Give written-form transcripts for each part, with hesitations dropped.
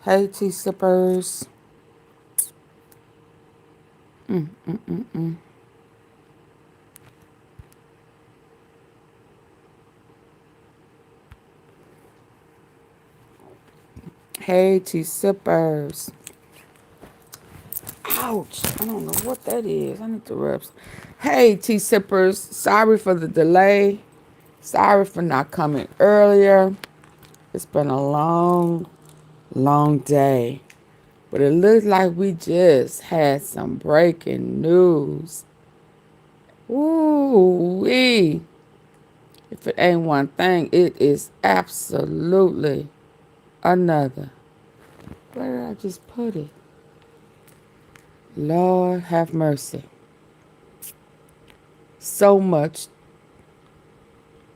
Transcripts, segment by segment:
Hey, tea sippers. Hey, tea sippers. Ouch. I don't know what that is. I need to rub. Hey, tea sippers. Sorry for the delay. Sorry for not coming earlier. It's been a long day. But it looks like we just had some breaking news. Ooh-wee. If it ain't one thing, it is absolutely another. Where did I just put it? Lord have mercy. So much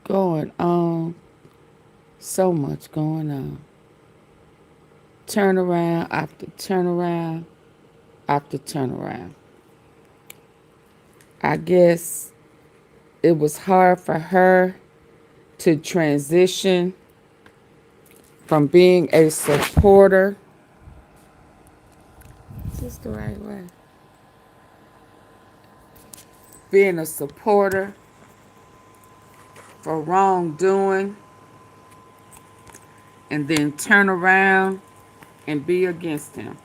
going on. So much going on. Turnaround after turnaround after turnaround. I guess it was hard for her to transition from being a supporter. Is this the right way? Being a supporter for wrongdoing and then turn around and be against him.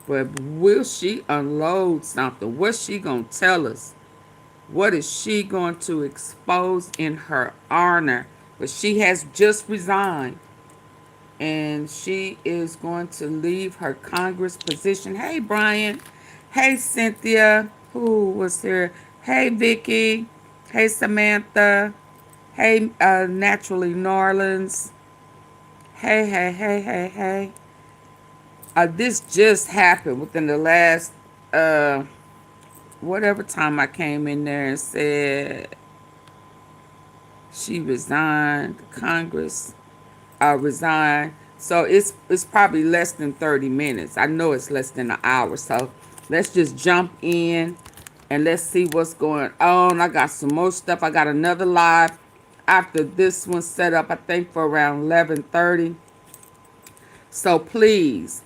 But will she unload something? What's she going to tell us? What is she going to expose in her honor? But she has just resigned. And she is going to leave her Congress position. Hey, Brian. Hey, Cynthia. Who was here? Hey, Vicky. Hey, Samantha. Hey, Naturally Norlands. Hey. This just happened within the last, whatever time I came in there and said she resigned, Congress resigned. So it's probably less than 30 minutes. I know it's less than an hour. So let's just jump in and let's see what's going on. I got some more stuff. I got another live after this one set up, I think for around 11:30. So please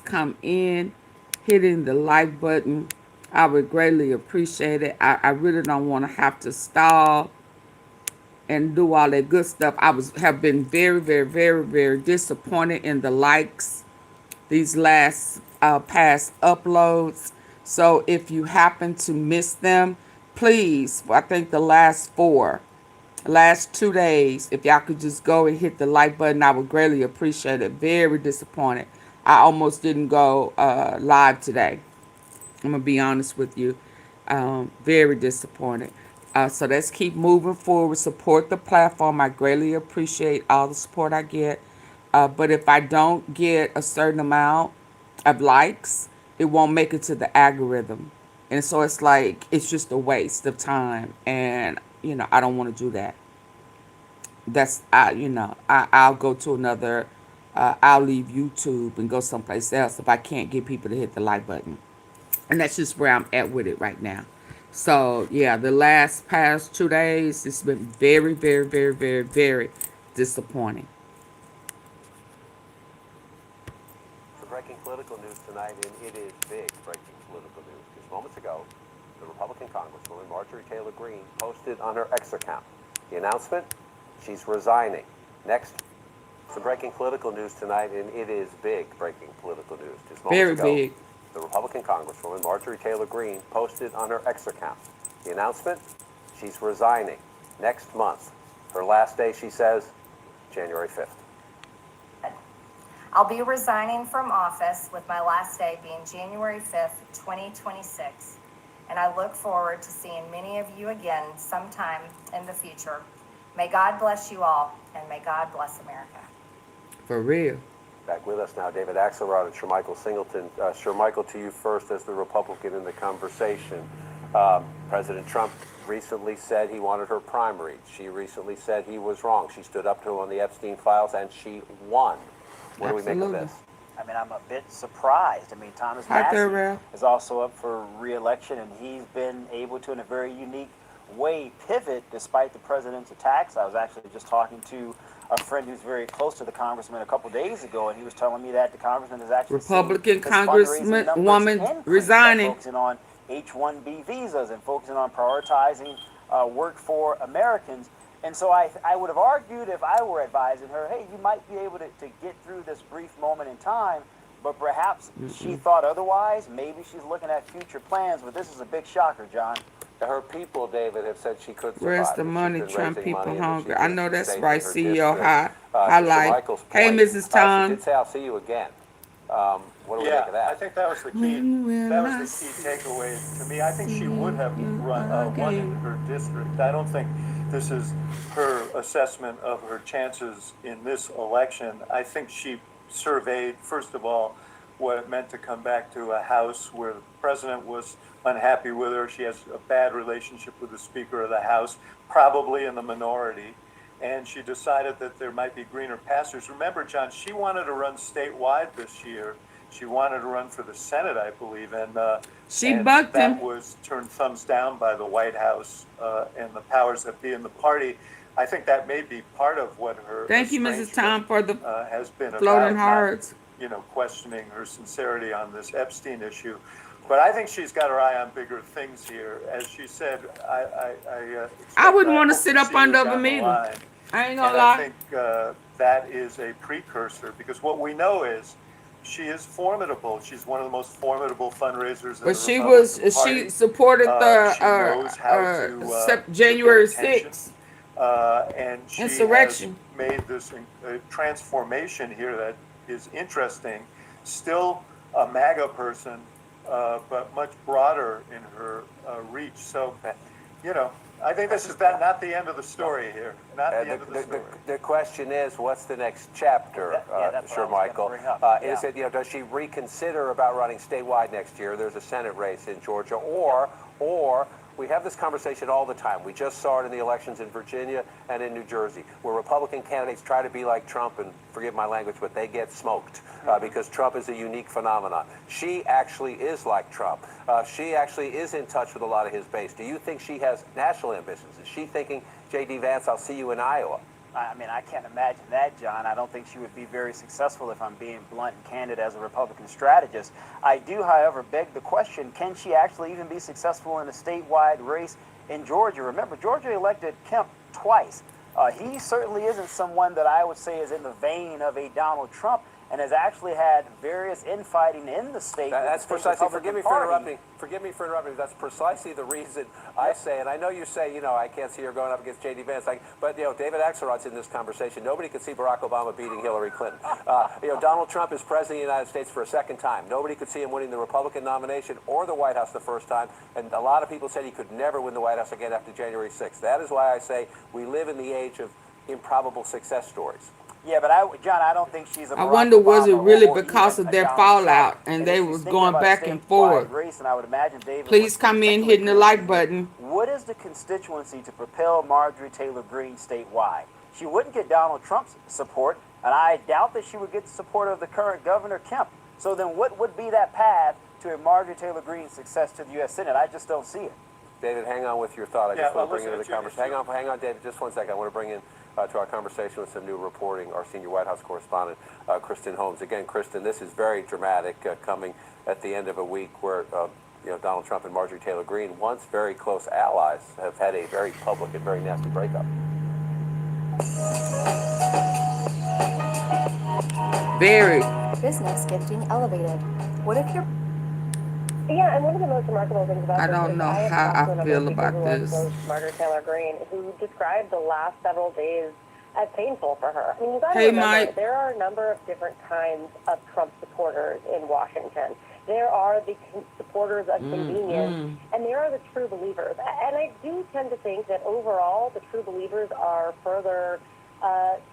come in, hitting the like button. I would greatly appreciate it. I really don't want to have to stall and do all that good stuff. Have been very disappointed in the likes these last past uploads. So if you happen to miss them, please, I think the last 2 days, if y'all could just go and hit the like button, I would greatly appreciate it. Very disappointed. I almost didn't go live today. I'm going to be honest with you. Very disappointed. So let's keep moving forward. Support the platform. I greatly appreciate all the support I get. But if I don't get a certain amount of likes, it won't make it to the algorithm. And so it's like, it's just a waste of time. And, I don't want to do that. I'll go to another, I'll leave YouTube and go someplace else if I can't get people to hit the like button. And that's just where I'm at with it right now. So yeah, the last past 2 days, it's been very disappointing. For breaking political news tonight, and it is big breaking political news. Just moments ago, the Republican Congresswoman Marjorie Taylor Greene posted on her X account the announcement: she's resigning. Next, some breaking political news tonight, and it is big breaking political news. Just moments Very ago, big. the Republican Congresswoman Marjorie Taylor Greene posted on her X account the announcement: she's resigning next month. Her last day, she says, January 5th. I'll be resigning from office with my last day being January 5th, 2026. And I look forward to seeing many of you again sometime in the future. May God bless you all, and may God bless America. For real. Back with us now, David Axelrod and Shermichael Singleton. Shermichael, to you first as the Republican in the conversation. President Trump recently said he wanted her primary. She recently said he was wrong. She stood up to him on the Epstein files, and she won. What do we make of this? I mean, I'm a bit surprised. I mean, Thomas Massie is also up for re-election, and he's been able to, in a very unique way, pivot despite the president's attacks. I was actually just talking to a friend who's very close to the congressman a couple days ago, and he was telling me that the congressman has actually Republican seen his fundraising numbers woman increase by resigning. focusing on H-1B visas and focusing on prioritizing work for Americans. And so I would have argued if I were advising her, hey, you might be able to get through this brief moment in time, but perhaps she thought otherwise. Maybe she's looking at future plans, but this is a big shocker, John. Her people, David, have said she could survive. Where's the that she's money, been Trump raising people money and that hungry? she I can know that's stay in right, her CEO district. To highlight. Michael's Hey, point, Mrs. Tom. she did say, I'll see you again. What do we make of that? I think that was the key. That was the key takeaway to me. I think she would have won in her district. I don't think this is her assessment of her chances in this election. I think she surveyed, first of all, what it meant to come back to a House where the president was unhappy with her. She has a bad relationship with the Speaker of the House, probably in the minority. And she decided that there might be greener pastures. Remember, John, she wanted to run statewide this year. She wanted to run for the Senate, I believe, and she bucked him. That was turned thumbs down by the White House and the powers that be in the party. I think that may be part of what her thank you, Mrs. Tom, for the has been floating about hearts. Questioning her sincerity on this Epstein issue. But I think she's got her eye on bigger things here. As she said, I wouldn't want to sit up under them either. I ain't gonna lie. I think that is a precursor, because what we know is she is formidable. She's one of the most formidable fundraisers in the Republican Party. She supported the January 6th and she insurrection. Has made this transformation here that is interesting. Still a MAGA person, but much broader in her reach. So, I think this is not the end of the story here. Not the end of the story. The question is, what's the next chapter, Sir Michael? Is it, does she reconsider about running statewide next year? There's a Senate race in Georgia, or we have this conversation all the time. We just saw it in the elections in Virginia and in New Jersey, where Republican candidates try to be like Trump, and forgive my language, but they get smoked because Trump is a unique phenomenon. She actually is like Trump. She actually is in touch with a lot of his base. Do you think she has national ambitions? Is she thinking, J.D. Vance, I'll see you in Iowa? I mean, I can't imagine that, John. I don't think she would be very successful, if I'm being blunt and candid, as a Republican strategist. I do, however, beg the question, can she actually even be successful in a statewide race in Georgia? Remember, Georgia elected Kemp twice. He certainly isn't someone that I would say is in the vein of a Donald Trump, and has actually had various infighting in the state. That's precisely, forgive me for interrupting, that's precisely the reason I say, and I know you say, I can't see her going up against J.D. Vance, but, David Axelrod's in this conversation. Nobody could see Barack Obama beating Hillary Clinton. Donald Trump is president of the United States for a second time. Nobody could see him winning the Republican nomination or the White House the first time, and a lot of people said he could never win the White House again after January 6th. That is why I say we live in the age of improbable success stories. Yeah, but John, I don't think she's a I wonder, was it really or because of their fallout and they was going back and forth? Race, and I would imagine David Please come in hitting the like button. What is the constituency to propel Marjorie Taylor Greene statewide? She wouldn't get Donald Trump's support, and I doubt that she would get the support of the current Governor Kemp. So then what would be that path to a Marjorie Taylor Greene success to the U.S. Senate? I just don't see it. David, hang on with your thought. I just want to bring into the conversation. Hang on, David, just 1 second. I want to bring in to our conversation with some new reporting, our senior White House correspondent, Kristen Holmes. Again, Kristen, this is very dramatic, coming at the end of a week where Donald Trump and Marjorie Taylor Greene, once very close allies, have had a very public and very nasty breakup. Very. Business gifting elevated. What if you're... Yeah, and one of the most remarkable things about I don't know how I feel about this. Marjorie Taylor Greene, who described the last several days as painful for her. I mean, you got to remember, Mike. There are a number of different kinds of Trump supporters in Washington. There are the supporters of convenience, and there are the true believers. And I do tend to think that overall, the true believers are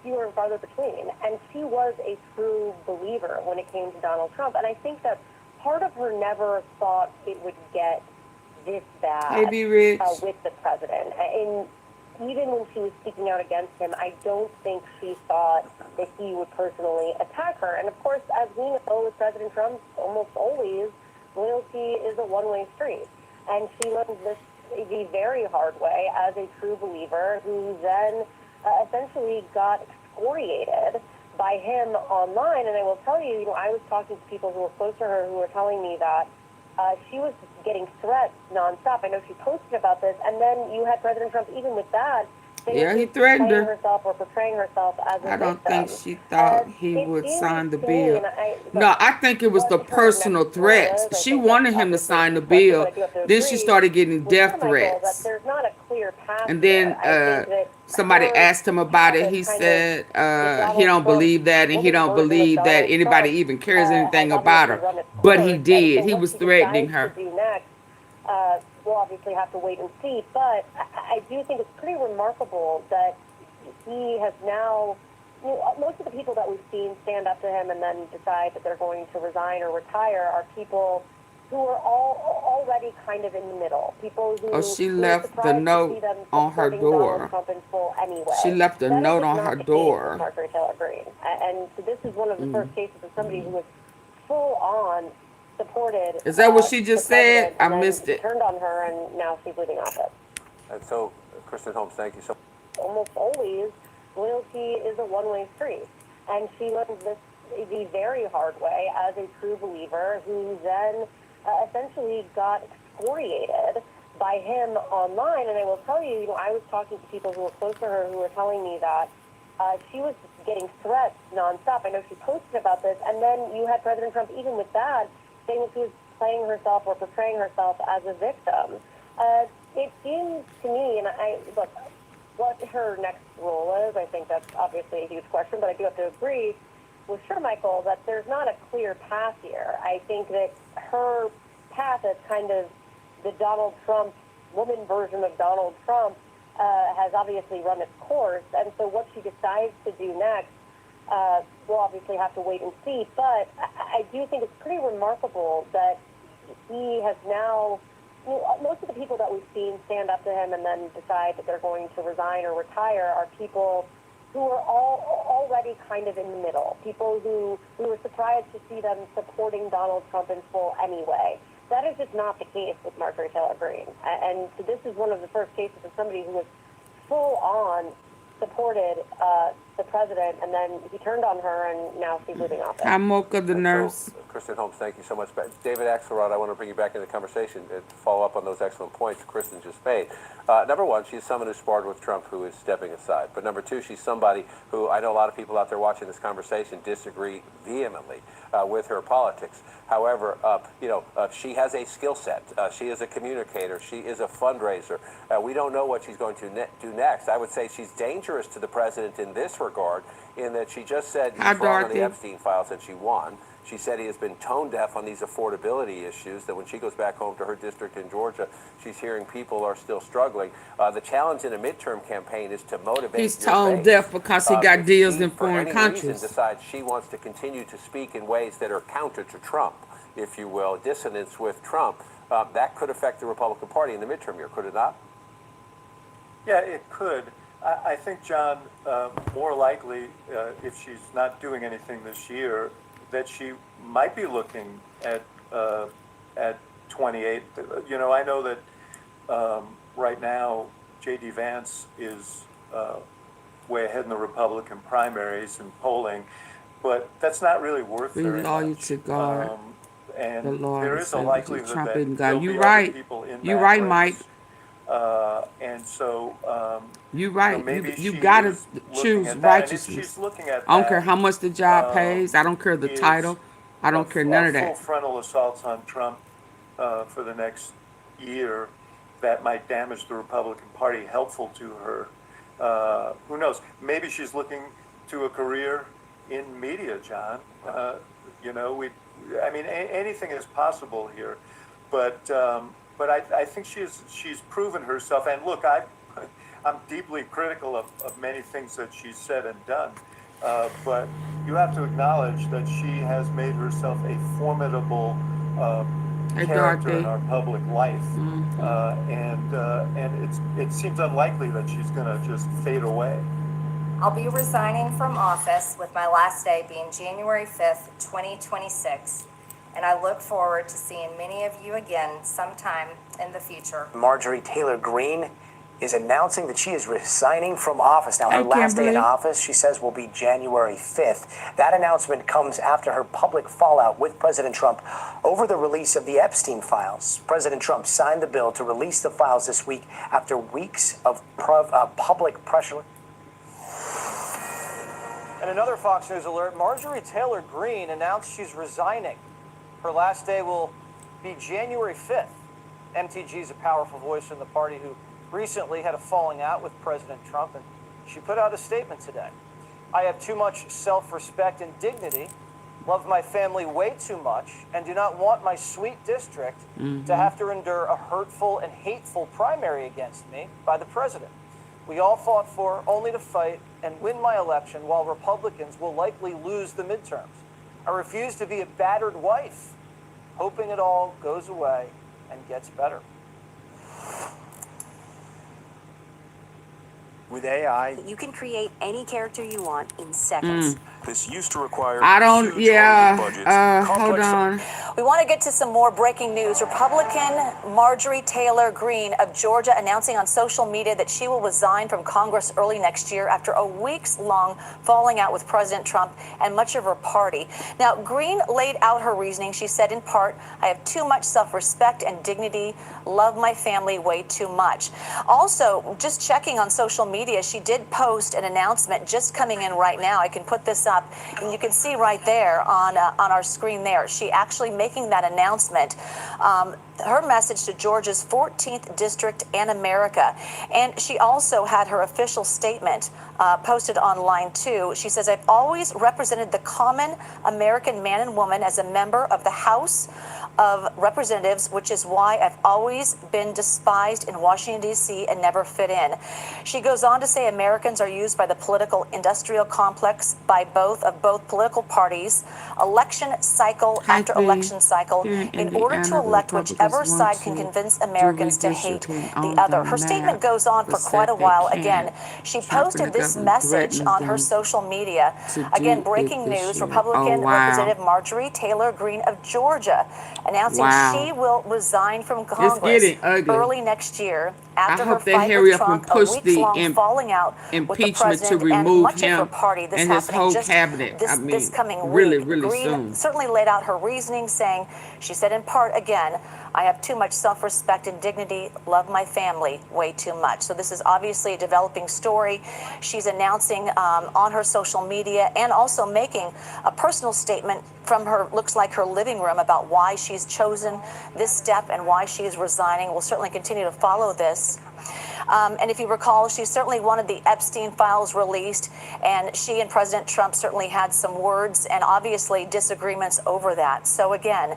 fewer and farther between. And she was a true believer when it came to Donald Trump. And I think that part of her never thought it would get this bad with the president. And even when she was speaking out against him, I don't think she thought that he would personally attack her. And of course, as we know with President Trump, almost always, loyalty is a one-way street. And she learned this the very hard way as a true believer, who then essentially got excoriated by him online. And I will tell you, I was talking to people who were close to her who were telling me that she was getting threats nonstop. I know she posted about this, and then you had President Trump, even with that, Yeah, he threatened playing her. herself or portraying herself as a I don't think victim. she thought he It would seems sign the to me, bill. and No, I think it was the what her personal next role is, threats. I She think that's wanted him to obviously a sign the huge question, bill. but I do have to Then she agree started getting with death Carmichael that threats. there's not a clear path And here. then I think that somebody her asked him about path it. is He kind of said the he Donald don't Trump believe that, and he woman don't version of believe that Donald anybody Trump even cares anything has about obviously her. run its But he course. And did. so He what was she threatening decides her. to do next, we'll obviously have to wait and see. But I do think it's pretty remarkable that he has now, most of the people that we've seen stand up to him and then decide that they're going to resign or retire are people who are already kind of in the middle. People who, Oh, she who are left the surprised to see note them on her supporting Donald door. Trump in full anyway. She left a That is note just on not her the case with door. Marjorie Taylor Greene. And so this is one of the first cases of somebody who was full on supported Is that what she the just said? president, I and then missed he it. turned on her, and now she's leaving office. And so, Kristen Holmes, thank you so much. Almost always, loyalty is a one-way street. And she learned this the very hard way as a true believer who then essentially got excoriated by him online. And I will tell you, I was talking to people who were close to her who were telling me that she was getting threats nonstop. I know she posted about this, and then you had President Trump, even with that, saying that she was playing herself or portraying herself as a victim. It seems to me, and look, what her next role is, I think that's obviously a huge question, but I do have to agree with Michael, that there's not a clear path here. I think that her path is kind of the Donald Trump, woman version of Donald Trump, has obviously run its course, and so what she decides to do next, we'll obviously have to wait and see, but I do think it's pretty remarkable that he has now, most of the people that we've seen stand up to him and then decide that they're going to resign or retire are people who are already kind of in the middle, people who we were surprised to see them supporting Donald Trump in full anyway. That is just not the case with Marjorie Taylor Greene. And so this is one of the first cases of somebody who was full on supported the president, and then he turned on her, and now she's leaving office. Hi, Mocha the nurse. So, Kristen Holmes, thank you so much. David Axelrod, I want to bring you back into the conversation to follow up on those excellent points Kristen just made. Number one, she's someone who sparred with Trump who is stepping aside. But number two, she's somebody who I know a lot of people out there watching this conversation disagree vehemently with her politics. However, she has a skill set. She is a communicator. She is a fundraiser. We don't know what she's going to do next. I would say she's dangerous to the president in this regard, in that she just said he's wrong on the Epstein files and she won. She said he has been tone deaf on these affordability issues, that when she goes back home to her district in Georgia, she's hearing people are still struggling. The challenge in a midterm campaign is to motivate He's your tone base. deaf because he got deals in For foreign any countries. reason decides she wants to continue to speak in ways that are counter to Trump, if you will, dissonance with Trump, that could affect the Republican Party in the midterm year, could it not? Yeah, it could. I think, John, more likely, if she's not doing anything this year, that she might be looking at 28. I know that right now J.D. Vance is way ahead in the Republican primaries and polling, but that's not really worth Be very loyal much. to God. And The Lord there is is a able to likelihood trump that in God. there'll You be right. other people in You that right, race. Mike. And so You right. maybe You she gotta is looking choose at that. And if righteousness. she's looking at I don't care that, how much the job pays. I don't care the is title. I don't care none of full that. frontal assaults on Trump for the next year that might damage the Republican Party helpful to her. Who knows? Maybe she's looking to a career in media, John. Anything is possible here, but I think she's proven herself. And look, I'm deeply critical of many things that she's said and done, but you have to acknowledge that she has made herself a formidable character in our public life, and it seems unlikely that she's going to just fade away. I'll be resigning from office with my last day being January 5th, 2026, and I look forward to seeing many of you again sometime in the future. Marjorie Taylor Greene is announcing that she is resigning from office. Now, her Hey, last day in Kimberly. office, she says, will be January 5th. That announcement comes after her public fallout with President Trump over the release of the Epstein files. President Trump signed the bill to release the files this week after weeks of public pressure. And another Fox News alert, Marjorie Taylor Greene announced she's resigning. Her last day will be January 5th. MTG is a powerful voice in the party who recently had a falling out with President Trump, and she put out a statement today. I have too much self-respect and dignity, love my family way too much, and do not want my sweet district to have to endure a hurtful and hateful primary against me by the president. We all fought for only to fight and win my election while Republicans will likely lose the midterms. I refuse to be a battered wife, hoping it all goes away and gets better. With AI, You can create any character you want in seconds. this used to require I don't, huge yeah, Hollywood budgets, hold complex on. We want to get to some more breaking news. Republican Marjorie Taylor Greene of Georgia announcing on social media that she will resign from Congress early next year after a weeks-long falling out with President Trump and much of her party. Now, Greene laid out her reasoning. She said, in part, I have too much self-respect and dignity, love my family way too much. Also, just checking on social media, she did post an announcement just coming in right now. I can put this up, and you can see right there on our screen there. She actually making that announcement. Her message to Georgia's 14th District and America. And she also had her official statement posted online too. She says, I've always represented the common American man and woman as a member of the House of Representatives, which is why I've always been despised in Washington, D.C. and never fit in. She goes on to say Americans are used by the political industrial complex by both political parties, election cycle after election cycle, in order to elect whichever side can convince Americans to hate the other. Her statement goes on for quite a while. Again, she posted this message on her social media. Again, breaking news, Republican Representative Marjorie Taylor Greene of Georgia announcing she will resign from Congress early next year after her fight with Trump, a weeks-long falling out with the president and much of her party. This happening just this coming week. Greene certainly laid out her reasoning, saying, she said in part, again, I have too much self-respect and dignity, love my family way too much. So this is obviously a developing story. She's announcing on her social media and also making a personal statement from her, looks like her living room, about why she's chosen this step and why she's resigning. We'll certainly continue to follow this. And if you recall, she certainly wanted the Epstein files released, and she and President Trump certainly had some words and obviously disagreements over that. So again,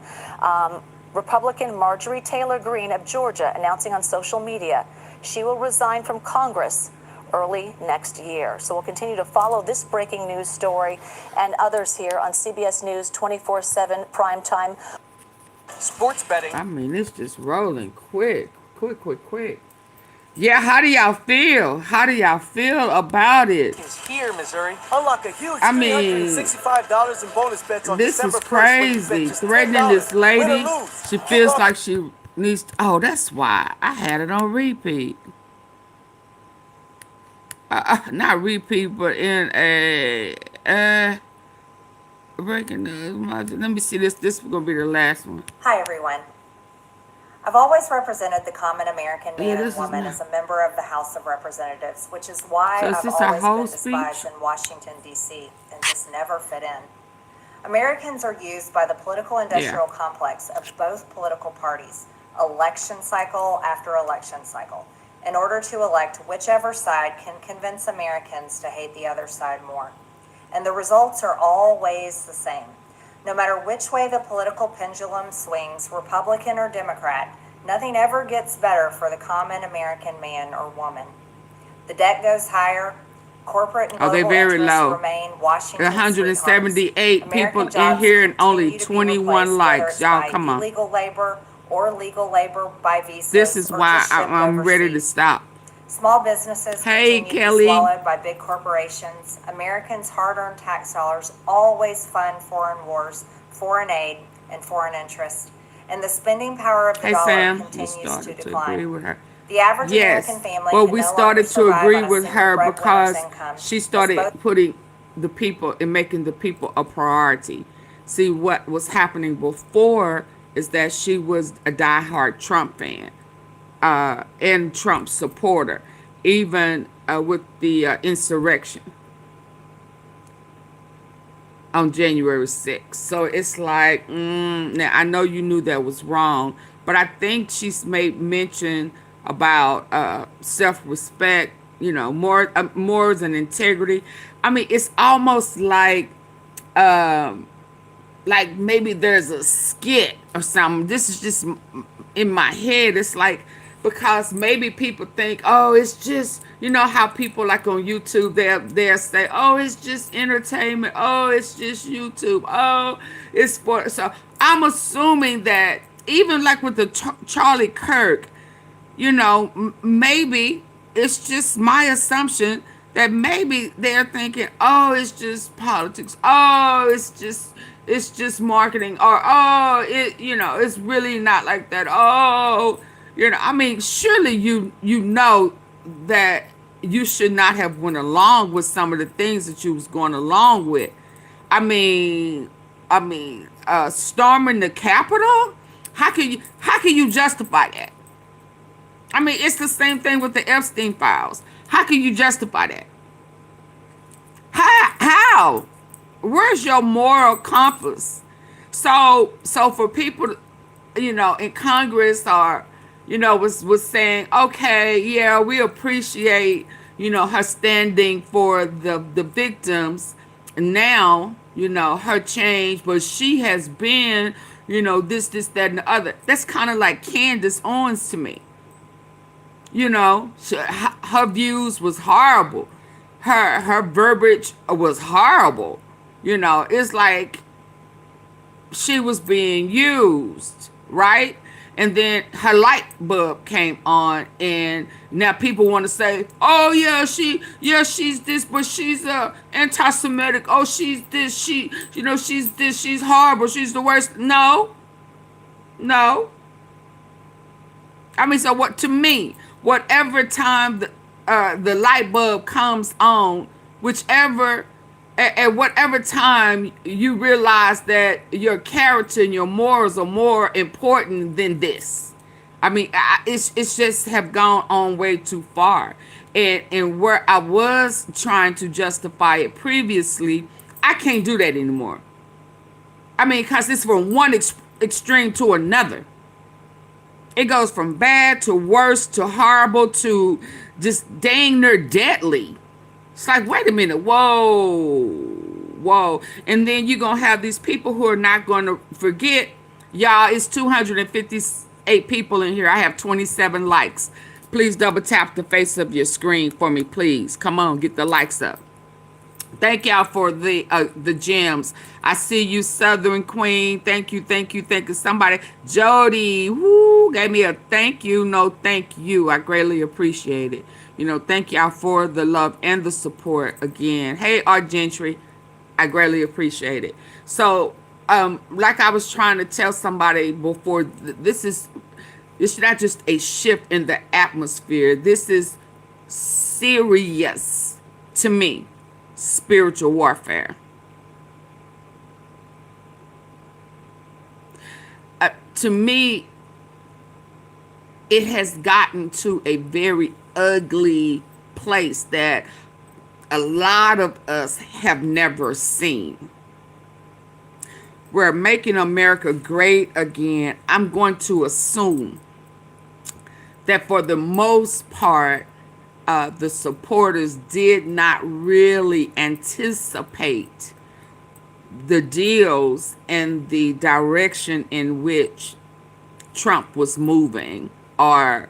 Republican Marjorie Taylor Greene of Georgia announcing on social media she will resign from Congress early next year. So we'll continue to follow this breaking news story and others here on CBS News 24/7 primetime. sports betting. I mean, it's just rolling quick. Yeah, how do y'all feel? How do y'all feel about it? Is here, Missouri. Unlock a huge I mean, $365 in bonus bets on this December is 1st when you bet crazy. just Threatening $10. this lady. Win or lose. She feels like she needs to, oh, that's why I had it on repeat. Not repeat, but in a breaking news. Let me see this. This is gonna be the last one. Hi, everyone. I've always represented the common American man and woman as a member of the House of Representatives, which is why I've always been despised in Washington, D.C. and just never fit in. Americans are used by the political industrial complex of both political parties, election cycle after election cycle, in order to elect whichever side can convince Americans to hate the other side more. And the results are always the same. No matter which way the political pendulum swings, Republican or Democrat, nothing ever gets better for the common American man or woman. The debt goes higher, corporate and global interests remain Washington's 178 people in here and only 21 likes. Y'all, come on. Illegal labor or legal labor by visas. This is why I'm ready to stop. Small businesses continue to be swallowed by big corporations. Americans' hard-earned tax dollars always fund foreign wars, foreign aid, and foreign interest. And the spending power of the dollar continues to decline. The average Yes, American family but can we no longer started to survive agree on a with single her breadwinner's because income. she As started both putting the people and making the people a priority. See, what was happening before is that she was a diehard Trump fan and Trump supporter, even with the insurrection on January 6th. So it's like, now I know you knew that was wrong, but I think she's made mention about self-respect, you know, morals and integrity. I mean, it's almost like maybe there's a skit or something. This is just in my head. It's like, because maybe people think, oh, it's just, you know how people like on YouTube, they'll say, oh, it's just entertainment. Oh, it's just YouTube. Oh, it's for, so I'm assuming that even like with the Charlie Kirk, you know, maybe it's just my assumption that maybe they're thinking, oh, it's just politics. Oh, it's just marketing, or oh, it, you know, it's really not like that. Oh, you know, I mean, surely you know that you should not have went along with some of the things that you was going along with. I mean, storming the Capitol. How can you justify that? I mean, it's the same thing with the Epstein files. How can you justify that? How? Where's your moral compass? So for people, you know, in Congress or, you know, was saying, okay, yeah, we appreciate, you know, her standing for the victims. Now, you know, her change, but she has been, you know, this, that, and the other. That's kind of like Candace Owens to me. You know, her views was horrible. Her verbiage was horrible. You know, it's like she was being used, right? And then her light bulb came on, and now people want to say, oh yeah, she's this, but she's anti-Semitic. Oh, she's this, you know, she's this, she's horrible, she's the worst. No. I mean, so what, to me, whatever time the light bulb comes on, at whatever time you realize that your character and your morals are more important than this. I mean, it's just have gone on way too far. And where I was trying to justify it previously, I can't do that anymore. I mean, because it's from one extreme to another. It goes from bad to worse to horrible to just dang near deadly. It's like, wait a minute, whoa. And then you're going to have these people who are not going to forget, y'all, it's 258 people in here. I have 27 likes. Please double tap the face of your screen for me, please. Come on, get the likes up. Thank y'all for the gems. I see you, Southern Queen. Thank you. Somebody, Jody, woo, gave me a thank you. No, thank you. I greatly appreciate it. You know, thank y'all for the love and the support again. Hey, Art Gentry, I greatly appreciate it. So, like I was trying to tell somebody before, this is not just a shift in the atmosphere. This is serious to me. Spiritual warfare. To me, it has gotten to a very ugly place that a lot of us have never seen. We're making America great again. I'm going to assume that for the most part, the supporters did not really anticipate the deals and the direction in which Trump was moving, or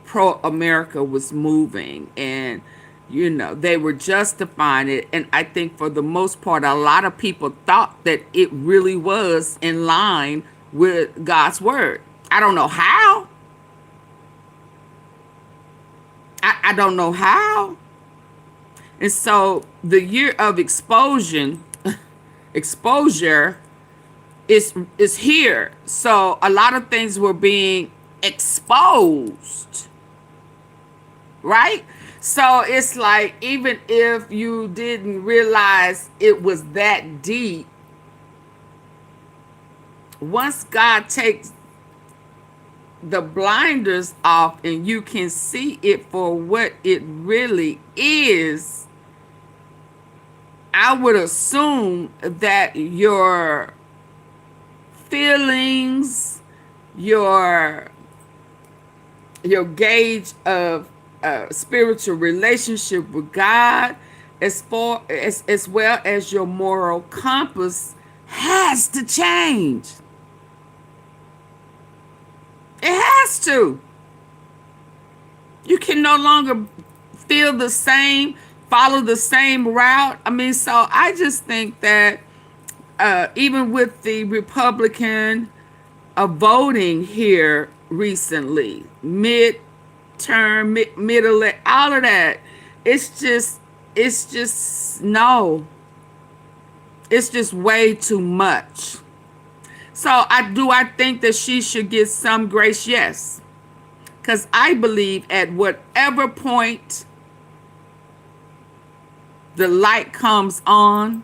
pro-America was moving. And, you know, they were justifying it. And I think for the most part, a lot of people thought that it really was in line with God's word. I don't know how. I don't know how. And so the year of exposure is here. So a lot of things were being exposed. right? So it's like, even if you didn't realize it was that deep, once God takes the blinders off and you can see it for what it really is, I would assume that your feelings, your gauge of spiritual relationship with God, as well as your moral compass, has to change. It has to. You can no longer feel the same, follow the same route. I mean, so I just think that even with the Republican voting here recently, midterm, middle, all of that, it's just no. It's just way too much. So I think that she should get some grace? Yes. Because I believe at whatever point the light comes on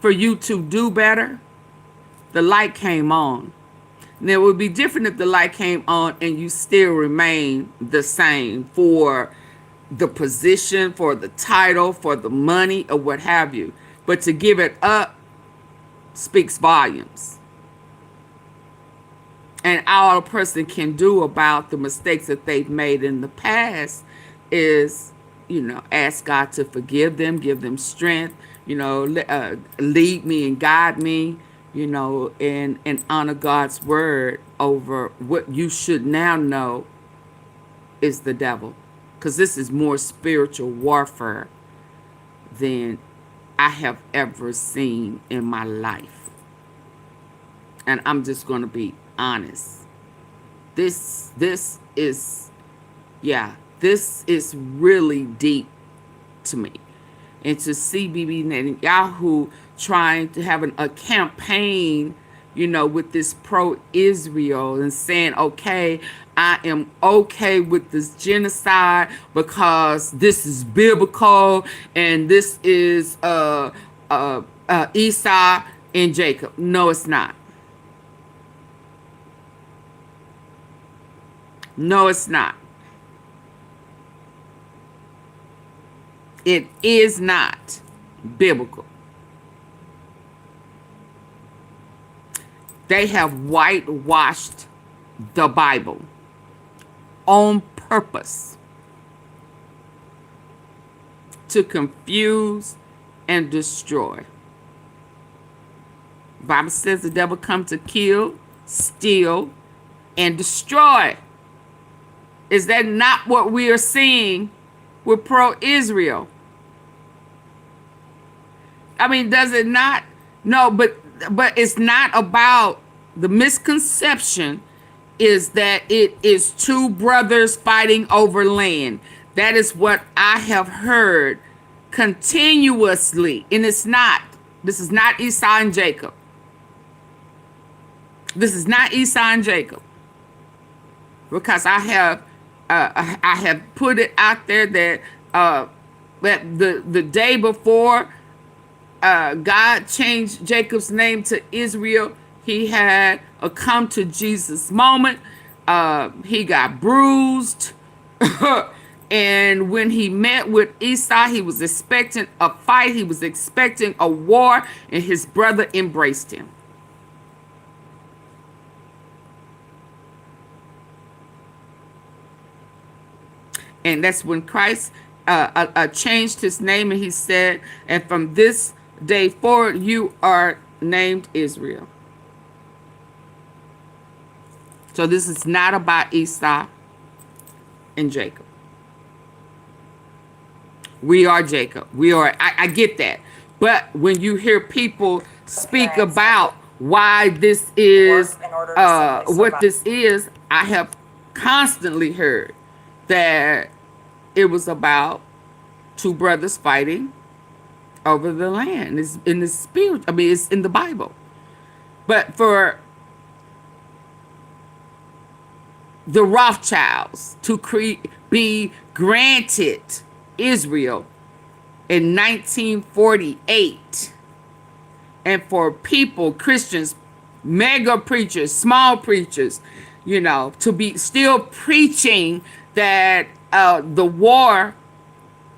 for you to do better, the light came on. And it would be different if the light came on and you still remain the same for the position, for the title, for the money, or what have you. But to give it up speaks volumes. And all a person can do about the mistakes that they've made in the past is, ask God to forgive them, give them strength, lead me and guide me, and honor God's word over what you should now know is the devil. Because this is more spiritual warfare than I have ever seen in my life. And I'm just going to be honest. This is really deep to me. And to see Bibi Netanyahu trying to have a campaign, with this pro-Israel and saying, okay, I am okay with this genocide because this is biblical and this is Esau and Jacob. No, it's not. No, it's not. It is not biblical. They have whitewashed the Bible on purpose to confuse and destroy. The Bible says the devil comes to kill, steal, and destroy. Is that not what we are seeing with pro-Israel? I mean, does it not? No, but it's not about the misconception is that it is two brothers fighting over land. That is what I have heard continuously. And it's not. This is not Esau and Jacob. This is not Esau and Jacob. Because I have put it out there that the day before God changed Jacob's name to Israel, he had a come to Jesus moment. He got bruised. And when he met with Esau, he was expecting a fight. He was expecting a war, and his brother embraced him. And that's when Christ changed his name, and he said, and from this day forward, you are named Israel. So this is not about Esau and Jacob. We are Jacob. We are, I get that. But when you hear people speak about why this is, what this is, I have constantly heard that it was about two brothers fighting over the land. It's in the spirit. I mean, it's in the Bible. But for the Rothschilds to be granted Israel in 1948. And for people, Christians, mega preachers, small preachers, to be still preaching that the war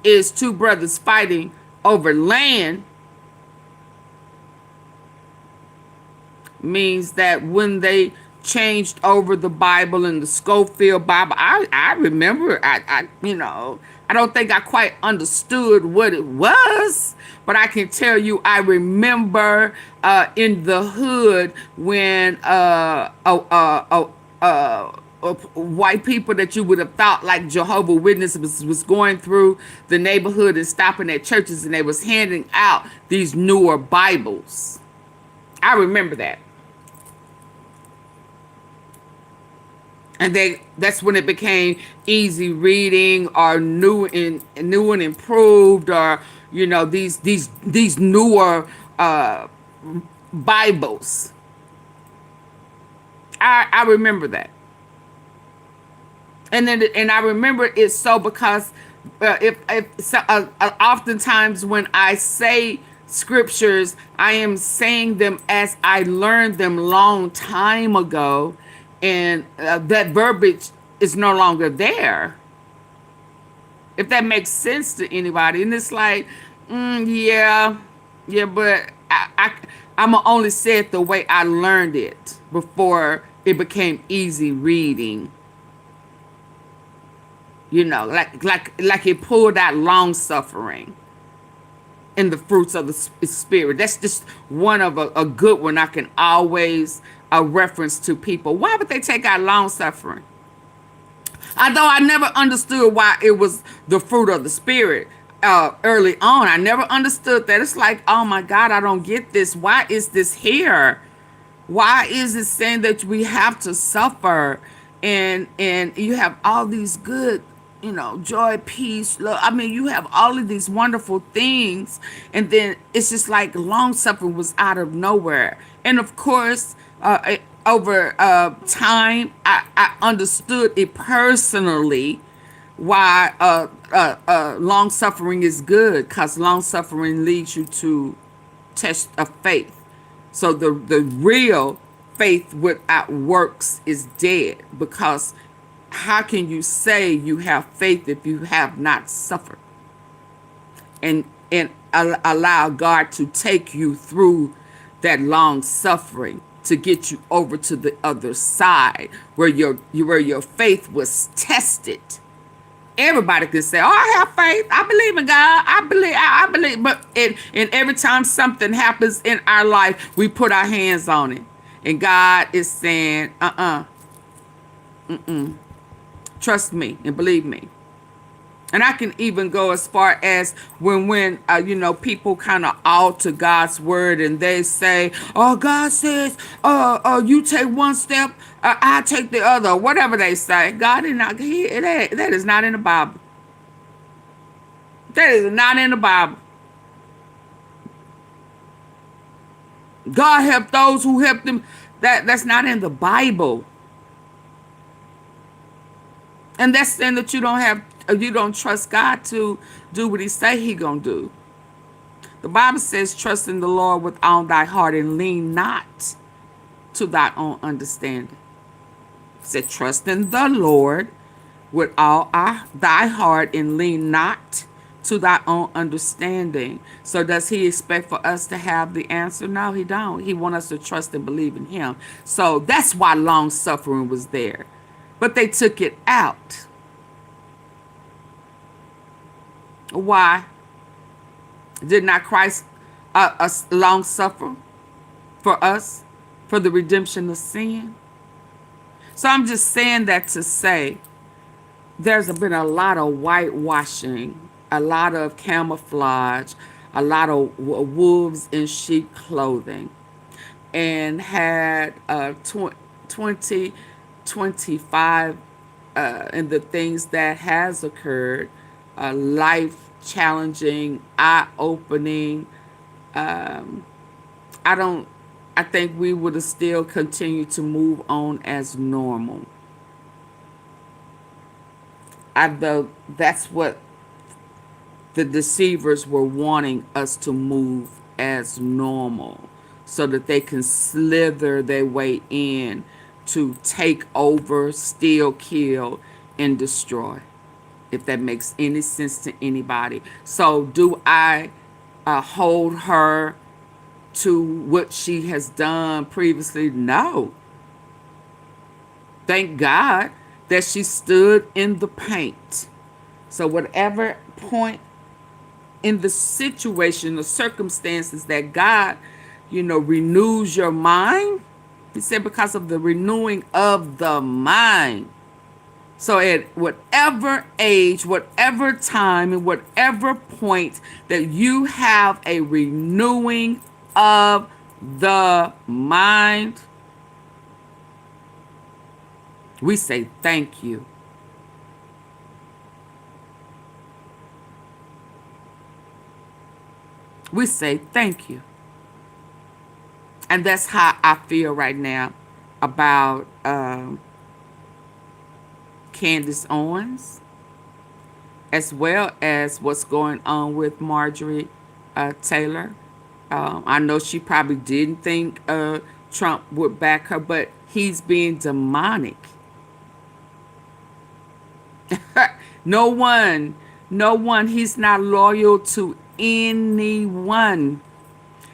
is two brothers fighting over land, means that when they changed over the Bible and the Schofield Bible, I remember, I don't think I quite understood what it was, but I can tell you I remember in the hood when white people that you would have thought like Jehovah's Witnesses was going through the neighborhood and stopping at churches, and they was handing out these newer Bibles. I remember that. And that's when it became easy reading, or new and improved, or these newer Bibles. I remember that. And I remember it so because oftentimes when I say scriptures, I am saying them as I learned them long time ago, and that verbiage is no longer there. If that makes sense to anybody, and it's like, yeah, but I'm gonna only say it the way I learned it before it became easy reading. Like it pulled out long suffering in the fruits of the spirit. That's just one of a good one I can always reference to people. Why would they take out long suffering? Although I never understood why it was the fruit of the spirit early on. I never understood that. It's like, oh my God, I don't get this. Why is this here? Why is it saying that we have to suffer? And you have all these good, joy, peace, love. I mean, you have all of these wonderful things. And then it's just like long suffering was out of nowhere. And of course, over time, I understood it personally why long suffering is good, because long suffering leads you to test of faith. So the real faith without works is dead, because how can you say you have faith if you have not suffered? And allow God to take you through that long suffering to get you over to the other side where your faith was tested. Everybody can say, oh, I have faith. I believe in God. I believe. But every time something happens in our life, we put our hands on it. And God is saying, trust me and believe me. And I can even go as far as when people kind of alter God's word and they say, oh, God says, you take one step, I take the other, whatever they say. God did not, that is not in the Bible. That is not in the Bible. God helped those who helped him. That's not in the Bible. And that's saying that you don't trust God to do what he say he gonna do. The Bible says, trust in the Lord with all thy heart and lean not to thy own understanding. It said, trust in the Lord with all thy heart and lean not to thy own understanding. So does he expect for us to have the answer? No, he don't. He want us to trust and believe in him. So that's why long suffering was there. But they took it out. Why? Did not Christ long suffer for us, for the redemption of sin? So I'm just saying that to say there's been a lot of whitewashing, a lot of camouflage, a lot of wolves in sheep clothing, and had 2025 and the things that has occurred, life-challenging, eye-opening. I think we would have still continued to move on as normal. That's what the deceivers were wanting us to move as normal, so that they can slither their way in to take over, steal, kill, and destroy. If that makes any sense to anybody. So do I hold her to what she has done previously? No. Thank God that she stood in the paint. So whatever point in the situation, the circumstances that God, renews your mind, he said, because of the renewing of the mind. So at whatever age, whatever time, and whatever point that you have a renewing of the mind, we say thank you. We say thank you. And that's how I feel right now about Candace Owens, as well as what's going on with Marjorie Taylor. I know she probably didn't think Trump would back her, but he's being demonic. No one, he's not loyal to anyone.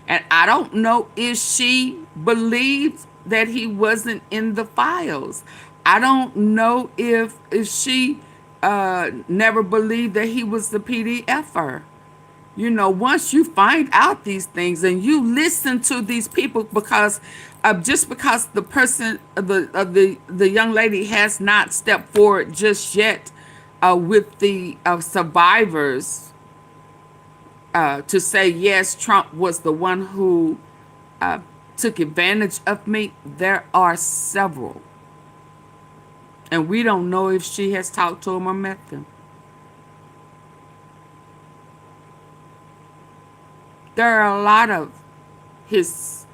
And I don't know if she believed that he wasn't in the files. I don't know if she never believed that he was the PDFer. Once you find out these things and you listen to these people, because just because the person, the young lady has not stepped forward just yet with the survivors, to say, yes, Trump was the one who took advantage of me. There are several. And we don't know if she has talked to him or met them. There are a lot of his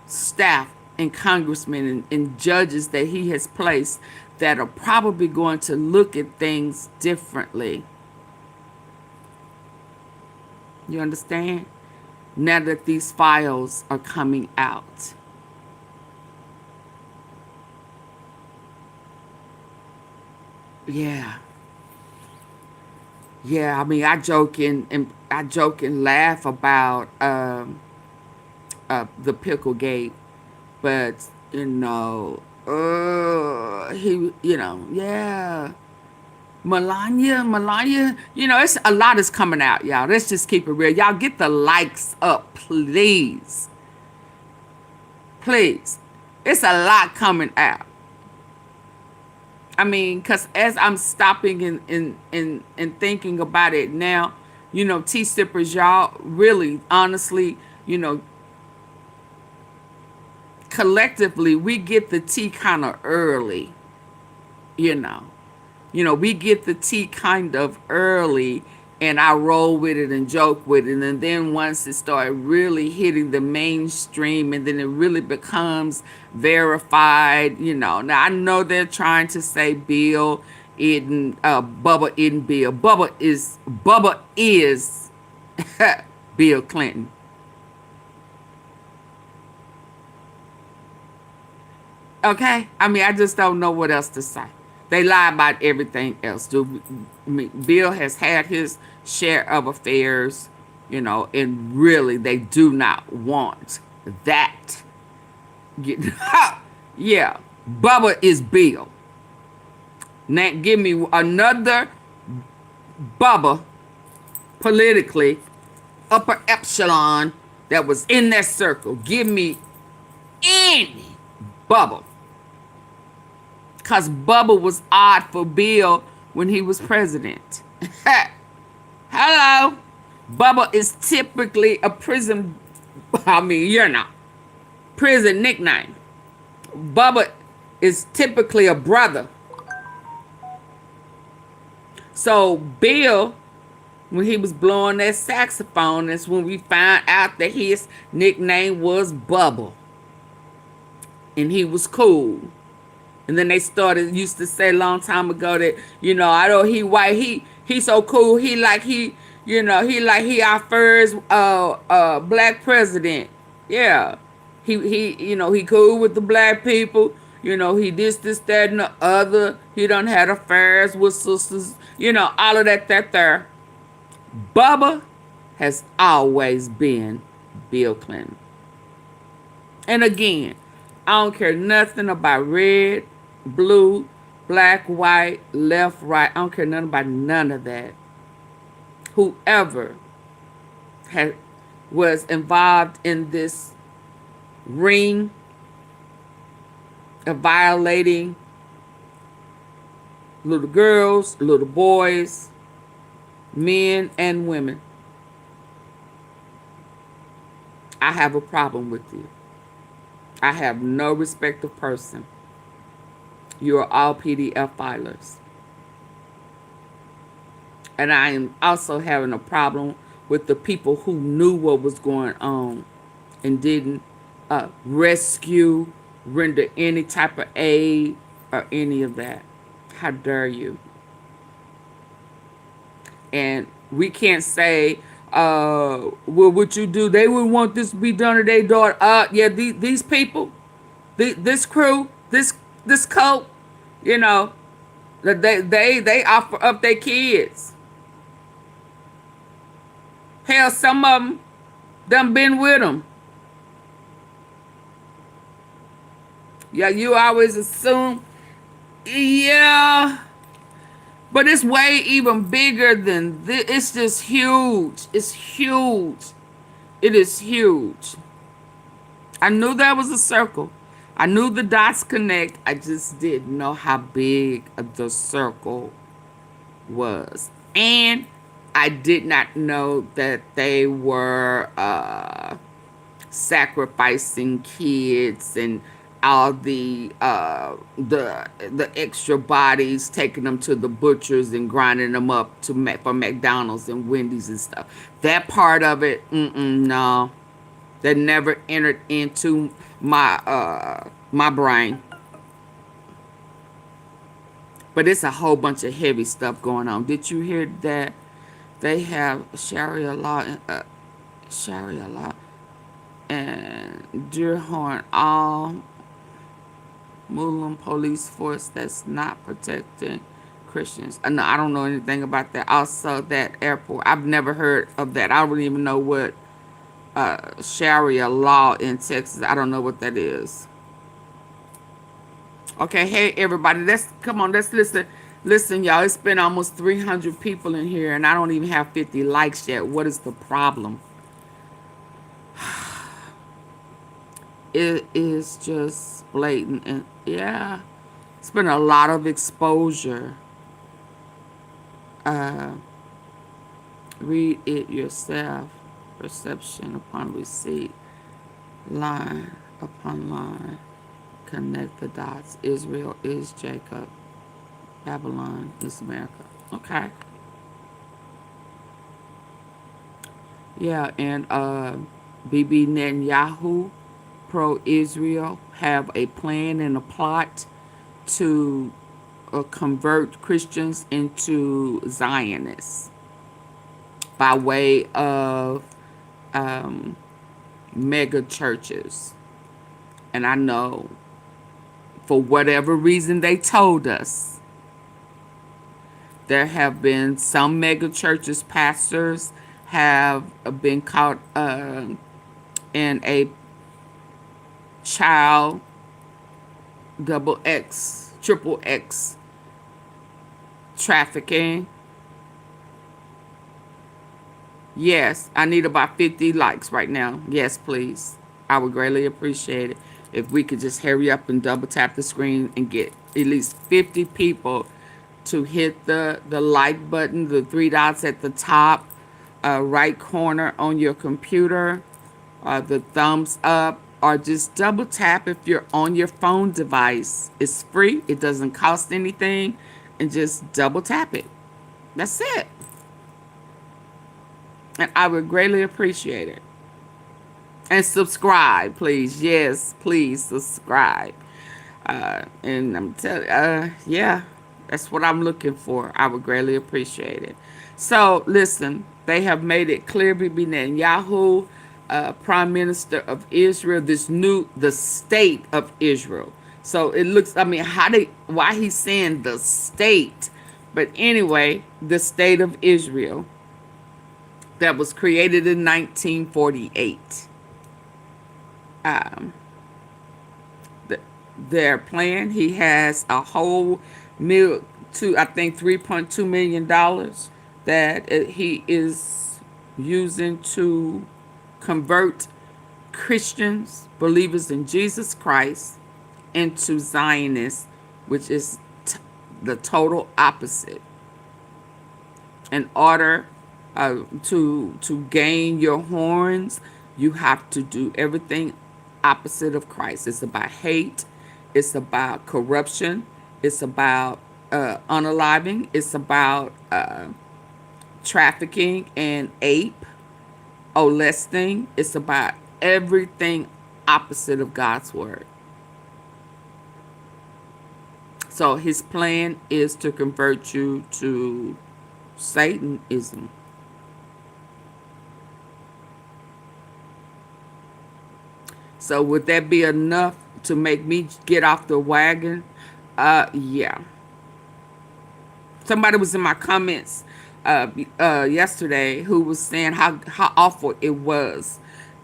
staff and congressmen and judges that he has placed that are probably going to look at things differently. You understand? Now that these files are coming out. Yeah. I mean, I joke and laugh about the Picklegate, but Melania, it's a lot is coming out, y'all. Let's just keep it real. Y'all get the likes up, please. Please. It's a lot coming out. I mean, because as I'm stopping and thinking about it now, tea sippers, y'all, really, honestly, collectively, we get the tea kind of early, we get the tea kind of early, and I roll with it and joke with it. And then once it started really hitting the mainstream, and then it really becomes verified, Now, I know they're trying to say Bill isn't, Bubba isn't Bill. Bubba is Bill Clinton. Okay? I mean, I just don't know what else to say. They lie about everything else. Bill has had his share of affairs, and really they do not want that. Yeah, Bubba is Bill. Now give me another Bubba, politically, upper echelon, that was in that circle. Give me any Bubba. Because Bubba was odd for Bill when he was president. Hello. Bubba is typically a prison, prison nickname. Bubba is typically a brother. So Bill, when he was blowing that saxophone, that's when we found out that his nickname was Bubba. And he was cool. And then they used to say a long time ago that, I don't, he white, he so cool, he our first black president. Yeah. He cool with the black people. He this, that, and the other. He done had affairs with sisters, all of that there. Bubba has always been Bill Clinton. And again, I don't care nothing about red, blue, black, white, left, right. I don't care nothing about none of that. Whoever was involved in this ring of violating little girls, little boys, men and women, I have a problem with you. I have no respect of person. You are all PDF filers. And I am also having a problem with the people who knew what was going on and didn't rescue, render any type of aid or any of that. How dare you? And we can't say, well, what you do, they wouldn't want this to be done to their daughter. Yeah, these people, this crew, this cult, that they offer up their kids. Hell, some of them done been with them. Yeah, you always assume, yeah. But it's way even bigger than this. It's just huge. It's huge. It is huge. I knew that was a circle. I knew the dots connect. I just didn't know how big the circle was. And I did not know that they were sacrificing kids and all the extra bodies, taking them to the butchers and grinding them up for McDonald's and Wendy's and stuff. That part of it, no, that never entered into my brain. But it's a whole bunch of heavy stuff going on. Did you hear that they have Sharia law and Dearhorn, all Muslim police force that's not protecting Christians? No, I don't know anything about that. Also, that airport, I've never heard of that. I don't even know what Sharia law in Texas. I don't know what that is. Okay, hey everybody, let's listen. Listen, y'all, it's been almost 300 people in here, and I don't even have 50 likes yet. What is the problem? It is just blatant, and yeah, it's been a lot of exposure. Read it yourself. Perception upon receipt. Line upon line. Connect the dots. Israel is Jacob. Babylon is America. Okay. Yeah, and Bibi Netanyahu, pro-Israel, have a plan and a plot to convert Christians into Zionists by way of mega churches. And I know, for whatever reason they told us, there have been some mega churches, pastors have been caught in a child triple X trafficking. Yes, I need about 50 likes right now. Yes, please. I would greatly appreciate it if we could just hurry up and double tap the screen and get at least 50 people to hit the like button, the three dots at the top right corner on your computer, the thumbs up, or just double tap if you're on your phone device. It's free. It doesn't cost anything. And just double tap it. That's it. And I would greatly appreciate it. And subscribe, please. Yes, please subscribe. And I'm telling, yeah, that's what I'm looking for. I would greatly appreciate it. So listen, they have made it clear, Bibi Netanyahu, Prime Minister of Israel, the state of Israel. So it looks, I mean, why he's saying the state, but anyway, the state of Israel that was created in 1948. Their plan, he has a whole I think $3.2 million that he is using to convert Christians, believers in Jesus Christ, into Zionists, which is the total opposite. In order to gain your horns, you have to do everything opposite of Christ. It's about hate. It's about corruption. It's about unaliving. It's about trafficking and molesting. It's about everything opposite of God's word. So his plan is to convert you to Satanism. So would that be enough to make me get off the wagon? Yeah. Somebody was in my comments yesterday who was saying how awful it was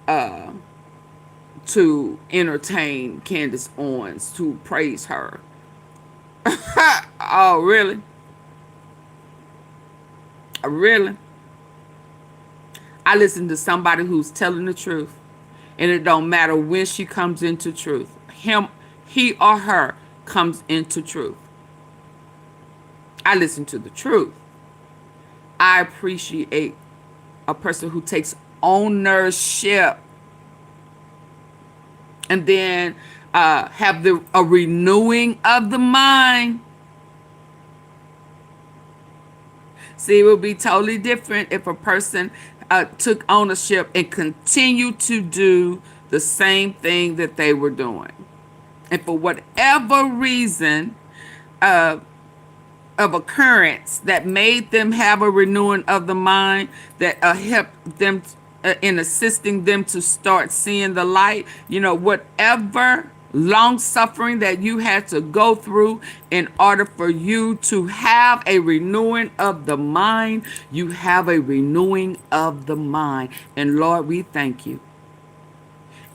to entertain Candace Owens, to praise her. Oh, really? Really? I listen to somebody who's telling the truth, and it don't matter when she comes into truth. He or her comes into truth. I listen to the truth. I appreciate a person who takes ownership and then have a renewing of the mind. See, it would be totally different if a person took ownership and continued to do the same thing that they were doing. And for whatever reason of occurrence that made them have a renewing of the mind, that helped them in assisting them to start seeing the light, whatever long suffering that you had to go through in order for you to have a renewing of the mind, you have a renewing of the mind. And Lord, we thank you.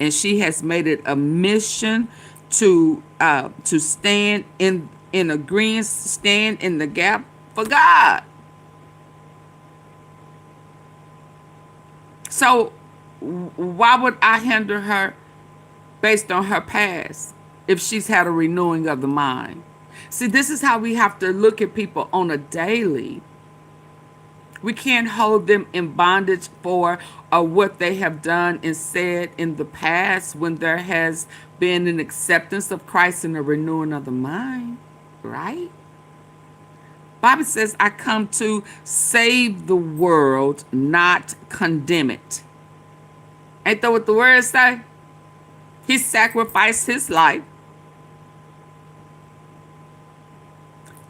And she has made it a mission to stand in agreement, stand in the gap for God. So why would I hinder her based on her past if she's had a renewing of the mind? See, this is how we have to look at people on a daily. We can't hold them in bondage for what they have done and said in the past when there has been an acceptance of Christ and a renewing of the mind, right? Bible says, I come to save the world, not condemn it. Ain't that what the words say? He sacrificed his life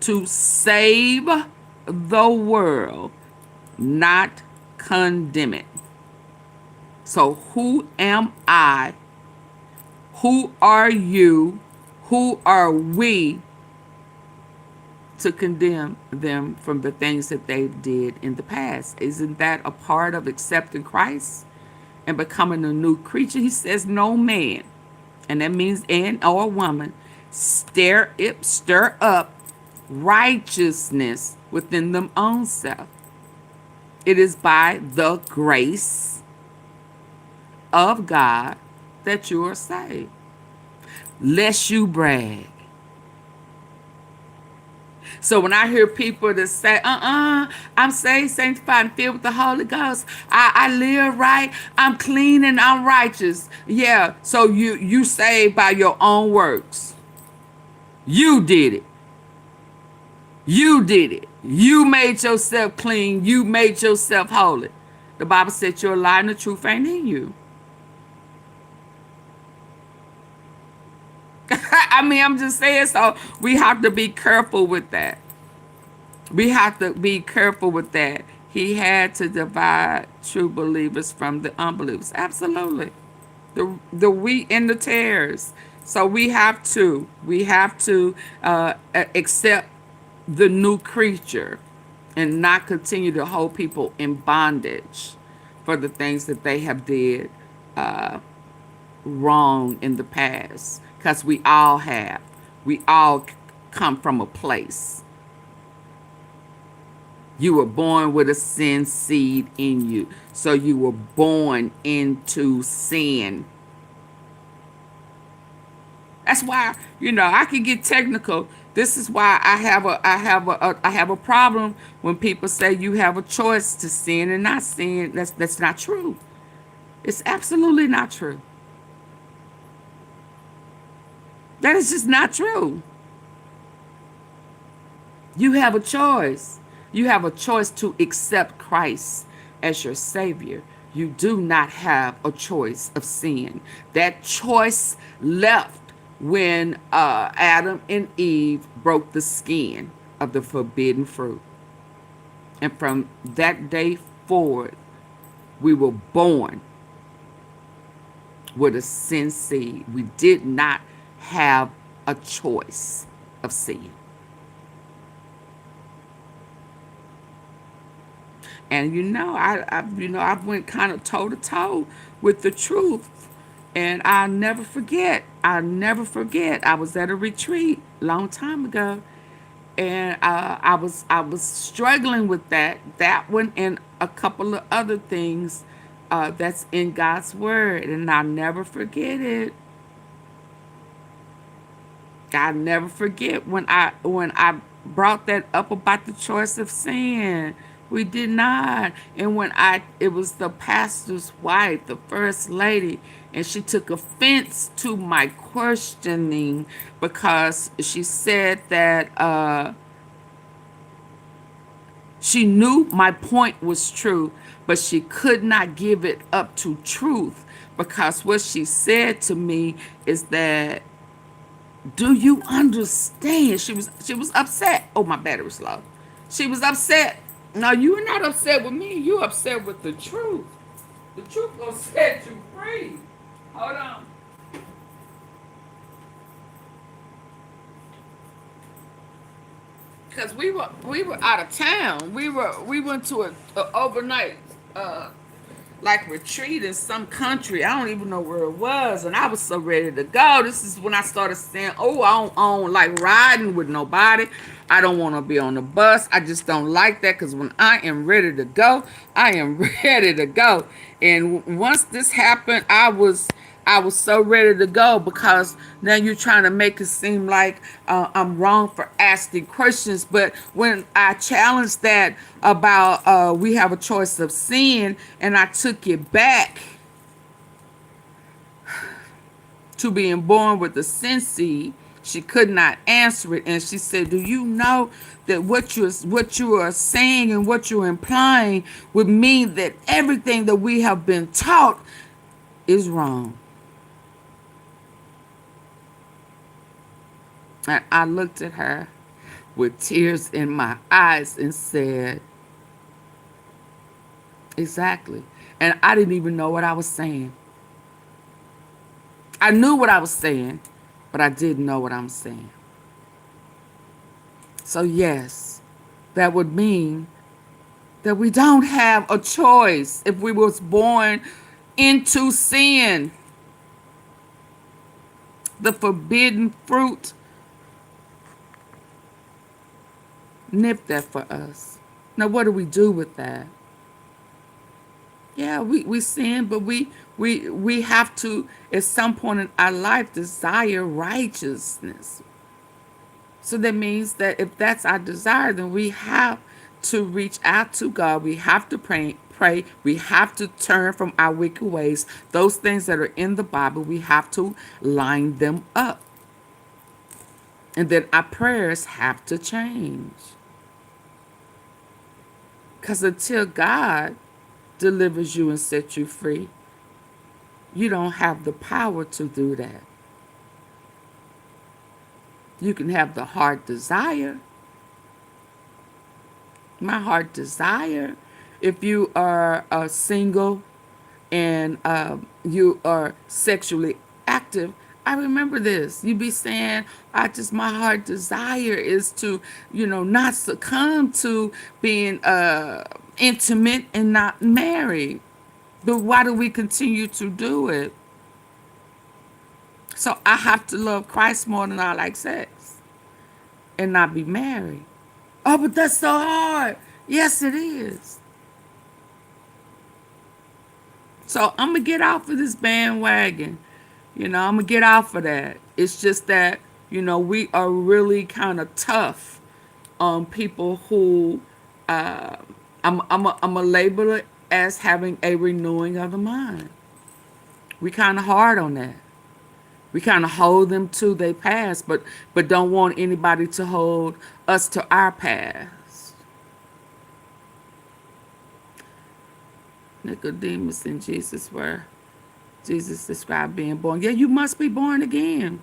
to save the world, not condemn it. So who am I? Who are you? Who are we to condemn them from the things that they did in the past? Isn't that a part of accepting Christ and becoming a new creature? He says no man, and that means or woman, stir up righteousness within them own self. It is by the grace of God that you are saved, lest you brag. So when I hear people that say, I'm saved, sanctified, and filled with the Holy Ghost, I live right, I'm clean, and I'm righteous. Yeah, so you saved by your own works. You did it. You did it. You made yourself clean. You made yourself holy. The Bible said you're a lie and the truth ain't in you. I mean, I'm just saying, so we have to be careful with that. We have to be careful with that. He had to divide true believers from the unbelievers. Absolutely. The wheat and the tares. So we have to accept the new creature and not continue to hold people in bondage for the things that they have did wrong in the past. Because we all have. We all come from a place. You were born with a sin seed in you. So you were born into sin. That's why, I can get technical. This is why I have a problem when people say you have a choice to sin and not sin. That's not true. It's absolutely not true. That is just not true. You have a choice. You have a choice to accept Christ as your Savior. You do not have a choice of sin. That choice left when Adam and Eve broke the skin of the forbidden fruit. And from that day forward, we were born with a sin seed. We did not have a choice of sin. And I went kind of toe to toe with the truth. And I'll never forget. I was at a retreat a long time ago, and I was struggling with that one and a couple of other things that's in God's word, and I'll never forget it. I'll never forget when I brought that up about the choice of sin. We did not. And it was the pastor's wife, the first lady, and she took offense to my questioning because she said that she knew my point was true, but she could not give it up to truth, because what she said to me is that, do you understand? She was upset. Oh, my battery's low. She was upset. No, you are not upset with me. You upset with the truth. The truth gonna set you free. Hold on. Because we were out of town. We went to a overnight retreat in some country. I don't even know where it was, and I was so ready to go. This is when I started saying, "Oh, I don't like riding with nobody. I don't want to be on the bus. I just don't like that, because when I am ready to go, I am ready to go." And once this happened, I was so ready to go, because now you're trying to make it seem like I'm wrong for asking questions. But when I challenged that about we have a choice of sin, and I took it back to being born with the sin seed, she could not answer it. And she said, do you know that what you are saying and what you're implying would mean that everything that we have been taught is wrong? And I looked at her with tears in my eyes and said, exactly. And I didn't even know what I was saying. I knew what I was saying, but I didn't know what I'm saying. So yes, that would mean that we don't have a choice if we was born into sin. The forbidden fruit nipped that for us. Now what do we do with that? Yeah, we sin, but we have to, at some point in our life, desire righteousness. So that means that if that's our desire, then we have to reach out to God. We have to pray. We have to turn from our wicked ways. Those things that are in the Bible, we have to line them up. And then our prayers have to change. Because until God delivers you and sets you free, you don't have the power to do that. You can have the heart desire. My heart desire. If you are single and you are sexually active, I remember this. You be saying, my heart desire is to, not succumb to being intimate and not married. But why do we continue to do it? So I have to love Christ more than I like sex and not be married. Oh, but that's so hard. Yes, it is. So I'm going to get off of this bandwagon. I'm going to get off of that. It's just that, we are really kind of tough on people who, I'm going to label it as having a renewing of the mind. We kind of hard on that. We kind of hold them to their past, but don't want anybody to hold us to our past. Nicodemus and Jesus described being born. Yeah, you must be born again.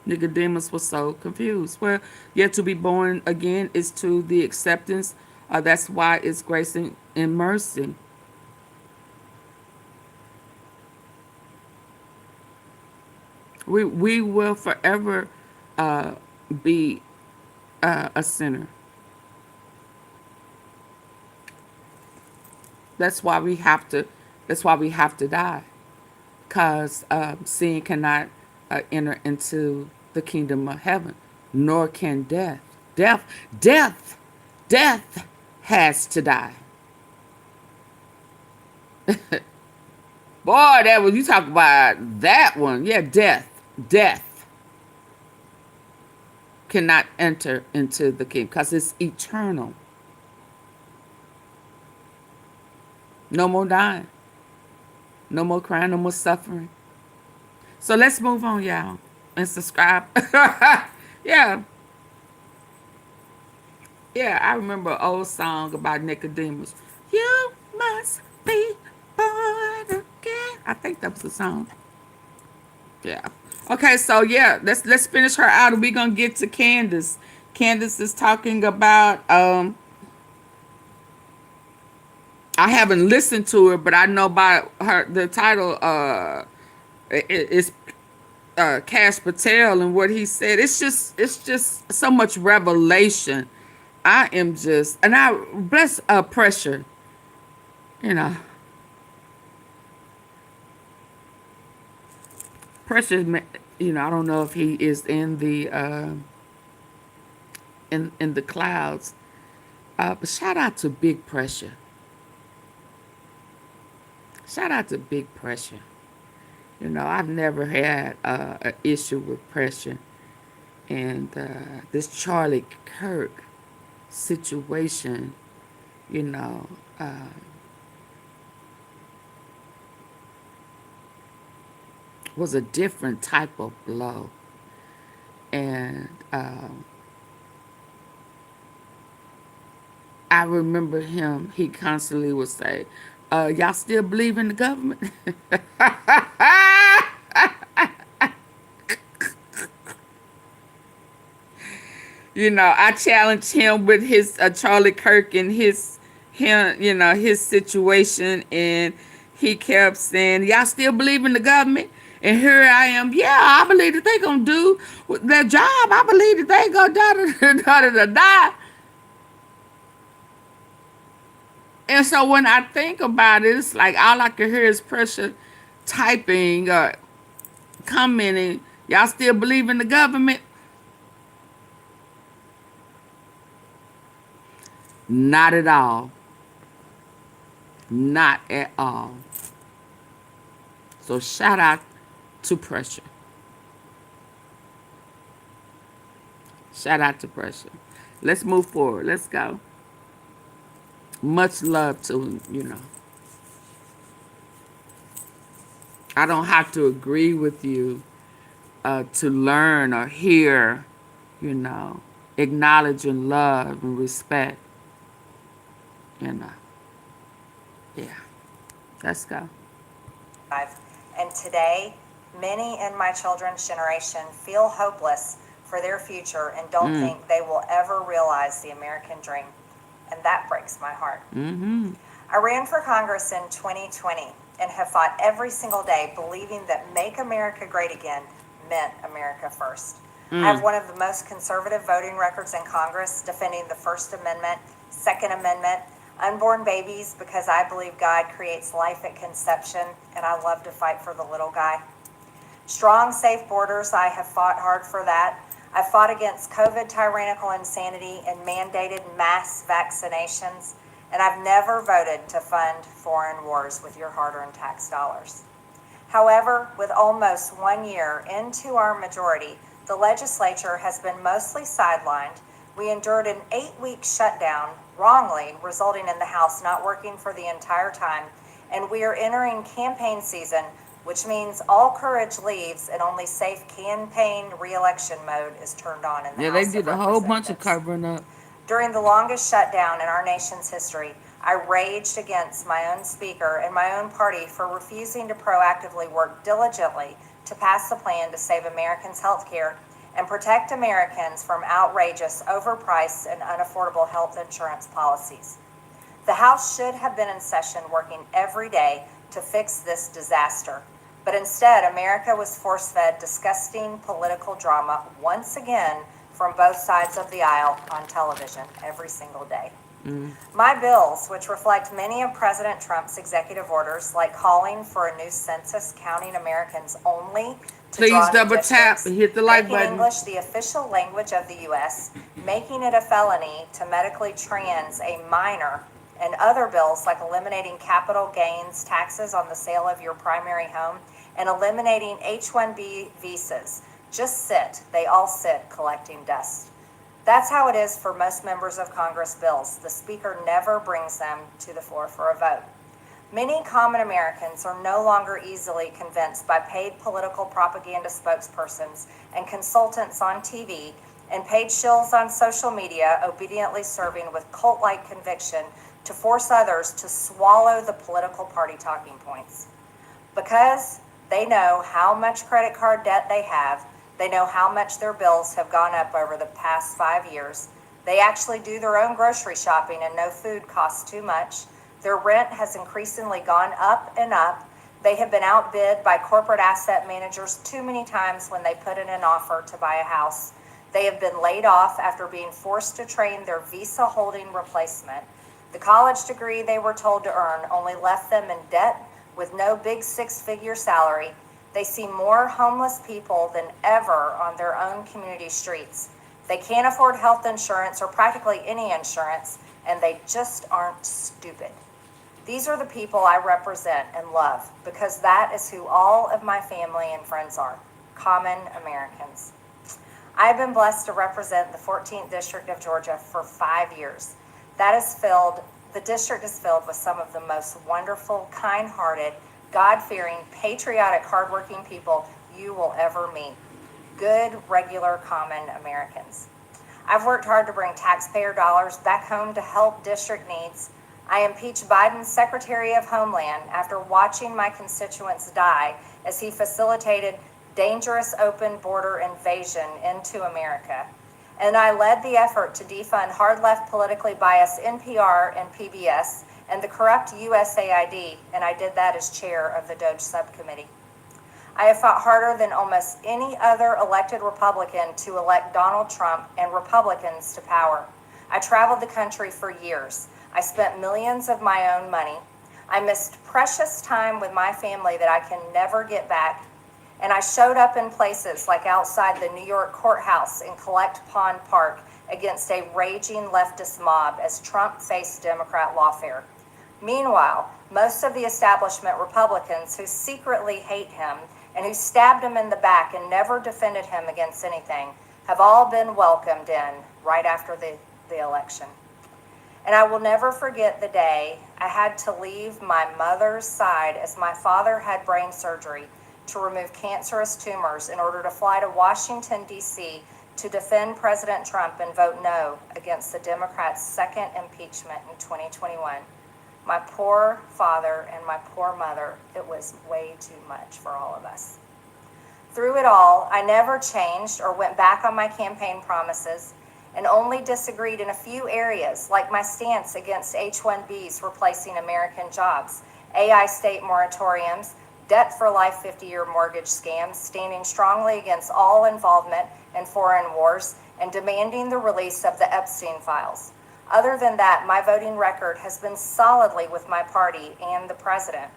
Nicodemus was so confused. Well, yeah, to be born again is to the acceptance. That's why it's grace and mercy. We will forever be a sinner. That's why we have to die, because sin cannot enter into the kingdom of heaven, nor can death. Death has to die. Boy, that was, you talk about that one. Yeah, death cannot enter into the kingdom because it's eternal. No more dying. No more crying, no more suffering. So let's move on, y'all, and subscribe. Yeah. Yeah, I remember an old song about Nicodemus. You must be born again. I think that was the song. Yeah. Okay, so yeah, let's finish her out and we're gonna get to Candace. Candace is talking about I haven't listened to her, but I know by the title is Kash Patel and what he said. It's just so much revelation. I am just, and I bless pressure, Pressure, I don't know if he is in the in the clouds, but shout out to Big Pressure. Shout out to Big Pressure. I've never had an issue with pressure, and this Charlie Kirk situation, was a different type of blow. And I remember him, he constantly would say, y'all still believe in the government? I challenged him with his Charlie Kirk and his situation, and he kept saying, y'all still believe in the government? And here I am. Yeah, I believe that they gonna do their job. I believe that they gonna die. And so when I think about it, it's like all I can hear is Pressure typing, commenting, y'all still believe in the government? Not at all. Not at all. So shout out to Pressure. Shout out to Pressure. Let's move forward. Let's go. Much love to him, I don't have to agree with you to learn or hear, acknowledge and love and respect. Yeah. Let's go. And today Many in my children's generation feel hopeless for their future and don't think they will ever realize the American dream. And that breaks my heart. I ran for Congress in 2020 and have fought every single day believing that Make America Great Again meant America first. I have one of the most conservative voting records in Congress, defending the First Amendment, Second Amendment, unborn babies, because I believe God creates life at conception, and I love to fight for the little guy. Strong, safe borders, I have fought hard for that. I fought against COVID tyrannical insanity and mandated mass vaccinations, and I've never voted to fund foreign wars with your hard-earned tax dollars. However, with almost 1 year into our majority, the legislature has been mostly sidelined. We endured an 8-week shutdown, wrongly, resulting in the House not working for the entire time, and we are entering campaign season, which means all courage leaves and only safe campaign re-election mode is turned on in the Yeah, House they did of a whole bunch of Representatives. covering up. During the longest shutdown in our nation's history, I raged against my own speaker and my own party for refusing to proactively work diligently to pass the plan to save Americans' health care and protect Americans from outrageous, overpriced, and unaffordable health insurance policies. The House should have been in session working every day to fix this disaster. But instead, America was force-fed disgusting political drama once again from both sides of the aisle on television every single day. My bills, which reflect many of President Trump's executive orders, like calling for a new census counting Americans only to Please draw new double tap districts, and hit the like making button. English the official language of the U.S., making it a felony to medically trans a minor, and other bills like eliminating capital gains taxes on the sale of your primary home and eliminating H-1B visas. Just sit. They all sit collecting dust. That's how it is for most members of Congress bills. The Speaker never brings them to the floor for a vote. Many common Americans are no longer easily convinced by paid political propaganda spokespersons and consultants on TV and paid shills on social media obediently serving with cult-like conviction to force others to swallow the political party talking points. Because they know how much credit card debt they have, they know how much their bills have gone up over the past 5 years. They actually do their own grocery shopping and no food costs too much. Their rent has increasingly gone up and up. They have been outbid by corporate asset managers too many times when they put in an offer to buy a house. They have been laid off after being forced to train their visa holding replacement. The college degree they were told to earn only left them in debt with no big 6-figure salary. They see more homeless people than ever on their own community streets. They can't afford health insurance or practically any insurance, and they just aren't stupid. These are the people I represent and love because that is who all of my family and friends are, common Americans. I have been blessed to represent the 14th District of Georgia for 5 years. The district is filled with some of the most wonderful, kind-hearted, God-fearing, patriotic, hardworking people you will ever meet. Good, regular, common Americans. I've worked hard to bring taxpayer dollars back home to help district needs. I impeached Biden's Secretary of Homeland after watching my constituents die as he facilitated dangerous open border invasion into America. And I led the effort to defund hard-left politically biased NPR and PBS and the corrupt USAID, and I did that as chair of the DOJ subcommittee. I have fought harder than almost any other elected Republican to elect Donald Trump and Republicans to power. I traveled the country for years. I spent millions of my own money. I missed precious time with my family that I can never get back. And I showed up in places like outside the New York courthouse in Collect Pond Park against a raging leftist mob as Trump faced Democrat lawfare. Meanwhile, most of the establishment Republicans who secretly hate him and who stabbed him in the back and never defended him against anything have all been welcomed in right after the election. And I will never forget the day I had to leave my mother's side as my father had brain surgery to remove cancerous tumors in order to fly to Washington, D.C. to defend President Trump and vote no against the Democrats' second impeachment in 2021. My poor father and my poor mother, it was way too much for all of us. Through it all, I never changed or went back on my campaign promises and only disagreed in a few areas, like my stance against H-1Bs replacing American jobs, AI state moratoriums, debt for life 50-year mortgage scams, standing strongly against all involvement in foreign wars, and demanding the release of the Epstein files. Other than that, my voting record has been solidly with my party and the president.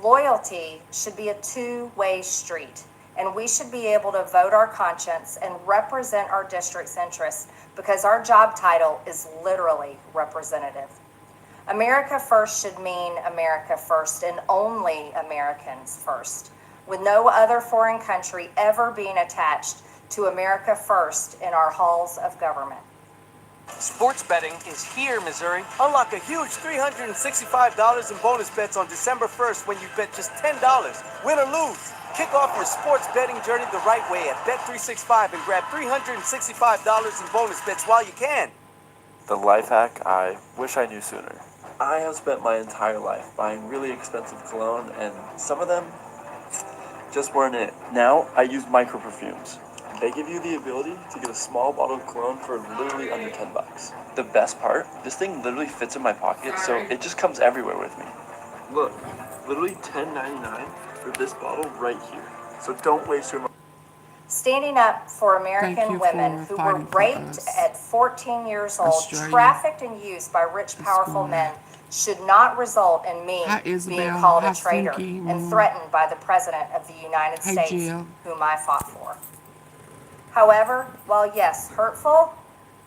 Loyalty should be a two-way street, and we should be able to vote our conscience and represent our district's interests because our job title is literally representative. America first should mean America first and only Americans first, with no other foreign country ever being attached to America first in our halls of government. Sports betting is here, Missouri. Unlock a huge $365 in bonus bets on December 1st when you bet just $10. Win or lose. Kick off your sports betting journey the right way at Bet365 and grab $365 in bonus bets while you can. The life hack I wish I knew sooner. I have spent my entire life buying really expensive cologne, and some of them just weren't it. Now I use micro perfumes. They give you the ability to get a small bottle of cologne for literally under $10. The best part, this thing literally fits in my pocket, so it just comes everywhere with me. Look, literally $10.99 for this bottle right here. So don't waste your money. Standing up for American women who were raped at 14 years old, trafficked and used by rich, powerful men should not result in me being called a traitor and threatened by the President of the United States, whom I fought for. However, while yes, hurtful,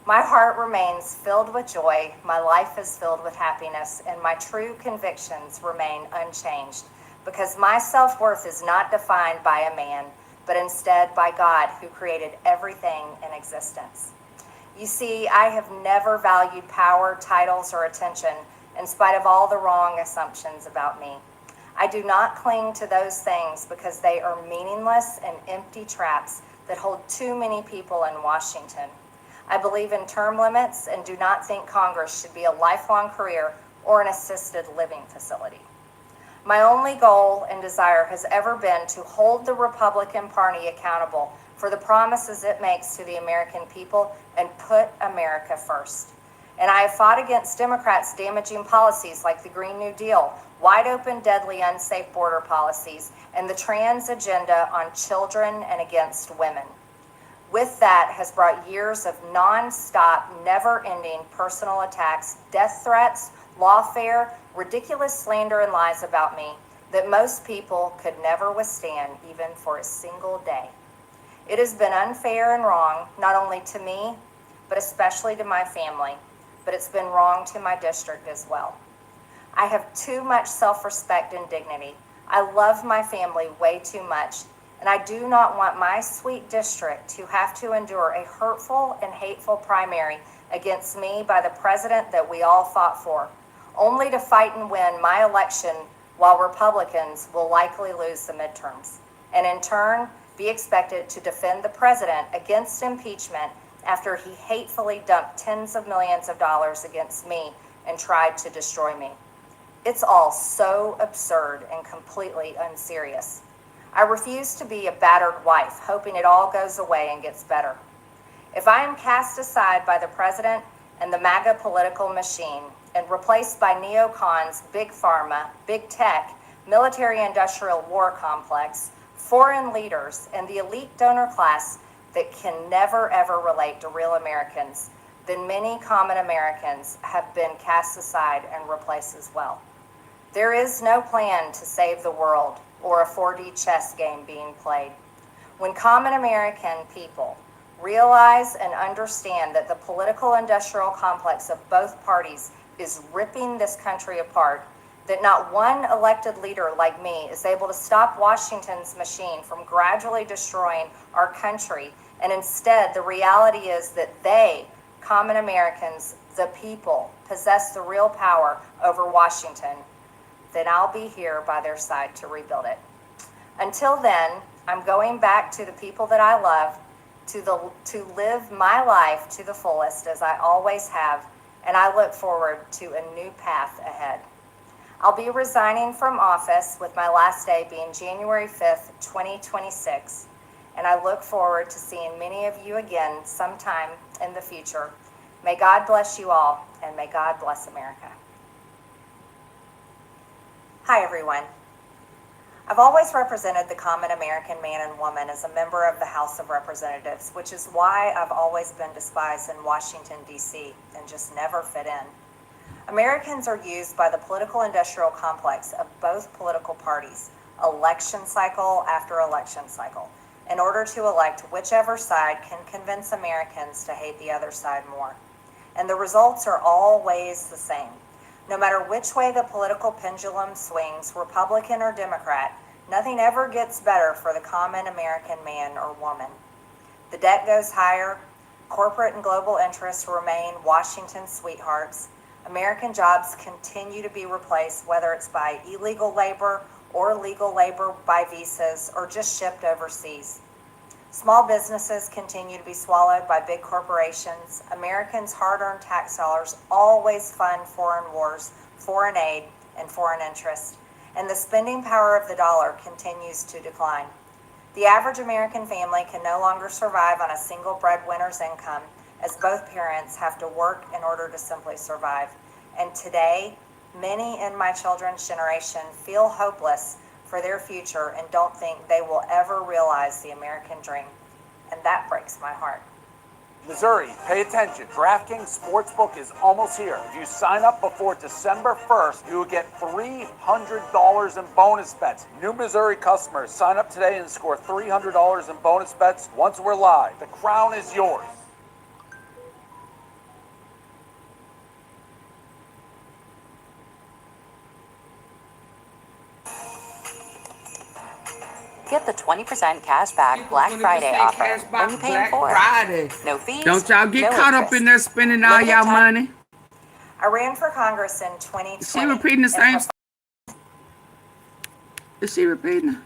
my heart remains filled with joy, my life is filled with happiness, and my true convictions remain unchanged, because my self-worth is not defined by a man, but instead by God, who created everything in existence. You see, I have never valued power, titles, or attention, in spite of all the wrong assumptions about me. I do not cling to those things because they are meaningless and empty traps that hold too many people in Washington. I believe in term limits and do not think Congress should be a lifelong career or an assisted living facility. My only goal and desire has ever been to hold the Republican Party accountable for the promises it makes to the American people and put America first. And I have fought against Democrats' damaging policies like the Green New Deal, wide open, deadly, unsafe border policies, and the trans agenda on children and against women. With that has brought years of non-stop, never-ending personal attacks, death threats, lawfare, ridiculous slander and lies about me that most people could never withstand even for a single day. It has been unfair and wrong, not only to me, but especially to my family, but it's been wrong to my district as well. I have too much self-respect and dignity. I love my family way too much, and I do not want my sweet district to have to endure a hurtful and hateful primary against me by the president that we all fought for, only to fight and win my election while Republicans will likely lose the midterms, and in turn be expected to defend the president against impeachment after he hatefully dumped tens of millions of dollars against me and tried to destroy me. It's all so absurd and completely unserious. I refuse to be a battered wife, hoping it all goes away and gets better. If I am cast aside by the president and the MAGA political machine and replaced by neocons, big pharma, big tech, military-industrial war complex, foreign leaders, and the elite donor class that can never ever relate to real Americans, then many common Americans have been cast aside and replaced as well. There is no plan to save the world or a 4D chess game being played. When common American people realize and understand that the political industrial complex of both parties is ripping this country apart, that not one elected leader like me is able to stop Washington's machine from gradually destroying our country, and instead the reality is that they, common Americans, the people, possess the real power over Washington, then I'll be here by their side to rebuild it. Until then, I'm going back to the people that I love, to live my life to the fullest as I always have, and I look forward to a new path ahead. I'll be resigning from office with my last day being January 5th, 2026. and I look forward to seeing many of you again sometime in the future. May God bless you all, and may God bless America. Hi, everyone. I've always represented the common American man and woman as a member of the House of Representatives, which is why I've always been despised in Washington, D.C., and just never fit in. Americans are used by the political industrial complex of both political parties, election cycle after election cycle, in order to elect whichever side can convince Americans to hate the other side more. And the results are always the same. No matter which way the political pendulum swings, Republican or Democrat, nothing ever gets better for the common American man or woman. The debt goes higher, corporate and global interests remain Washington's sweethearts, American jobs continue to be replaced, whether it's by illegal labor or legal labor by visas or just shipped overseas. Small businesses continue to be swallowed by big corporations. Americans' hard-earned tax dollars always fund foreign wars, foreign aid, and foreign interest. And the spending power of the dollar continues to decline. The average American family can no longer survive on a single breadwinner's income, as both parents have to work in order to simply survive. And today, many in my children's generation feel hopeless for their future and don't think they will ever realize the American dream. And that breaks my heart. Missouri, pay attention. DraftKings Sportsbook is almost here. If you sign up before December 1st, you will get $300 in bonus bets. New Missouri customers, sign up today and score $300 in bonus bets once we're live. The crown is yours. Get the 20% cash back Black Friday offer when you pay in full. No fees. Don't y'all get caught up in there spending all y'all money. I ran for Congress in 2020. Is she repeating the same stuff? Is she repeating?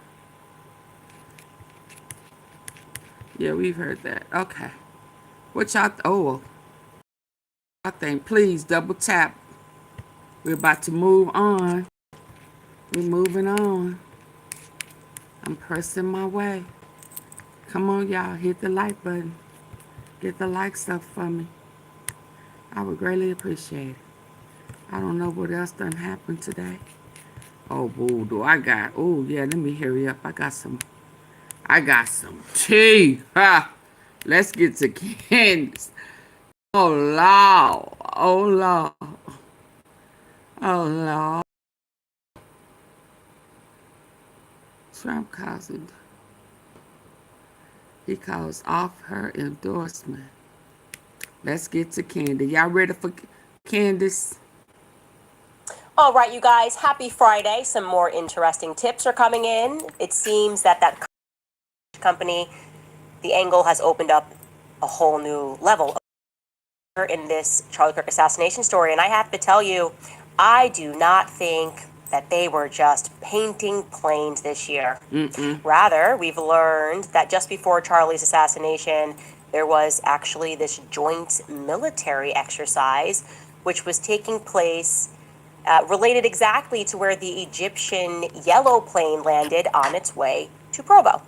Yeah, we've heard that. Okay. What y'all, I think, please double tap. We're about to move on. We're moving on. I'm pressing my way. Come on, y'all. Hit the like button. Get the like stuff for me. I would greatly appreciate it. I don't know what else done happened today. Oh, boo, yeah, let me hurry up. I got some tea. Ha! Let's get to Candace. Oh, Lord. Oh, Lord. Oh, Lord. Trump calls off her endorsement. Let's get to Candace. Y'all ready for Candace? All right, you guys, happy Friday. Some more interesting tips are coming in. It seems that company, the angle has opened up a whole new level in this Charlie Kirk assassination story. And I have to tell you, I do not think that they were just painting planes this year. Rather, we've learned that just before Charlie's assassination, there was actually this joint military exercise, which was taking place related exactly to where the Egyptian yellow plane landed on its way to Provo.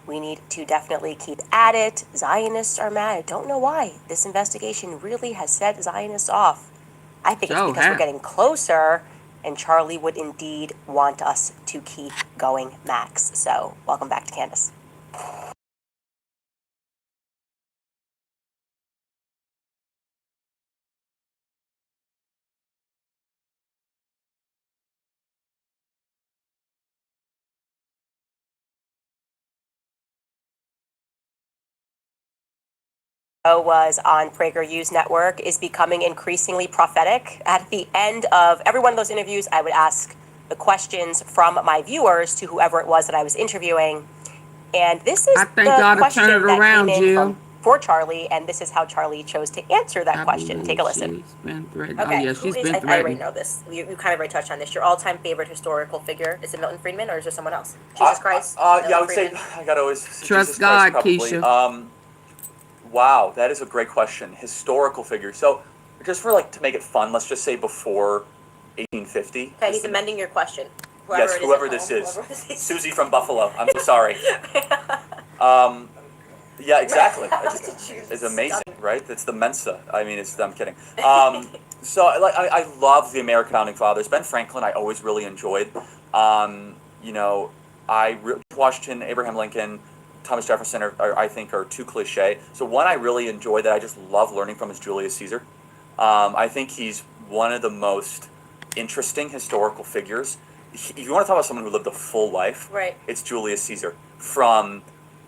We need to definitely keep at it. Zionists are mad. I don't know why. This investigation really has set Zionists off. I think it's because we're getting closer, and Charlie would indeed want us to keep going, Max. So, welcome back to Candace. Was on PragerU's network is becoming increasingly prophetic. At the end of every one of those interviews, I would ask the questions from my viewers to whoever it was that I was interviewing. And this is the question that came in for Charlie, and this is how Charlie chose to answer that question. Take a listen. Okay, I already know this. You kind of already touched on this. Your all-time favorite historical figure, is it Milton Friedman or is there someone else? Jesus Christ? Yeah, I would say, I gotta always trust God, Keisha. Wow, that is a great question. Historical figure. So, just for to make it fun, let's just say before 1850. Okay, he's amending your question. Whoever this is. Susie from Buffalo. I'm so sorry. Yeah, exactly. It's amazing, right? It's the Mensa. I mean, I'm kidding. So I love the American founding fathers. Ben Franklin, I always really enjoyed. You know, Washington, Abraham Lincoln, Thomas Jefferson I think are too cliche. So one I really enjoy that I just love learning from is Julius Caesar. I think he's one of the most interesting historical figures. If you want to talk about someone who lived a full life, right, it's Julius Caesar. From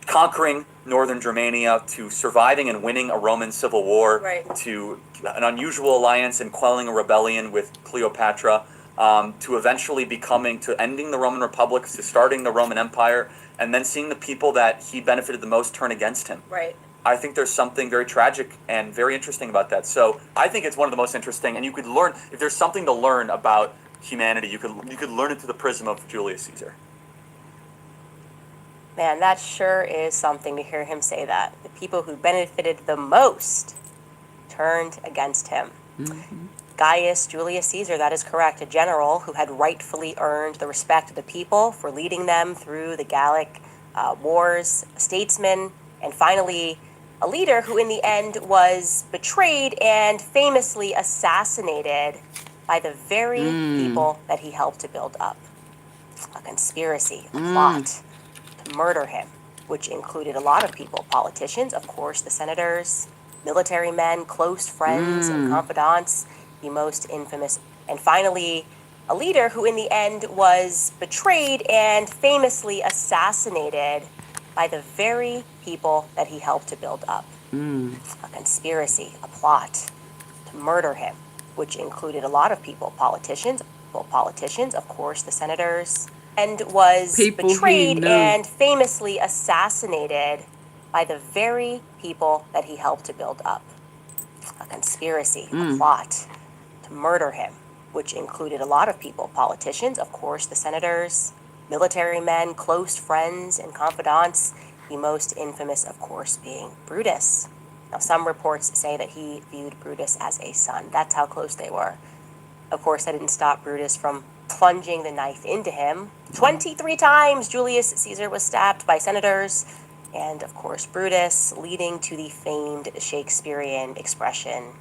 conquering northern Germania to surviving and winning a Roman civil war, right, to an unusual alliance and quelling a rebellion with Cleopatra, to eventually to ending the Roman Republic, to starting the Roman Empire, and then seeing the people that he benefited the most turn against him. right. I think there's something very tragic and very interesting about that. So I think it's one of the most interesting, and you could learn, if there's something to learn about humanity, you could learn it through the prism of Julius Caesar. Man, that sure is something to hear him say that. The people who benefited the most turned against him. Mm-hmm. Gaius Julius Caesar, that is correct, a general who had rightfully earned the respect of the people for leading them through the Gallic wars, a statesman, and finally a leader who in the end was betrayed and famously assassinated by the very people that he helped to build up. A conspiracy, a plot to murder him, which included a lot of people, politicians, of course, the senators, military men, close friends and confidants, the most infamous, and finally a leader who in the end was betrayed and famously assassinated by the very people that he helped to build up. A conspiracy, a plot to murder him, which included a lot of people, politicians, of course, the senators, and was betrayed and famously assassinated by the very people that he helped to build up. A conspiracy, a plot to murder him, which included a lot of people, politicians, of course, the senators, military men, close friends and confidants, the most infamous, of course, being Brutus. Now, some reports say that he viewed Brutus as a son. That's how close they were. Of course, that didn't stop Brutus from plunging the knife into him. 23 times Julius Caesar was stabbed by senators, and of course Brutus, leading to the famed Shakespearean expression,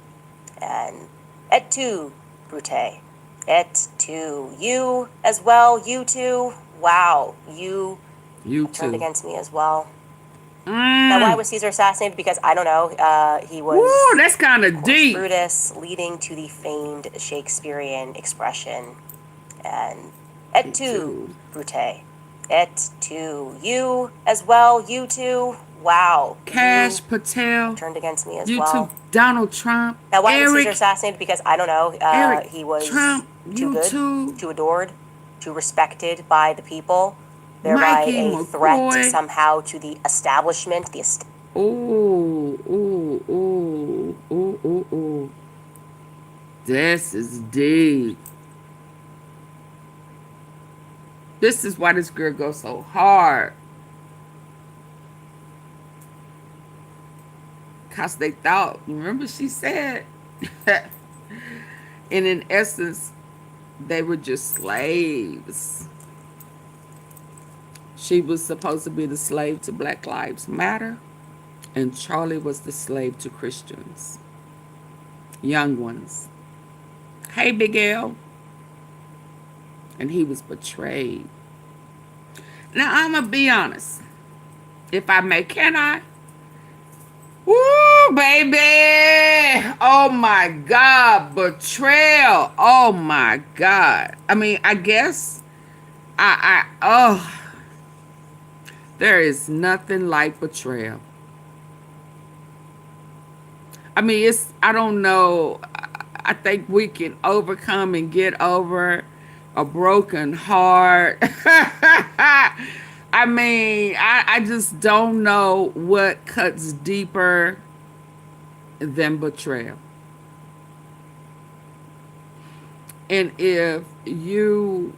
and et tu, Brute, et tu, you as well, you too, wow, you turned against me as well. Now, why was Caesar assassinated? Because I don't know. He was. Woo, that's kind of deep. Brutus, leading to the famed Shakespearean expression, and et tu, Brute, et tu, you as well, you too. Wow. Kash, Patel. Turned against me as you well. too, Donald Trump. Now, why was Caesar assassinated? Because I don't know. He was Trump, too good, too adored, too respected by the people. Thereby a threat somehow to the establishment. Ooh. This is deep. This is why this girl goes so hard. Because they thought, remember she said, and in essence, they were just slaves. She was supposed to be the slave to Black Lives Matter, and Charlie was the slave to Christians. Young ones. Hey, Big L. And he was betrayed. Now, I'm going to be honest. If I may, can I? Woo, baby. Oh, my God. Betrayal. Oh, my God. I mean, I guess there is nothing like betrayal. I mean, I don't know. I think we can overcome and get over a broken heart. I mean, I just don't know what cuts deeper than betrayal. And if you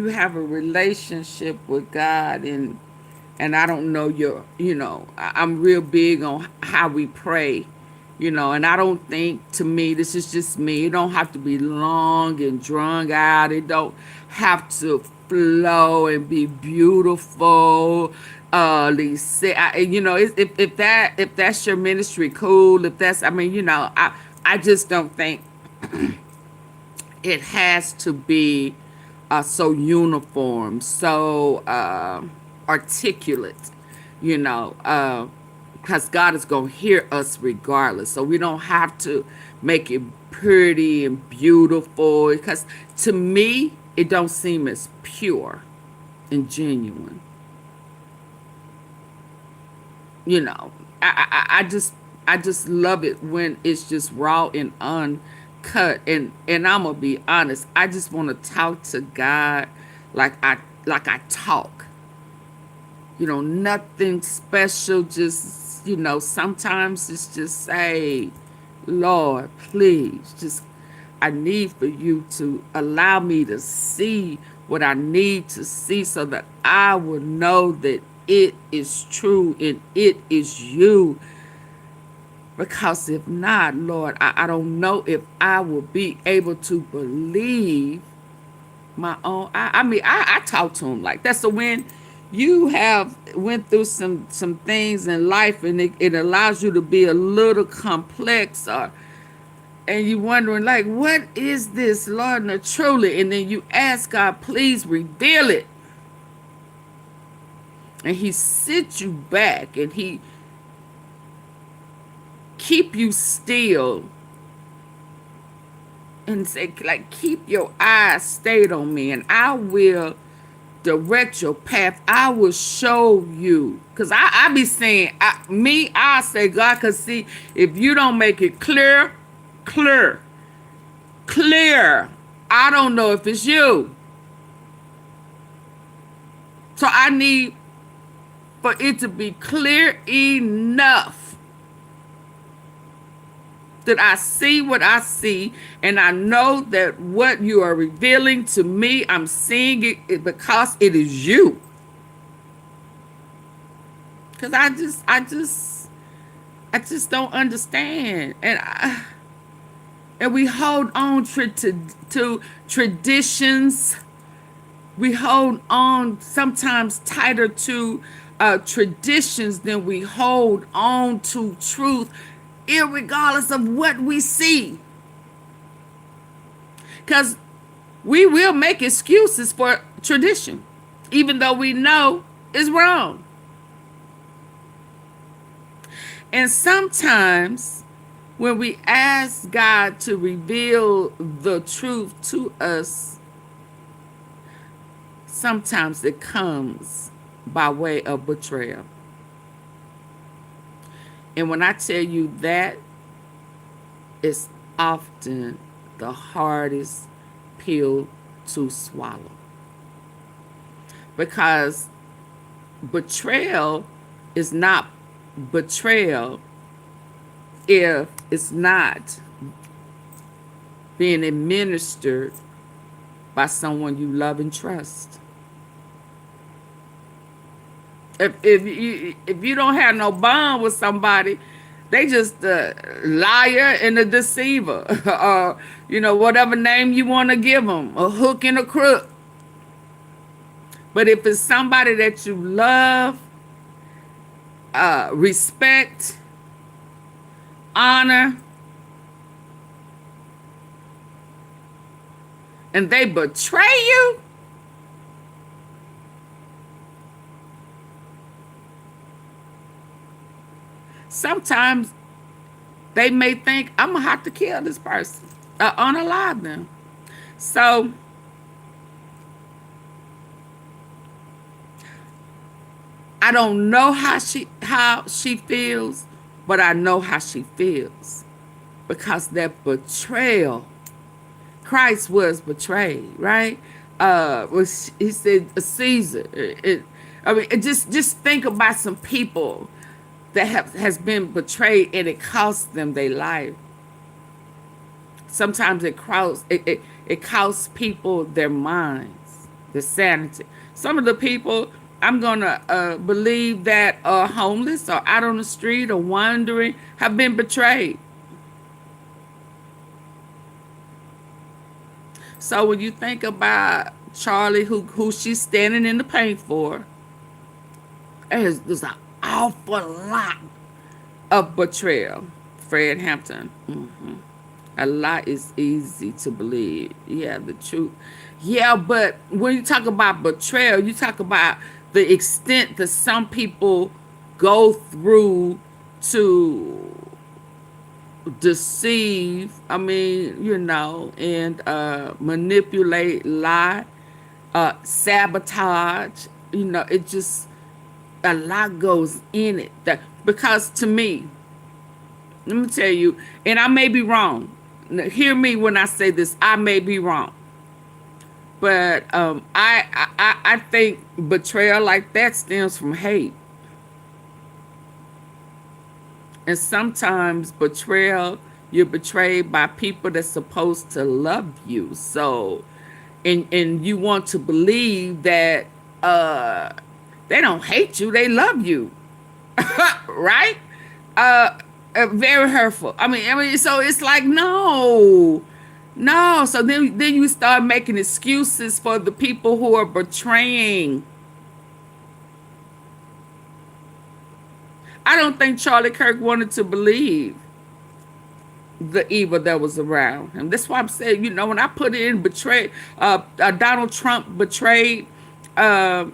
have a relationship with God, and I don't know I'm real big on how we pray, and I don't think, to me, this is just me, it don't have to be long and drawn out. It don't have to flow and be beautiful. You know, if that's your ministry, cool. If that's, I mean, you know, I just don't think it has to be so uniform, so articulate, you know, because God is going to hear us regardless. So we don't have to make it pretty and beautiful, because to me, it don't seem as pure and genuine. You know, I just love it when it's just raw and uncut. And I'm gonna be honest, I just want to talk to God like I talk. You know, nothing special, just, you know, sometimes it's just say, Lord, please, just, I need for you to allow me to see what I need to see, so that I will know that it is true and it is you. Because if not, Lord, I don't know if I will be able to believe my own. I mean, I talk to him like that. So when you have went through some things in life, and it allows you to be a little complex, and you wondering like, what is this, Lord, and truly, and then you ask God, please reveal it, and he sits you back, and he keep you still, and say, like, keep your eyes stayed on me, and I will direct your path. I will show you. Because I be saying, I say, God, because see, if you don't make it clear, I don't know if it's you. So I need for it to be clear enough that I see what I see, and I know that what you are revealing to me, I'm seeing it because it is you. Because I just don't understand, and we hold on to traditions. We hold on sometimes tighter to traditions than we hold on to truth, irregardless of what we see. Because we will make excuses for tradition, even though we know it's wrong. And sometimes when we ask God to reveal the truth to us, sometimes it comes by way of betrayal. And when I tell you that, it's often the hardest pill to swallow. Because betrayal is not betrayal if it's not being administered by someone you love and trust. If you don't have no bond with somebody, they just a liar and a deceiver, you know, whatever name you want to give them, a hook and a crook. But if it's somebody that you love, respect, honor, and they betray you, sometimes they may think, I'm going to have to kill this person, unalive them. So I don't know how she feels, but I know how she feels. Because that betrayal, Christ was betrayed, right? He said Caesar. Just think about some people that has been betrayed, and it cost them their life. Sometimes it costs people their minds, their sanity. Some of the people, I'm gonna believe that are homeless or out on the street or wandering, have been betrayed. So when you think about Charlie, who she's standing in the paint for, there's an awful lot of betrayal. Fred Hampton. A lot is easy to believe. Yeah, the truth. Yeah, but when you talk about betrayal, you talk about the extent that some people go through to deceive, and manipulate, lie, sabotage. It just, a lot goes in it. Because to me, let me tell you, and I may be wrong. Now, hear me when I say this. I may be wrong. But I think betrayal like that stems from hate. And sometimes betrayal, you're betrayed by people that's supposed to love you. So, and you want to believe that they don't hate you, they love you. Right? Very hurtful. So it's like, no. So then you start making excuses for the people who are betraying. I don't think Charlie Kirk wanted to believe the evil that was around him. That's why I'm saying, when I put it in betrayed, Donald Trump betrayed Charlie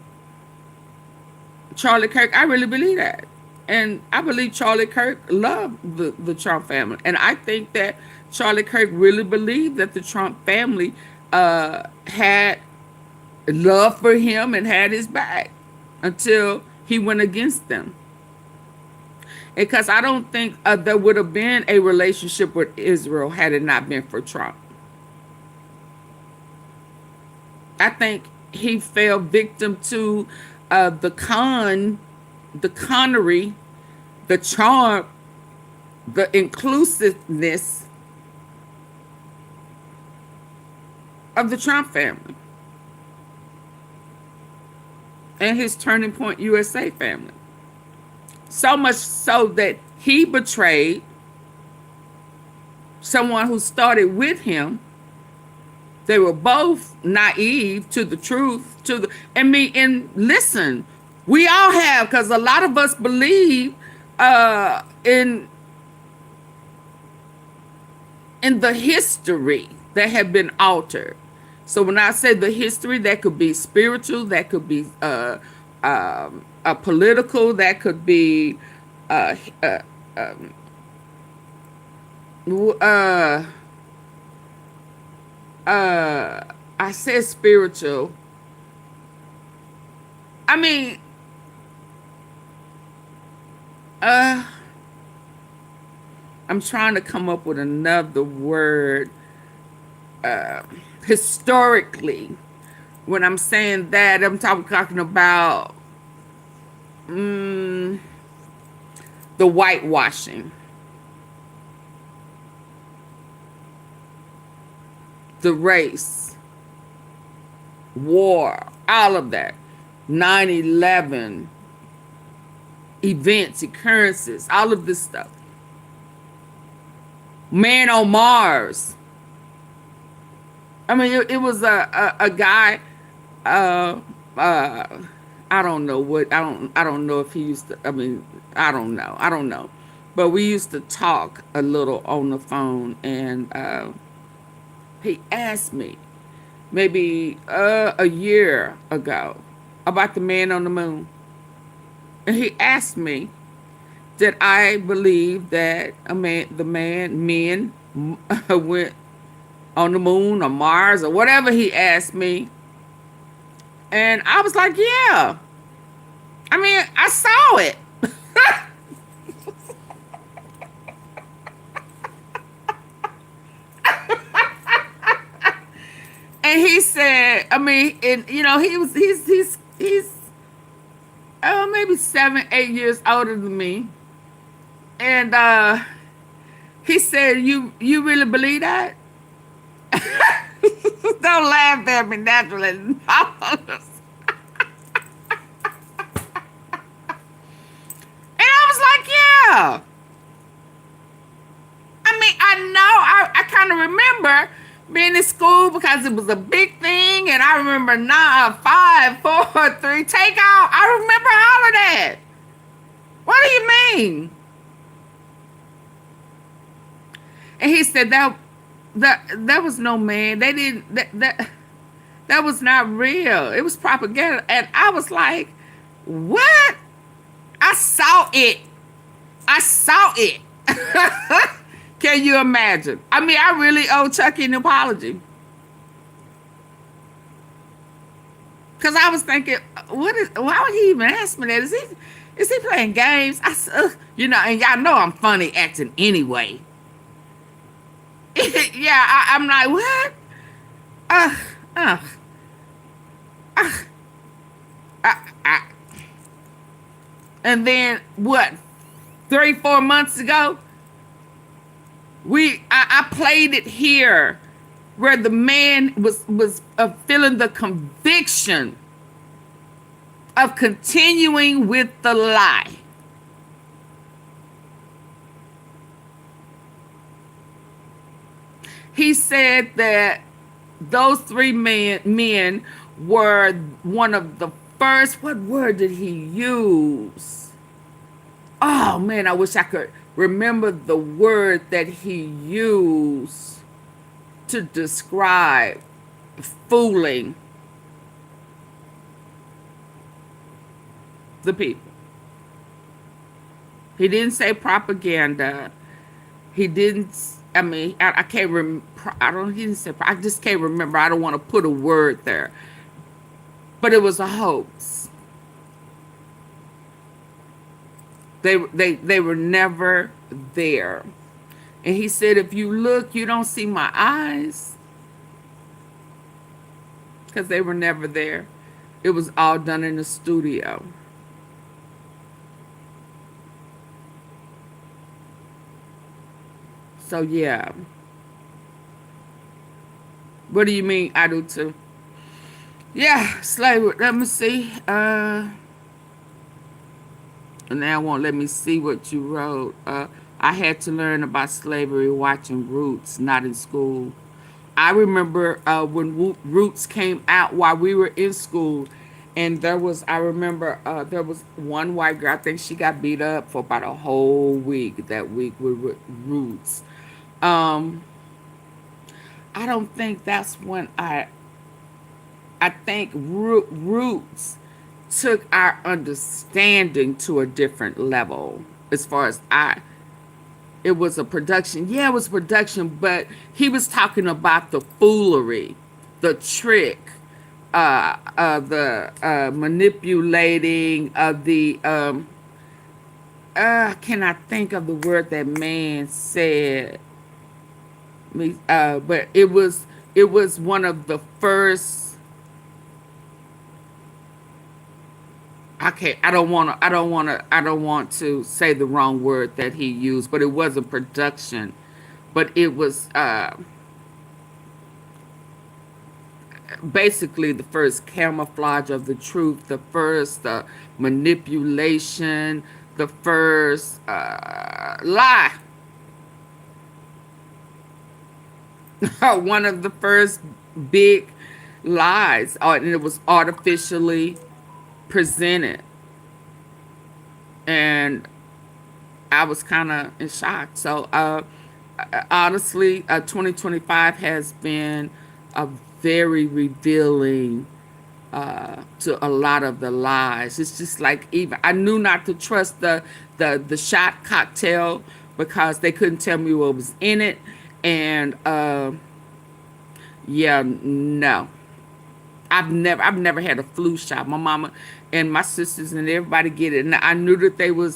Kirk, I really believe that. And I believe Charlie Kirk loved the Trump family. And I think that Charlie Kirk really believed that the Trump family had love for him and had his back until he went against them. Because I don't think there would have been a relationship with Israel had it not been for Trump. I think he fell victim to the connery, the charm, the inclusiveness of the Trump family and his Turning Point USA family. So much so that he betrayed someone who started with him. They were both naive to the truth, and listen, we all have, because a lot of us believe in the history that have been altered. So when I say the history, that could be spiritual, that could be political, that could be I said spiritual. I'm trying to come up with another word. Historically, when I'm saying that, I'm talking about the whitewashing, the race, war, all of that, 9/11, events, occurrences, all of this stuff. Man on Mars. It was a guy. I don't know if he used to. I don't know. But we used to talk a little on the phone, and he asked me maybe a year ago about the man on the moon, and he asked me, did I believe that men went on the moon or Mars or whatever he asked me. And I was like, yeah. I saw it. And he said, he's maybe 7-8 years older than me. And he said, you really believe that? Don't laugh at me naturally. And I was like, yeah. I kind of remember being in school because it was a big thing, and I remember 9, 5, 4, 3, take off. I remember all of that. What do you mean? And he said that was no man. They didn't that was not real. It was propaganda. And I was like, what? I saw it. I saw it. Can you imagine? I mean, I really owe Chucky an apology. Because I was thinking, why would he even ask me that? Is he playing games? You know, and y'all know I'm funny acting anyway. Yeah, I'm like, what? And then what? 3, 4 months ago, I played it here, where the man was feeling the conviction of continuing with the lie. He said that those 3 men were one of the first, what word did he use? Oh man, I wish I could remember the word that he used to describe fooling the people. He didn't say propaganda. He didn't, I mean, I can't remember. He didn't say, I just can't remember. I don't want to put a word there. But it was a hoax. They were never there. And he said, if you look, you don't see my eyes. Because they were never there. It was all done in the studio. So, yeah. What do you mean, I do too? Yeah, slavery. Let me see. Now it won't let me see what you wrote. I had to learn about slavery watching Roots, not in school. I remember when Roots came out while we were in school, and there was one white girl, I think she got beat up for about a whole week that week with Roots. I don't think that's when I think Roots took our understanding to a different level as far as it was a production. Yeah, it was production, but he was talking about the foolery, the trick, the manipulating of the cannot think of the word that man said. But it was one of the first. I don't want to say the wrong word that he used, but it wasn't production, but it was basically the first camouflage of the truth, the first manipulation, the first lie. One of the first big lies, and it was artificially presented, and I was kind of in shock. So honestly, 2025 has been a very revealing to a lot of the lies. It's just like, even I knew not to trust the shot cocktail because they couldn't tell me what was in it, and yeah, no. I've never had a flu shot. My mama and my sisters and everybody get it. And I knew that they were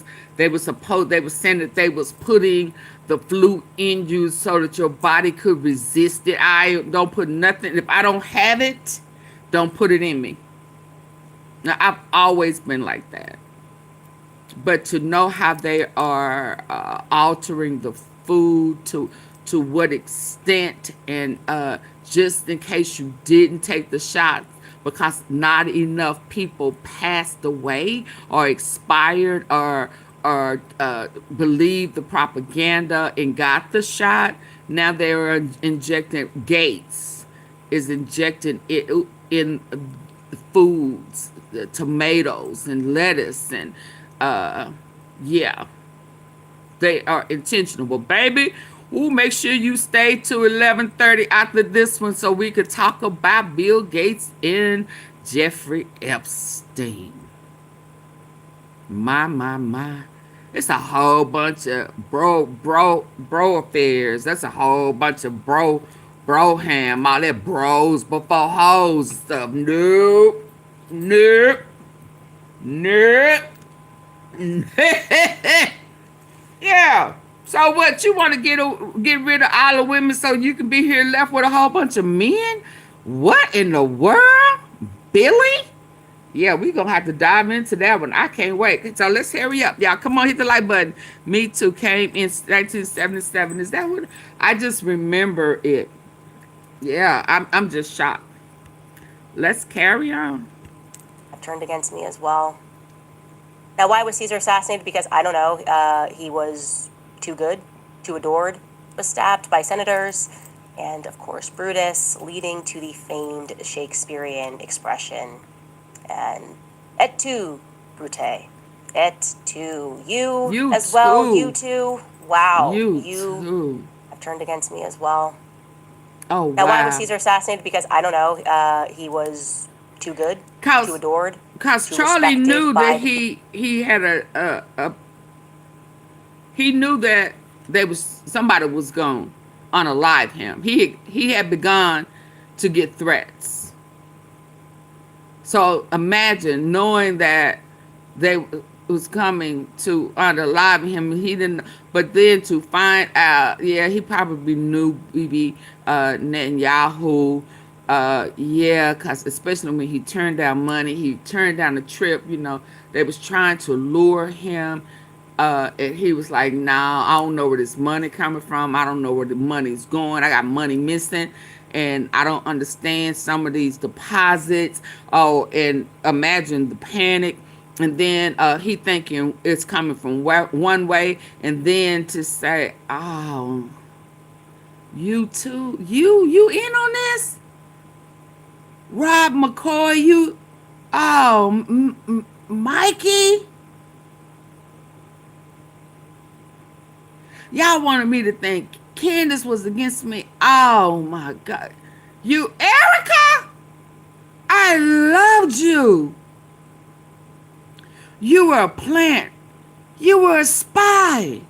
saying that they was putting the flu in you so that your body could resist it. I don't put nothing. If I don't have it, don't put it in me. Now, I've always been like that. But to know how they are altering the food to what extent, and just in case you didn't take the shot because not enough people passed away or expired or believed the propaganda and got the shot, Now they are injecting, Gates is injecting it in foods, the tomatoes and lettuce and yeah, they are intentional. But baby, we'll make sure you stay to 11:30 after this one so we could talk about Bill Gates and Jeffrey Epstein. My. It's a whole bunch of bro affairs. That's a whole bunch of broham. All that bros before hoes stuff. Nope. Nope. Nope. Yeah. So what, you want to get rid of all the women so you can be here left with a whole bunch of men? What in the world? Billy? Yeah, we're going to have to dive into that one. I can't wait. So let's hurry up. Y'all, come on, hit the like button. Me Too came in 1977. Is that what? I just remember it. Yeah, I'm just shocked. Let's carry on. Turned against me as well. Now, why was Caesar assassinated? Because, I don't know, he was too good, too adored, was stabbed by senators, and, of course, Brutus, leading to the famed Shakespearean expression, and et tu, Brute, et tu, you as too. well, you too, wow, you too. have turned against me as well. Oh, wow. Now, why was Caesar assassinated? Because, I don't know, he was too good, too adored, because Charlie knew that he had he knew that somebody was going to unalive him. He had begun to get threats. So imagine knowing that they was coming to unalive him. He didn't, but then to find out, yeah, he probably knew Bibi Netanyahu. Yeah, because especially when he turned down money, he turned down the trip, they was trying to lure him. And he was like, nah, I don't know where this money coming from. I don't know where the money's going. I got money missing. And I don't understand some of these deposits. Oh, and imagine the panic. And then he thinking it's coming from one way. And then to say, oh, you too? You in on this? Rob McCoy, Mikey? Y'all wanted me to think Candace was against me. Oh, my God. You, Erica? I loved you. You were a plant. You were a spy.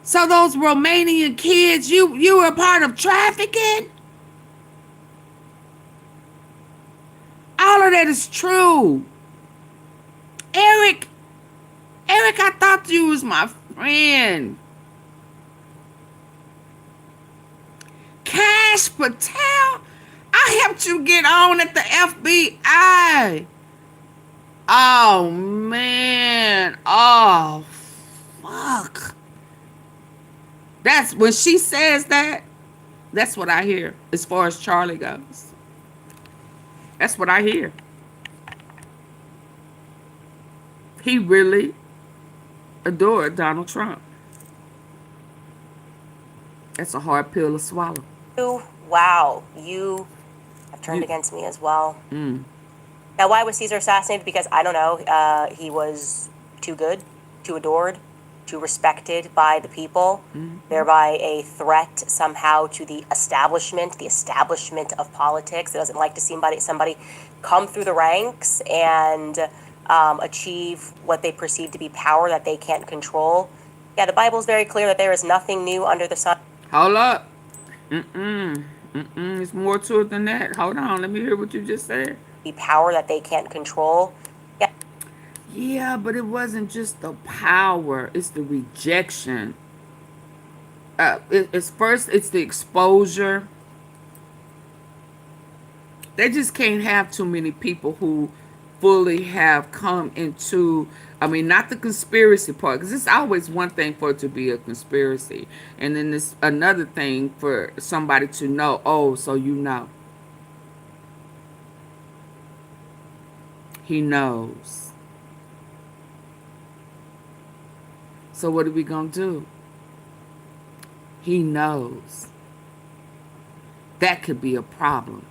So those Romanian kids, you were a part of trafficking? All of that is true. Eric, I thought you was my friend. Kash, Patel, I helped you get on at the FBI. Oh, man. Oh, fuck. That's when she says that, that's what I hear as far as Charlie goes. That's what I hear. He really adored Donald Trump. That's a hard pill to swallow. Wow, you have turned against me as well. Now, why was Caesar assassinated? Because, I don't know, he was too good, too adored, too respected by the people, thereby a threat somehow to the establishment of politics. It doesn't like to see somebody come through the ranks and achieve what they perceive to be power that they can't control. Yeah, the Bible's very clear that there is nothing new under the sun. Hold up. It's more to it than that. Hold on, let me hear what you just said. The power that they can't control. Yeah, but it wasn't just the power, it's the rejection. It's the exposure. They just can't have too many people who fully have come into, not the conspiracy part, because it's always one thing for it to be a conspiracy, and then it's another thing for somebody to know, oh, so you know. He knows. So what are we going to do? He knows that could be a problem.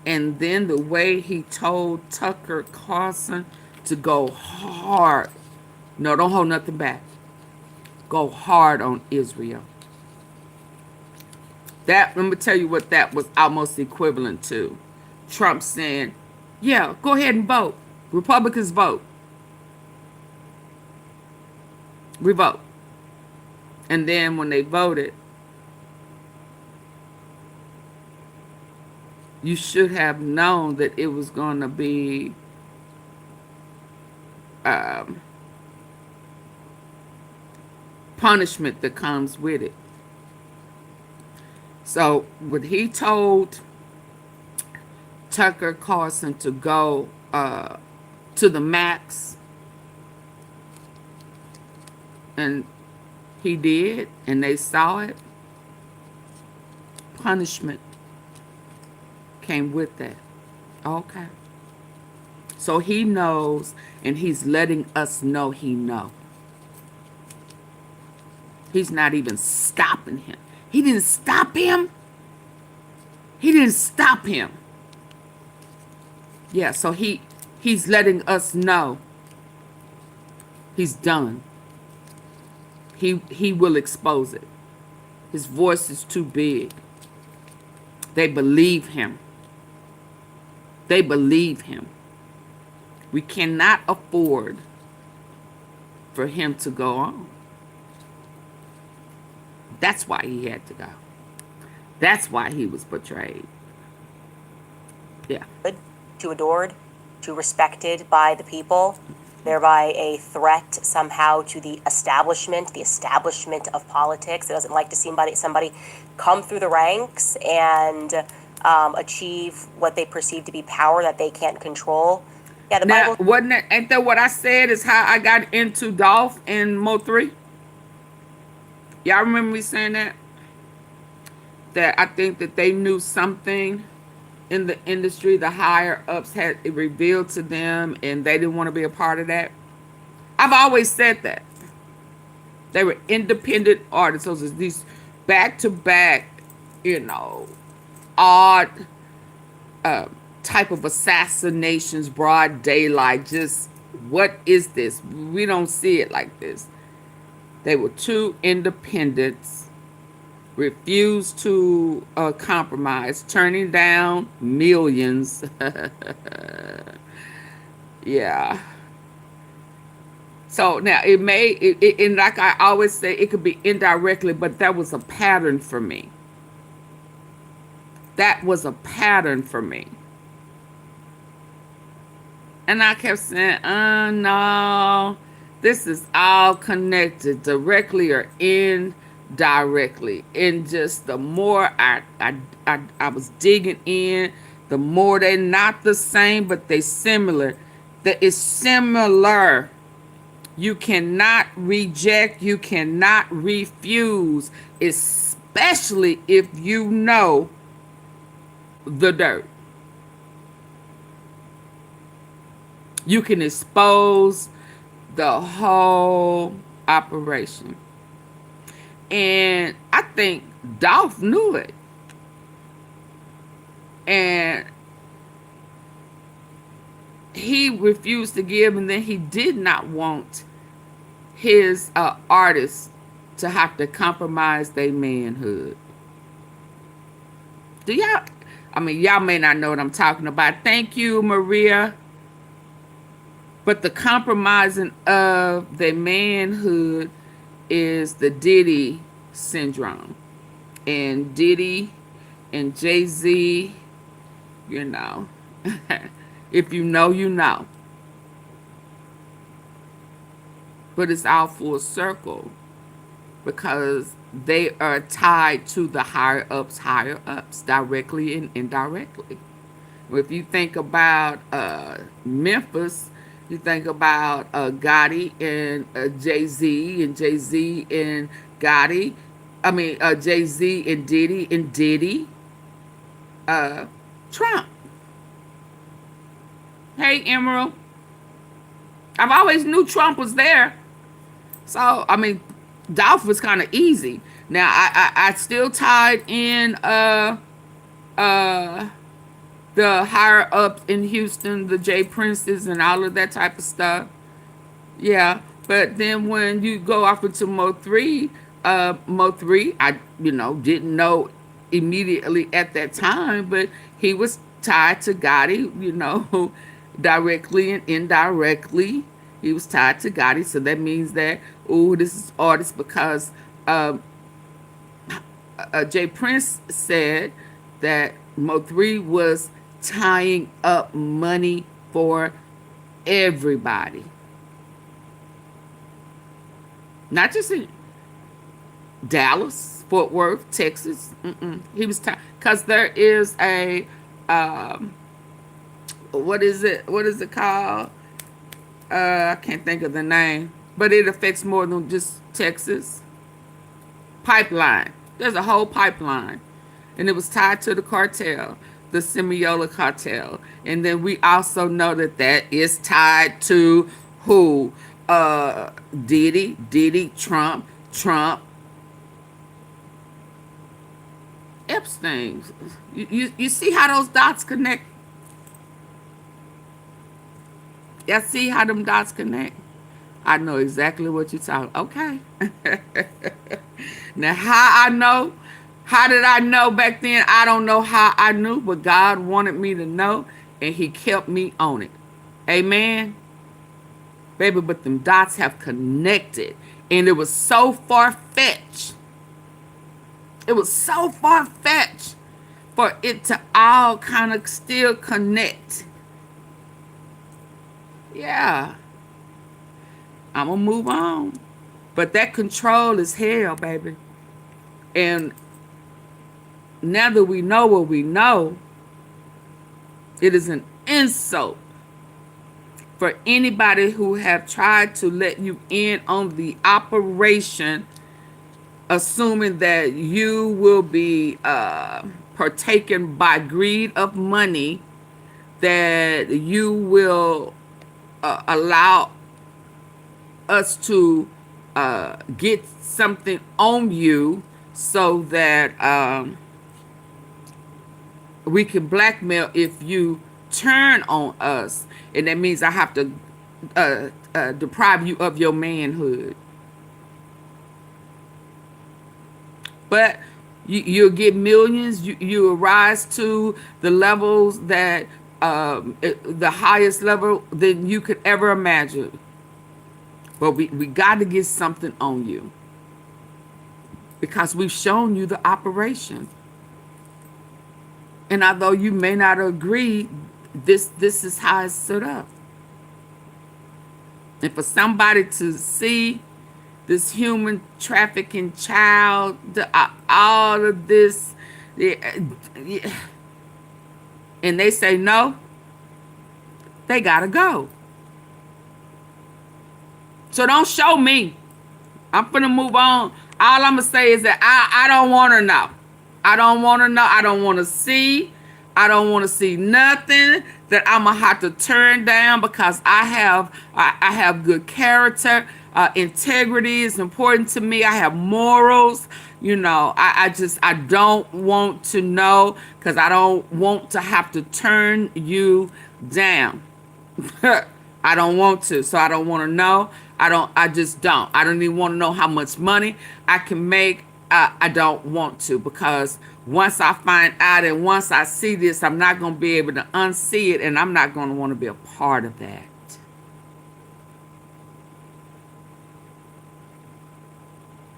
And then the way he told Tucker Carlson to go hard. No, don't hold nothing back. Go hard on Israel. That, let me tell you what that was almost equivalent to. Trump saying, yeah, go ahead and vote. Republicans vote. We vote. And then when they voted, you should have known that it was going to be punishment that comes with it. So when he told Tucker Carlson to go to the max, and he did, and they saw it, punishment came with that. Okay. So he knows, and he's letting us know he knows. He's not even stopping him. He didn't stop him. He didn't stop him. Yeah, so he's letting us know he's done. He will expose it. His voice is too big. They believe him. They believe him. We cannot afford for him to go on. That's why he had to go. That's why he was betrayed. Yeah. To adored, to respected by the people, thereby a threat somehow to the establishment of politics. It doesn't like to see somebody come through the ranks and achieve what they perceive to be power that they can't control. Yeah, the now, Bible. Ain't that what I said is how I got into ADOLPH in Mo 3? Y'all remember me saying that? That I think that they knew something in the industry, the higher ups had it revealed to them, and they didn't want to be a part of that. I've always said that. They were independent artists. Those are these back-to-back, odd type of assassinations, broad daylight. Just, what is this? We don't see it like this. They were two independents, refused to compromise, turning down millions. Yeah. So now and like I always say, it could be indirectly, but that was a pattern for me. That was a pattern for me. And I kept saying, no, this is all connected directly or indirectly. And just the more I was digging in, the more they're not the same, but they similar. That is similar. You cannot reject, you cannot refuse, especially if you know the dirt. You can expose the whole operation. And I think ADOLPH knew it. And he refused to give, and then he did not want his artists to have to compromise their manhood. Y'all may not know what I'm talking about. Thank you, Maria. But the compromising of their manhood is the Diddy syndrome. And Diddy and Jay-Z, if you know, you know. But it's all full circle because they are tied to the higher ups, directly and indirectly. If you think about Memphis, you think about Gotti and Jay-Z, and Jay-Z and Gotti. Jay-Z and Diddy, Trump. Hey, Emerald. I've always knew Trump was there. So, Dolph was kind of easy. Now I still tied in the higher ups in Houston, the J Princes and all of that type of stuff. Yeah. But then when you go off into Mo3, I didn't know immediately at that time, but he was tied to Gotti, directly and indirectly. He was tied to Gotti, so that means that this is artist because Jay Prince said that Mo3 was tying up money for everybody. Not just in Dallas, Fort Worth, Texas. He was because there is a what is it called? I can't think of the name, but it affects more than just Texas. Pipeline. There's a whole pipeline, and it was tied to the cartel, the Semiola cartel, and then we also know that is tied to who? Diddy, Trump, Epstein. You see how those dots connect? Y'all see how them dots connect? I know exactly what you're talking. Okay. Now, how I know? How did I know back then? I don't know how I knew, but God wanted me to know, and he kept me on it. Amen? Baby, but them dots have connected, and it was so far-fetched. It was so far-fetched for it to all kind of still connect. Yeah. I'm going to move on. But that control is hell, baby. And now that we know what we know, it is an insult for anybody who have tried to let you in on the operation, assuming that you will be partaken by greed of money, that you will allow us to get something on you so that we can blackmail if you turn on us. And that means I have to deprive you of your manhood. But you'll get millions. You'll rise to the levels that the highest level that you could ever imagine. But we got to get something on you, because we've shown you the operation. And although you may not agree, this is how it's set up. And for somebody to see this human trafficking child, all of this, and they say no, they gotta go. So don't show me. I'm finna move on. All I'm gonna say is that I don't want to know. I don't want to know. I don't want to see. I don't want to see nothing that I'm gonna have to turn down, because I have good character. Integrity is important to me. I have morals. I don't want to know, because I don't want to have to turn you down. I don't want to, so I don't want to know. I just don't. I don't even want to know how much money I can make. I don't want to, because once I find out and once I see this, I'm not going to be able to unsee it, and I'm not going to want to be a part of that.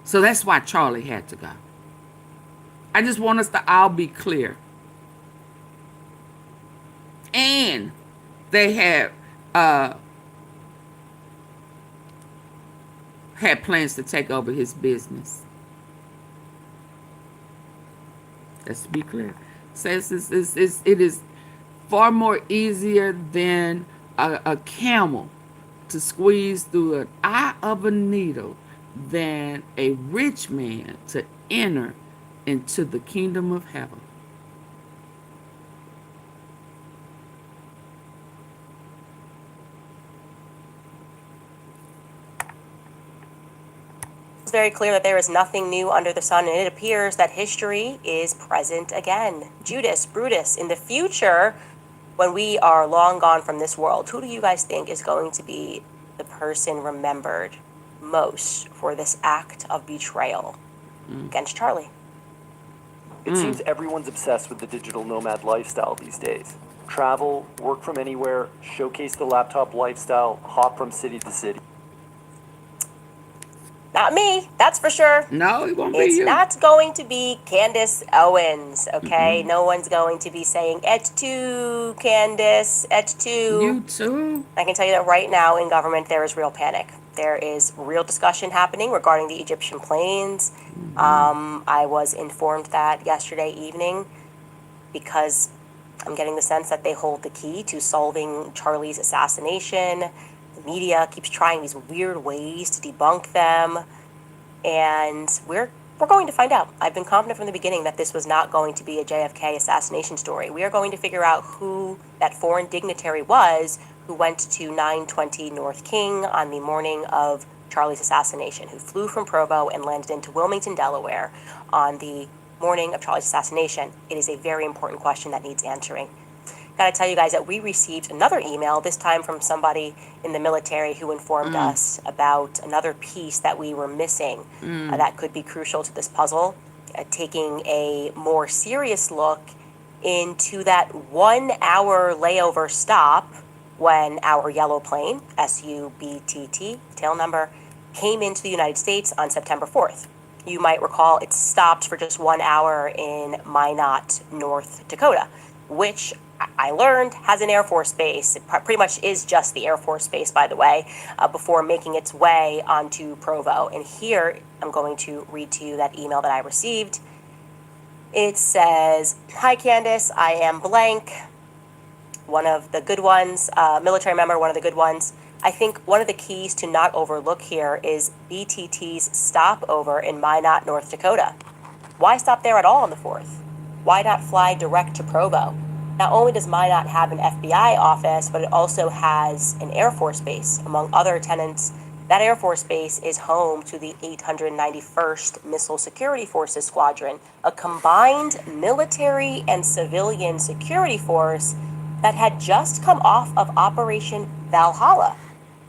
So that's why Charlie had to go. I just want us to all be clear. And they had plans to take over his business. Let's be clear. Says it is far more easier than a camel to squeeze through an eye of a needle than a rich man to enter into the kingdom of heaven. It's very clear that there is nothing new under the sun, and it appears that history is present again. Judas, Brutus, in the future, when we are long gone from this world, who do you guys think is going to be the person remembered most for this act of betrayal against Charlie? It seems everyone's obsessed with the digital nomad lifestyle these days. Travel, work from anywhere, showcase the laptop lifestyle, hop from city to city. Not me, that's for sure. No, it won't be It's you. not going to be Candace Owens, okay? No one's going to be saying, et tu, Candace, et tu. You too. I can tell you that right now in government there is real panic. There is real discussion happening regarding the Egyptian planes. I was informed that yesterday evening because I'm getting the sense that they hold the key to solving Charlie's assassination. The media keeps trying these weird ways to debunk them, and we're going to find out. I've been confident from the beginning that this was not going to be a JFK assassination story. We are going to figure out who that foreign dignitary was who went to 920 North King on the morning of Charlie's assassination, who flew from Provo and landed into Wilmington, Delaware on the morning of Charlie's assassination. It is a very important question that needs answering. Gotta tell you guys that we received another email, this time from somebody in the military who informed us about another piece that we were missing that could be crucial to this puzzle, taking a more serious look into that 1 hour layover stop when our yellow plane, SUBCRIBE, tail number, came into the United States on September 4th. You might recall it stopped for just 1 hour in Minot, North Dakota, which I learned has an Air Force base. It pretty much is just the Air Force base, by the way, before making its way onto Provo. And here, I'm going to read to you that email that I received. It says, "Hi, Candace, I am blank. One of the good ones, military member, one of the good ones. I think one of the keys to not overlook here is BTT's stopover in Minot, North Dakota. Why stop there at all on the 4th? Why not fly direct to Provo? Not only does Minot have an FBI office, but it also has an Air Force base. Among other tenants, that Air Force base is home to the 891st Missile Security Forces Squadron, a combined military and civilian security force that had just come off of Operation Valhalla,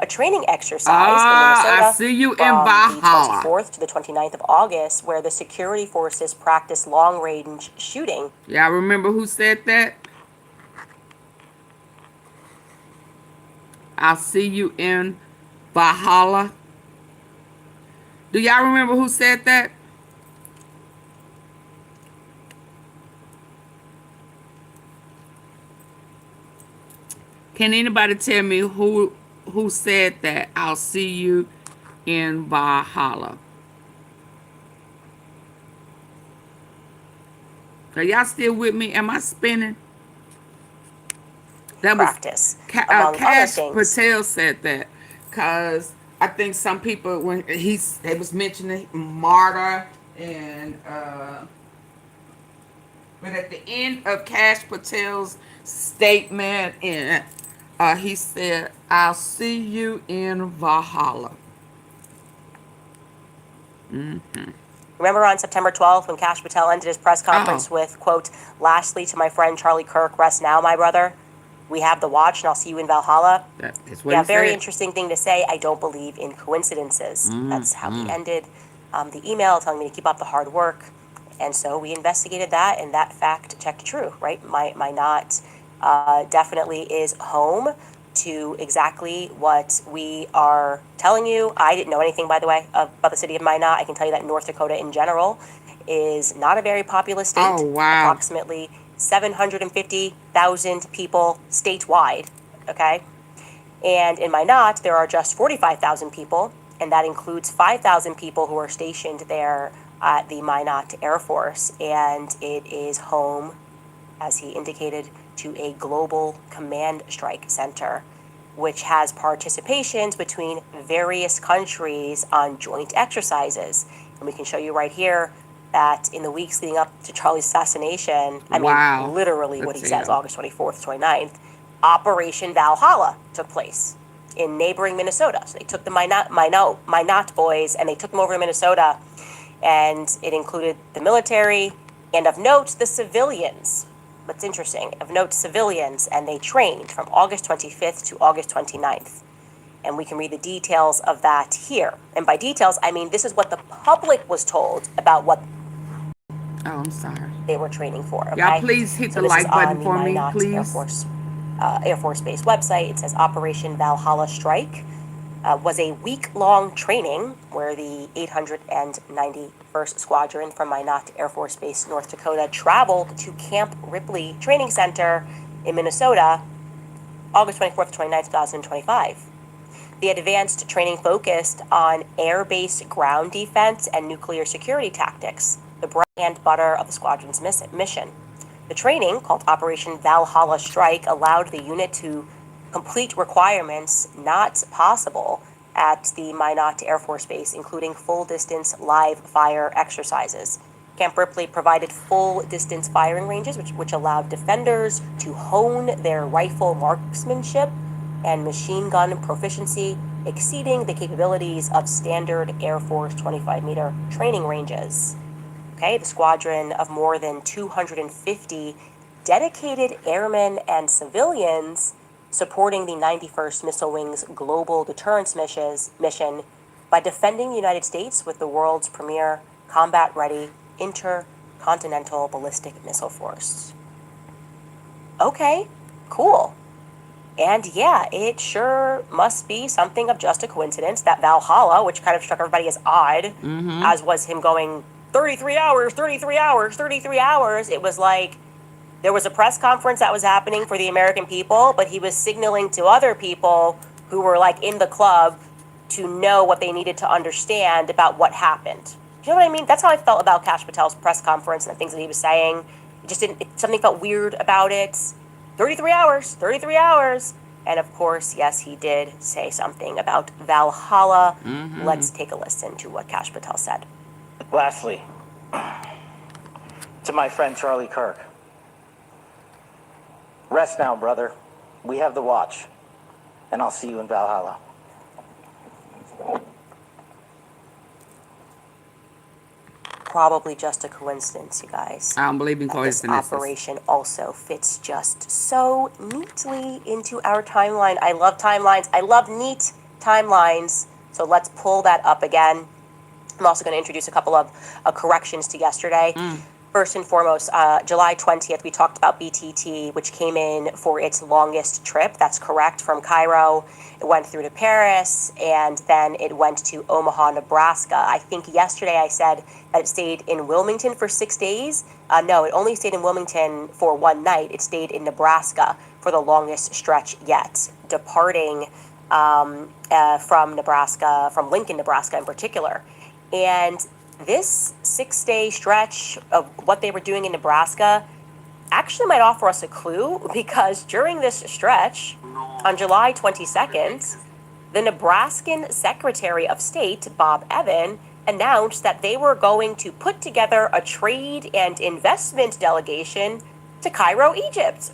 a training exercise in Minnesota I see you in from Valhalla. the 24th to the 29th of August, where the security forces practiced long-range shooting. Y'all remember who said that? I'll see you in Valhalla. Do y'all remember who said that? Can anybody tell me who said that? I'll see you in Valhalla. Are y'all still with me? Am I spinning? That Practice, was among other Kash things. Patel said that, because I think some people, when they was mentioning martyr and but at the end of Kash Patel's statement, and he said, "I'll see you in Valhalla." Remember on September 12th when Kash Patel ended his press conference with, quote, "Lastly, to my friend Charlie Kirk, rest now, my brother. We have the watch, and I'll see you in Valhalla." That's what Yeah, he very said. interesting thing to say. I don't believe in coincidences. That's how he ended the email, telling me to keep up the hard work. And so we investigated that, and that fact checked true, right? Minot definitely is home to exactly what we are telling you. I didn't know anything, by the way, about the city of Minot. I can tell you that North Dakota in general is not a very populous state. Oh, wow. Approximately 750,000 people statewide, okay? And in Minot, there are just 45,000 people, and that includes 5,000 people who are stationed there at the Minot Air Force. And it is home, as he indicated, to a global command strike center, which has participations between various countries on joint exercises. And we can show you right here that in the weeks leading up to Charlie's assassination, I Wow. mean, literally what he That's says, it. August 24th, 29th, Operation Valhalla took place. in neighboring Minnesota. So they took the Minot boys and they took them over to Minnesota, and it included the military and, of note, the civilians. What's interesting, of note, civilians, and they trained from August 25th to August 29th. And we can read the details of that here. And by details, I mean this is what the public was told about what I'm sorry. they were training for. Okay? Y'all please hit the like button for me, please. Air Force Base website. It says Operation Valhalla Strike was a week-long training where the 891st Squadron from Minot Air Force Base, North Dakota, traveled to Camp Ripley Training Center in Minnesota, August 24th to 29th, 2025. The advanced training focused on air-based ground defense and nuclear security tactics, the bread and butter of the squadron's mission. The training, called Operation Valhalla Strike, allowed the unit to complete requirements not possible at the Minot Air Force Base, including full-distance live fire exercises. Camp Ripley provided full-distance firing ranges, which allowed defenders to hone their rifle marksmanship and machine gun proficiency, exceeding the capabilities of standard Air Force 25-meter training ranges. Okay, the squadron of more than 250 dedicated airmen and civilians supporting the 91st Missile Wing's global deterrence mission by defending the United States with the world's premier combat-ready intercontinental ballistic missile force. Okay, cool. And yeah, it sure must be something of just a coincidence that Valhalla, which kind of struck everybody as odd, as was him going 33 hours, 33 hours, 33 hours. It was like there was a press conference that was happening for the American people, but he was signaling to other people who were like in the club to know what they needed to understand about what happened. You know what I mean? That's how I felt about Kash Patel's press conference and the things that he was saying. It just didn't, something felt weird about it. 33 hours, 33 hours. And of course, yes, he did say something about Valhalla. Let's take a listen to what Kash Patel said. Lastly, to my friend Charlie Kirk, rest now, brother. We have the watch, and I'll see you in Valhalla. Probably just a coincidence, you guys. I don't believe in coincidences. This operation also fits just so neatly into our timeline. I love timelines. I love neat timelines. So let's pull that up again. I'm also going to introduce a couple of corrections to yesterday. First and foremost, July 20th, we talked about BTT, which came in for its longest trip. That's correct, from Cairo. It went through to Paris, and then it went to Omaha, Nebraska. I think yesterday I said that it stayed in Wilmington for 6 days. No, it only stayed in Wilmington for one night. It stayed in Nebraska for the longest stretch yet, departing from Nebraska, from Lincoln, Nebraska in particular. And this 6-day stretch of what they were doing in Nebraska actually might offer us a clue, because during this stretch, on July 22nd, the Nebraskan Secretary of State, Bob Evans, announced that they were going to put together a trade and investment delegation to Cairo, Egypt.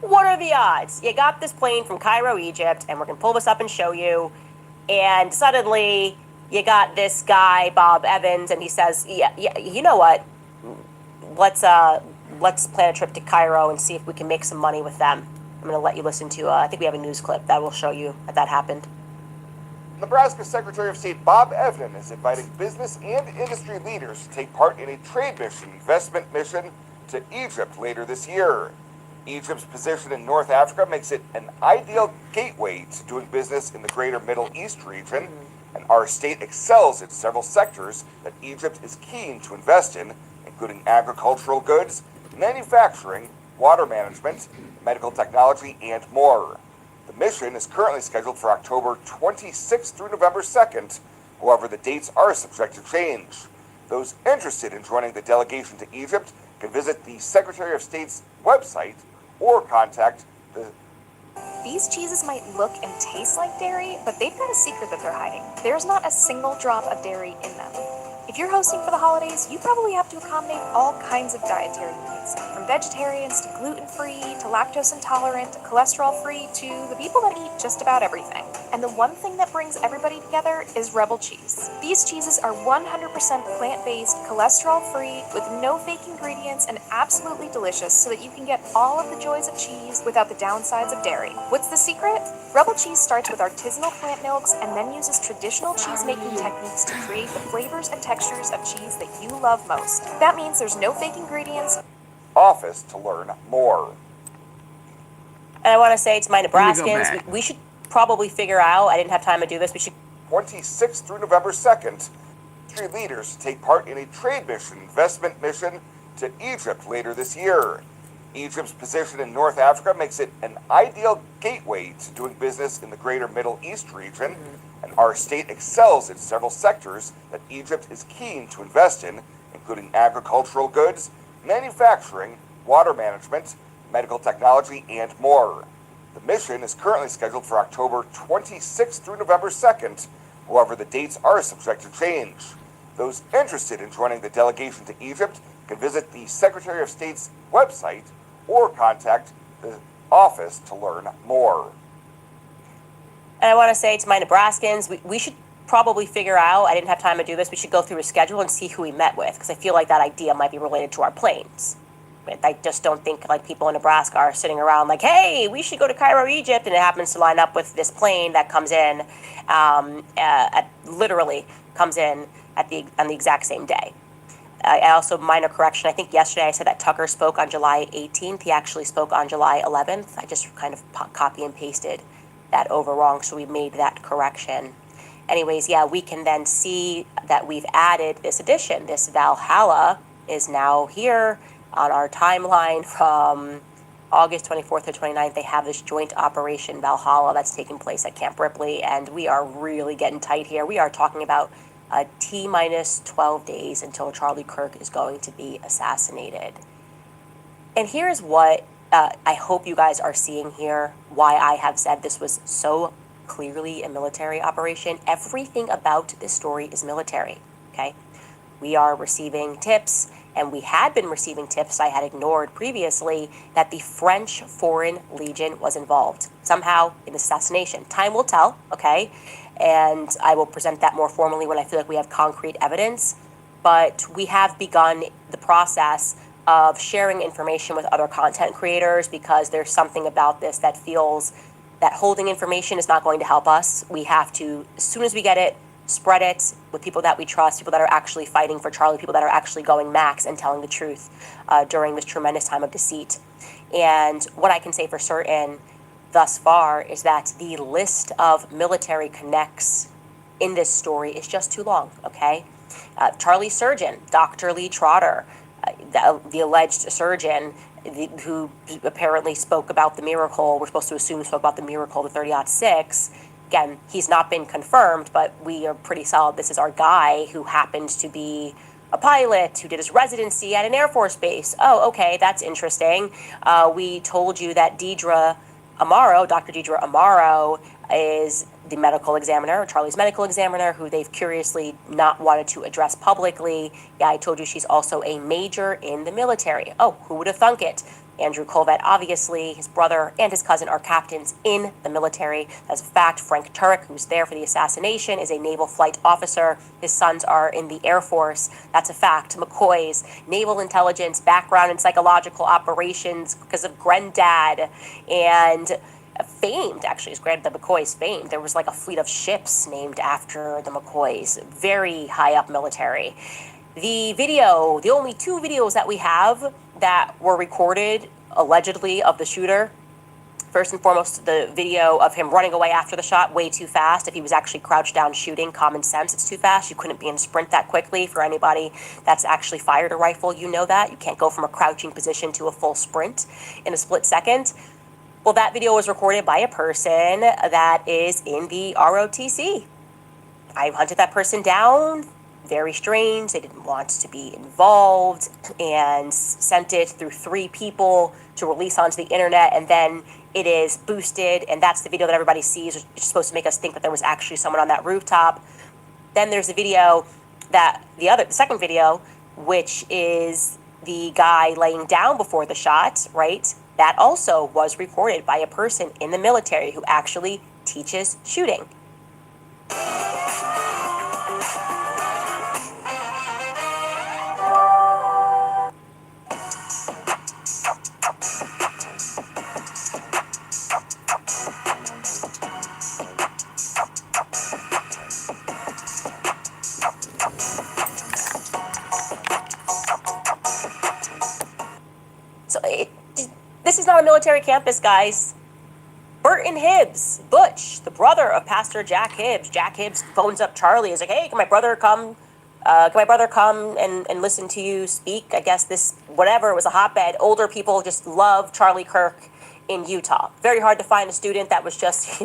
What are the odds? You got this plane from Cairo, Egypt, and we're going to pull this up and show you, and suddenly you got this guy, Bob Evans, and he says, yeah, you know what? Let's plan a trip to Cairo and see if we can make some money with them. I'm going to let you listen to, I think we have a news clip that will show you that happened. Nebraska Secretary of State Bob Evans is inviting business and industry leaders to take part in a trade mission, investment mission to Egypt later this year. Egypt's position in North Africa makes it an ideal gateway to doing business in the greater Middle East region. And our state excels in several sectors that Egypt is keen to invest in, including agricultural goods, manufacturing, water management, medical technology, and more. The mission is currently scheduled for October 26th through November 2nd. However, the dates are subject to change. Those interested in joining the delegation to Egypt can visit the Secretary of State's website or contact the... These cheeses might look and taste like dairy, but they've got a secret that they're hiding. There's not a single drop of dairy in them. If you're hosting for the holidays, you probably have to accommodate all kinds of dietary needs, from vegetarians to gluten-free, to lactose intolerant, cholesterol-free, to the people that eat just about everything. And the one thing that brings everybody together is Rebel cheese. These cheeses are 100% plant-based, cholesterol-free, with no fake ingredients, and absolutely delicious so that you can get all of the joys of cheese without the downsides of dairy. What's the secret? Rebel cheese starts with artisanal plant milks and then uses traditional cheese-making techniques to create the flavors and textures of cheese that you love most. That means there's no fake ingredients. Office to learn more. And I want to say to my Nebraskans, we should probably figure out, I didn't have time to do this, we should 26th through November 2nd, industry leaders take part in a trade mission, investment mission to Egypt later this year. Egypt's position in North Africa makes it an ideal gateway to doing business in the greater Middle East region, and our state excels in several sectors that Egypt is keen to invest in, including agricultural goods, manufacturing, water management, medical technology, and more. The mission is currently scheduled for October 26th through November 2nd. However, the dates are subject to change. Those interested in joining the delegation to Egypt can visit the Secretary of State's website or contact the office to learn more. And I want to say to my Nebraskans, we should probably figure out, I didn't have time to do this, we should go through a schedule and see who we met with, because I feel like that idea might be related to our planes. I just don't think like people in Nebraska are sitting around like, hey, we should go to Cairo, Egypt, and it happens to line up with this plane that comes in, literally comes in on the exact same day. I also, minor correction, I think yesterday I said that Tucker spoke on July 18th. He actually spoke on July 11th. I just kind of copy and pasted that over wrong, so we made that correction. Anyways, yeah, we can then see that we've added this addition. This Valhalla is now here on our timeline from August 24th to 29th. They have this joint operation Valhalla that's taking place at Camp Ripley, and we are really getting tight here. We are talking about T-minus 12 days until Charlie Kirk is going to be assassinated. And here's what I hope you guys are seeing here, why I have said this was so clearly a military operation. Everything about this story is military, okay? We are receiving tips, and we had been receiving tips I had ignored previously, that the French Foreign Legion was involved somehow in the assassination. Time will tell, okay? And I will present that more formally when I feel like we have concrete evidence. But we have begun the process of sharing information with other content creators, because there's something about this that feels that holding information is not going to help us. We have to, as soon as we get it, spread it with people that we trust, people that are actually fighting for Charlie, people that are actually going max and telling the truth during this tremendous time of deceit. And what I can say for certain thus far is that the list of military connects in this story is just too long, okay? Charlie's surgeon, Dr. Lee Trotter, the alleged surgeon who apparently spoke about the miracle, we're supposed to assume spoke about the miracle, the 30-06. Again, he's not been confirmed, but we are pretty solid this is our guy who happened to be a pilot who did his residency at an Air Force base. Oh, okay, that's interesting. We told you that Dr. Deidre Amaro, is the medical examiner, Charlie's medical examiner, who they've curiously not wanted to address publicly. Yeah, I told you she's also a major in the military. Oh, who would have thunk it? Andrew Colvett, obviously, his brother and his cousin are captains in the military. That's a fact. Frank Turek, who's there for the assassination, is a naval flight officer. His sons are in the Air Force. That's a fact. McCoy's naval intelligence background in psychological operations because of Granddad, and famed, actually, his granddad, the McCoy's famed. There was like a fleet of ships named after the McCoys. Very high up military. The video, the only two videos that we have that were recorded allegedly of the shooter, first and foremost, the video of him running away after the shot, way too fast. If he was actually crouched down shooting, common sense, it's too fast. You couldn't be in a sprint that quickly. For anybody that's actually fired a rifle, you know that. You can't go from a crouching position to a full sprint in a split second. Well, that video was recorded by a person that is in the ROTC. I hunted that person down. Very strange. They didn't want to be involved and sent it through 3 people to release onto the internet, and then it is boosted, and that's the video that everybody sees, which is supposed to make us think that there was actually someone on that rooftop. Then there's the video the second video, which is the guy laying down before the shot, right? That also was recorded by a person in the military who actually teaches shooting. So this is not a military campus, guys. Burton Hibbs, Butch, the brother of Pastor Jack Hibbs. Jack Hibbs phones up Charlie. He's like, hey, can my brother come and listen to you speak? I guess this, whatever, it was a hotbed. Older people just love Charlie Kirk in Utah. Very hard to find a student that was just,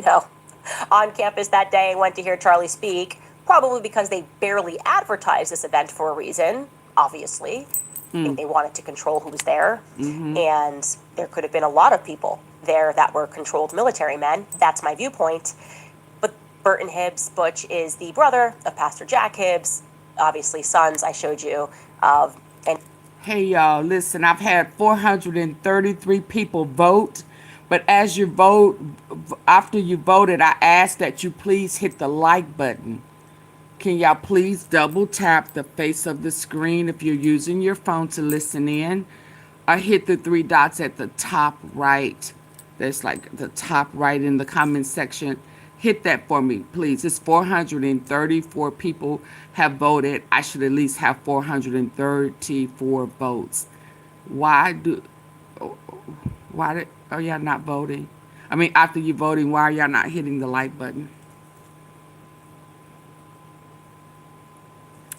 on campus that day and went to hear Charlie speak, probably because they barely advertised this event for a reason, obviously. I think they wanted to control who was there. And there could have been a lot of people there that were controlled military men. That's my viewpoint. But Burton Hibbs, Butch, is the brother of Pastor Jack Hibbs, obviously sons I showed you of. And hey, y'all, listen, I've had 433 people vote. But as you vote, after you voted, I ask that you please hit the like button. Can y'all please double tap the face of the screen if you're using your phone to listen in? Or hit the three dots at the top right. There's like the top right in the comment section. Hit that for me, please. It's 434 people have voted. I should at least have 434 votes. Why are y'all not voting? I mean, after you voting, why are y'all not hitting the like button?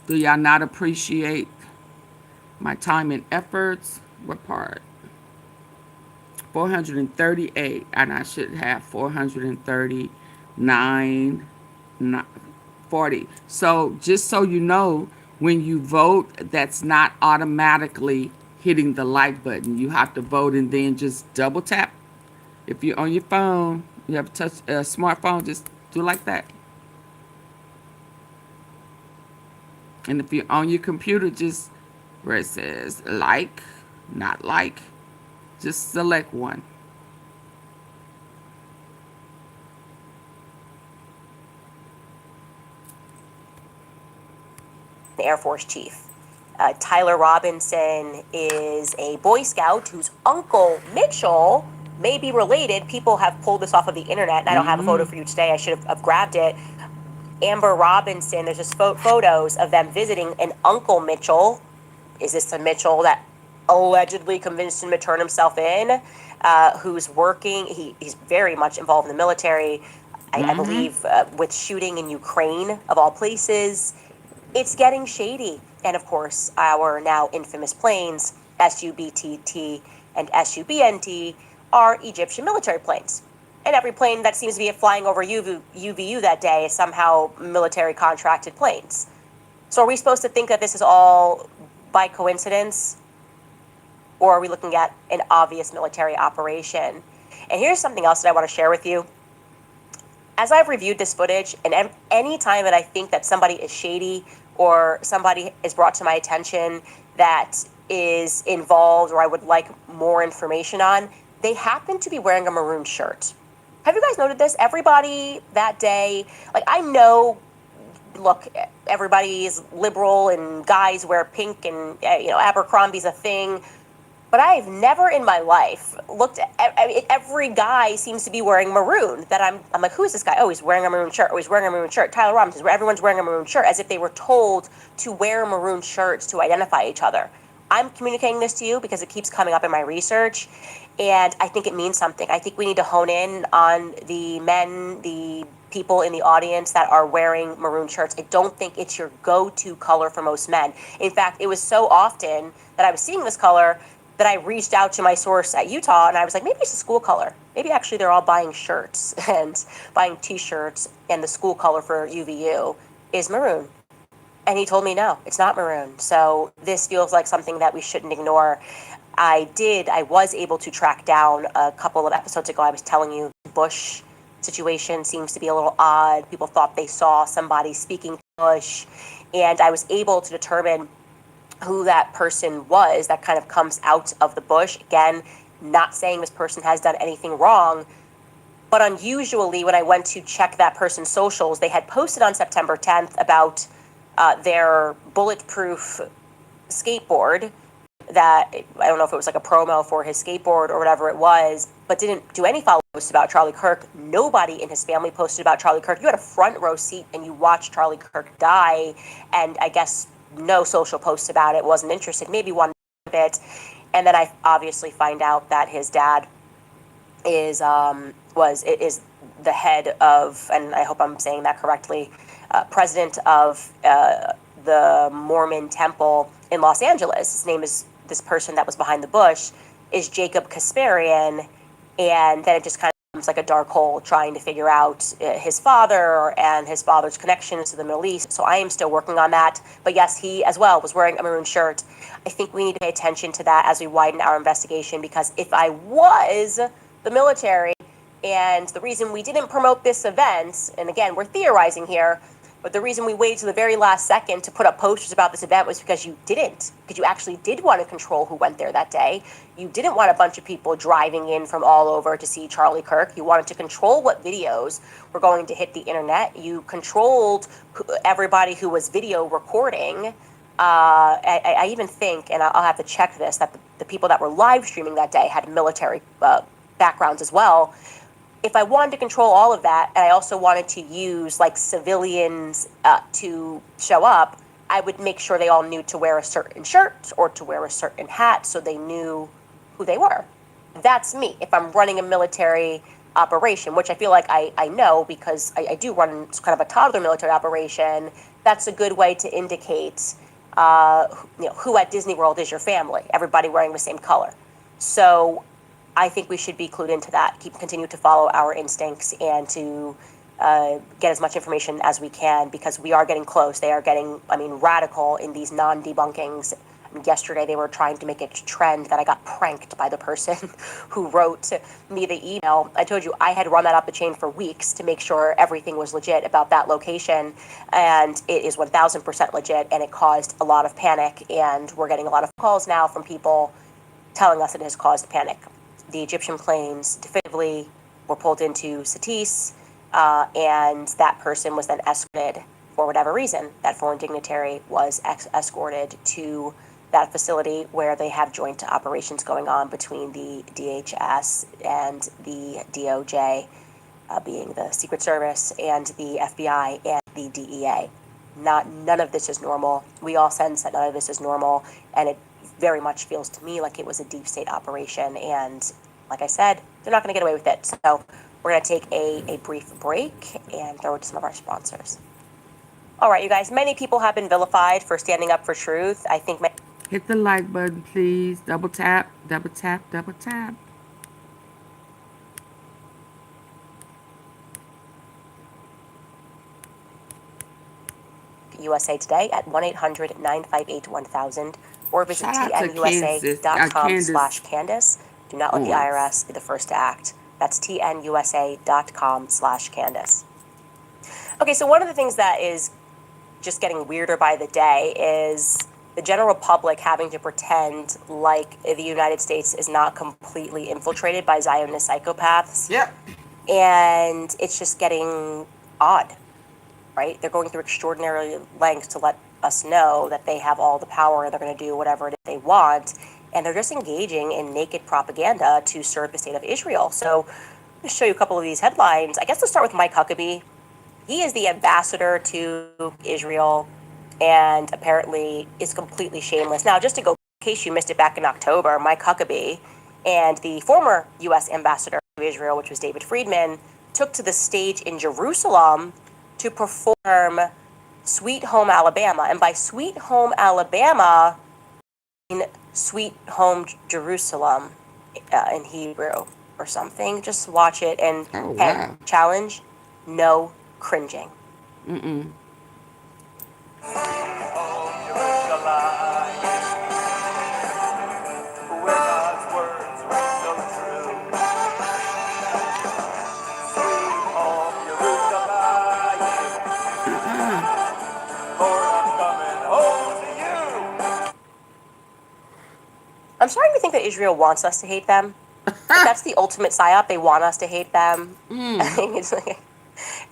Do y'all not appreciate my time and efforts? What part? 438, and I should have 439, 40. So just so you know, when you vote, that's not automatically hitting the like button. You have to vote and then just double tap. If you're on your phone, you have a smartphone, just do like that. And if you're on your computer, just where it says like, not like, just select one. the Air Force chief. Tyler Robinson is a Boy Scout whose uncle Mitchell may be related. People have pulled this off of the internet, and I don't have a photo for you today. I should have grabbed it. Amber Robinson, there's just photos of them visiting an Uncle Mitchell. Is this the Mitchell that allegedly convinced him to turn himself in? Who's working, he's very much involved in the military, I believe, with shooting in Ukraine, of all places. It's getting shady. And of course, our now infamous planes, SUBCRIBE and SUBNT, are Egyptian military planes. And every plane that seems to be flying over UVU that day is somehow military contracted planes. So are we supposed to think that this is all by coincidence? Or are we looking at an obvious military operation? And here's something else that I want to share with you. As I've reviewed this footage, and any time that I think that somebody is shady or somebody is brought to my attention that is involved or I would like more information on, they happen to be wearing a maroon shirt. Have you guys noted this? Everybody that day, like, I know, look, everybody is liberal and guys wear pink and, Abercrombie's a thing. But I've never in my life looked at, every guy seems to be wearing maroon. That I'm like, who is this guy? Oh, he's wearing a maroon shirt. Oh, he's wearing a maroon shirt. Tyler Robinson, everyone's wearing a maroon shirt, as if they were told to wear maroon shirts to identify each other. I'm communicating this to you because it keeps coming up in my research, and I think it means something. I think we need to hone in on the men, the people in the audience that are wearing maroon shirts. I don't think it's your go-to color for most men. In fact, it was so often that I was seeing this color that I reached out to my source at Utah, and I was like, maybe it's a school color. Maybe actually they're all buying shirts and buying T-shirts, and the school color for UVU is maroon. And he told me, no, it's not maroon. So this feels like something that we shouldn't ignore. I was able to track down a couple of episodes ago. I was telling you the Bush situation seems to be a little odd. People thought they saw somebody speaking to Bush, and I was able to determine who that person was that kind of comes out of the bush. Again, not saying this person has done anything wrong, But unusually, when I went to check that person's socials, they had posted on September 10th about their bulletproof skateboard that, I don't know if it was like a promo for his skateboard or whatever it was, but didn't do any follow posts about Charlie Kirk. Nobody in his family posted about Charlie Kirk. You had a front row seat and you watched Charlie Kirk die, and I guess no social posts about it, wasn't interested, maybe one bit. And then I obviously find out that his dad is the head of, and I hope I'm saying that correctly, president of the Mormon temple in Los Angeles. His name is, this person that was behind the bush is Jacob Kasparian, and then it just kind of becomes like a dark hole trying to figure out his father and his father's connections to the Middle East. So I am still working on that. But yes, he as well was wearing a maroon shirt. I think we need to pay attention to that as we widen our investigation, because if I was the military, and the reason we didn't promote this event, and again, we're theorizing here, but the reason we waited to the very last second to put up posters about this event was because you didn't. Because you actually did want to control who went there that day. You didn't want a bunch of people driving in from all over to see Charlie Kirk. You wanted to control what videos were going to hit the internet. You controlled everybody who was video recording. I even think, and I'll have to check this, that the people that were live streaming that day had military backgrounds as well. If I wanted to control all of that, and I also wanted to use like civilians to show up, I would make sure they all knew to wear a certain shirt or to wear a certain hat so they knew who they were. That's me. If I'm running a military operation, which I feel like I know because I do run kind of a toddler military operation, that's a good way to indicate who at Disney World is your family, everybody wearing the same color. So I think we should be clued into that, continue to follow our instincts and to get as much information as we can, because we are getting close. They are getting, radical in these non-debunkings. Yesterday they were trying to make it a trend that I got pranked by the person who wrote me the email. I told you I had run that up the chain for weeks to make sure everything was legit about that location, and it is 1000% legit, and it caused a lot of panic, and we're getting a lot of calls now from people telling us it has caused panic. The Egyptian planes definitively were pulled into Satis, and that person was then escorted for whatever reason. That foreign dignitary was escorted to that facility where they have joint operations going on between the DHS and the DOJ, being the Secret Service, and the FBI and the DEA. None of this is normal. We all sense that none of this is normal, and it very much feels to me like it was a deep state operation, and like I said, they're not going to get away with it. So we're going to take a brief break and throw it to some of our sponsors. All right, you guys, many people have been vilified for standing up for truth. I think hit the like button, please. Double tap, double tap, double tap. USA Today at 1-800-958-1000 or visit tnusa.com/Candace. Do not let the IRS be the first to act. That's tnusa.com/Candace. Okay, so one of the things that is just getting weirder by the day is the general public having to pretend like the United States is not completely infiltrated by Zionist psychopaths. Yep. And it's just getting odd, right? They're going through extraordinary lengths to let us know that they have all the power and they're going to do whatever it is they want. And they're just engaging in naked propaganda to serve the state of Israel. So I'm going to show you a couple of these headlines. I guess let's start with Mike Huckabee. He is the ambassador to Israel and apparently is completely shameless. Now, just to go, in case you missed it back in October, Mike Huckabee and the former U.S. ambassador to Israel, which was David Friedman, took to the stage in Jerusalem to perform Sweet Home Alabama. And by Sweet Home Alabama, I mean Sweet Home Jerusalem in Hebrew or something. Just watch it and challenge, no cringing. Mm-mm. I'm starting to think that Israel wants us to hate them. That's the ultimate psyop. They want us to hate them. Mm. I think it's like,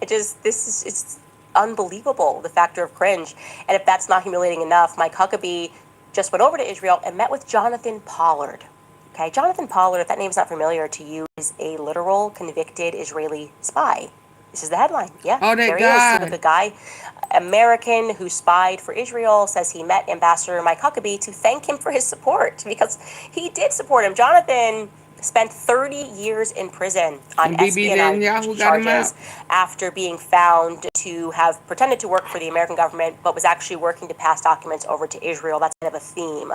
it's unbelievable, the factor of cringe. And if that's not humiliating enough, Mike Huckabee just went over to Israel and met with Jonathan Pollard. Okay, Jonathan Pollard, if that name's not familiar to you, is a literal convicted Israeli spy. This is the headline. Yeah, Oh, that there he guy. is. The guy, American who spied for Israel, says he met Ambassador Mike Huckabee to thank him for his support, because he did support him. Jonathan spent 30 years in prison on And BB espionage Netanyahu got him charges after being found to have pretended to work for the American government, but was actually working to pass documents over to Israel. That's kind of a theme.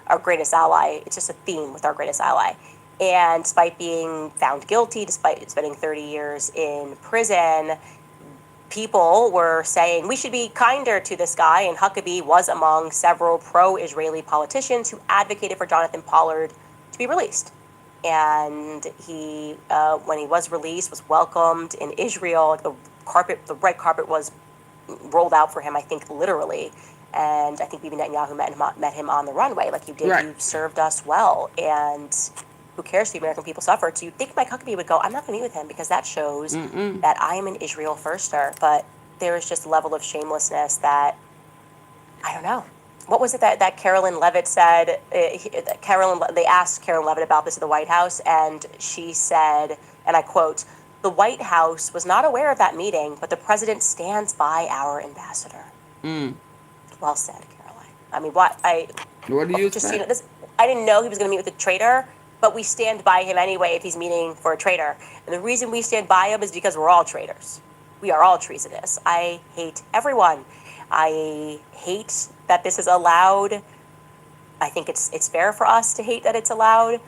Our greatest ally. It's just a theme with our greatest ally. And despite being found guilty, despite spending 30 years in prison, people were saying we should be kinder to this guy, and Huckabee was among several pro-Israeli politicians who advocated for Jonathan Pollard to be released. And he, when he was released, was welcomed in Israel. The red carpet was rolled out for him, I think, literally. And I think Bibi Netanyahu met him on the runway, like you did. Right. You served us well, and who cares if the American people suffered? So you'd think Mike Huckabee would go, I'm not going to meet with him because that shows that I am an Israel firster. But there is just a level of shamelessness that, I don't know. What was it that Carolyn Levitt said? They asked Carolyn Levitt about this at the White House, and she said, and I quote, "The White House was not aware of that meeting, but the president stands by our ambassador." Mm. Well said, Caroline. I mean, what do you just say? I didn't know he was going to meet with a traitor, but we stand by him anyway if he's meeting for a traitor. And the reason we stand by him is because we're all traitors. We are all treasonous. I hate everyone. I hate that this is allowed. I think it's fair for us to hate that it's allowed.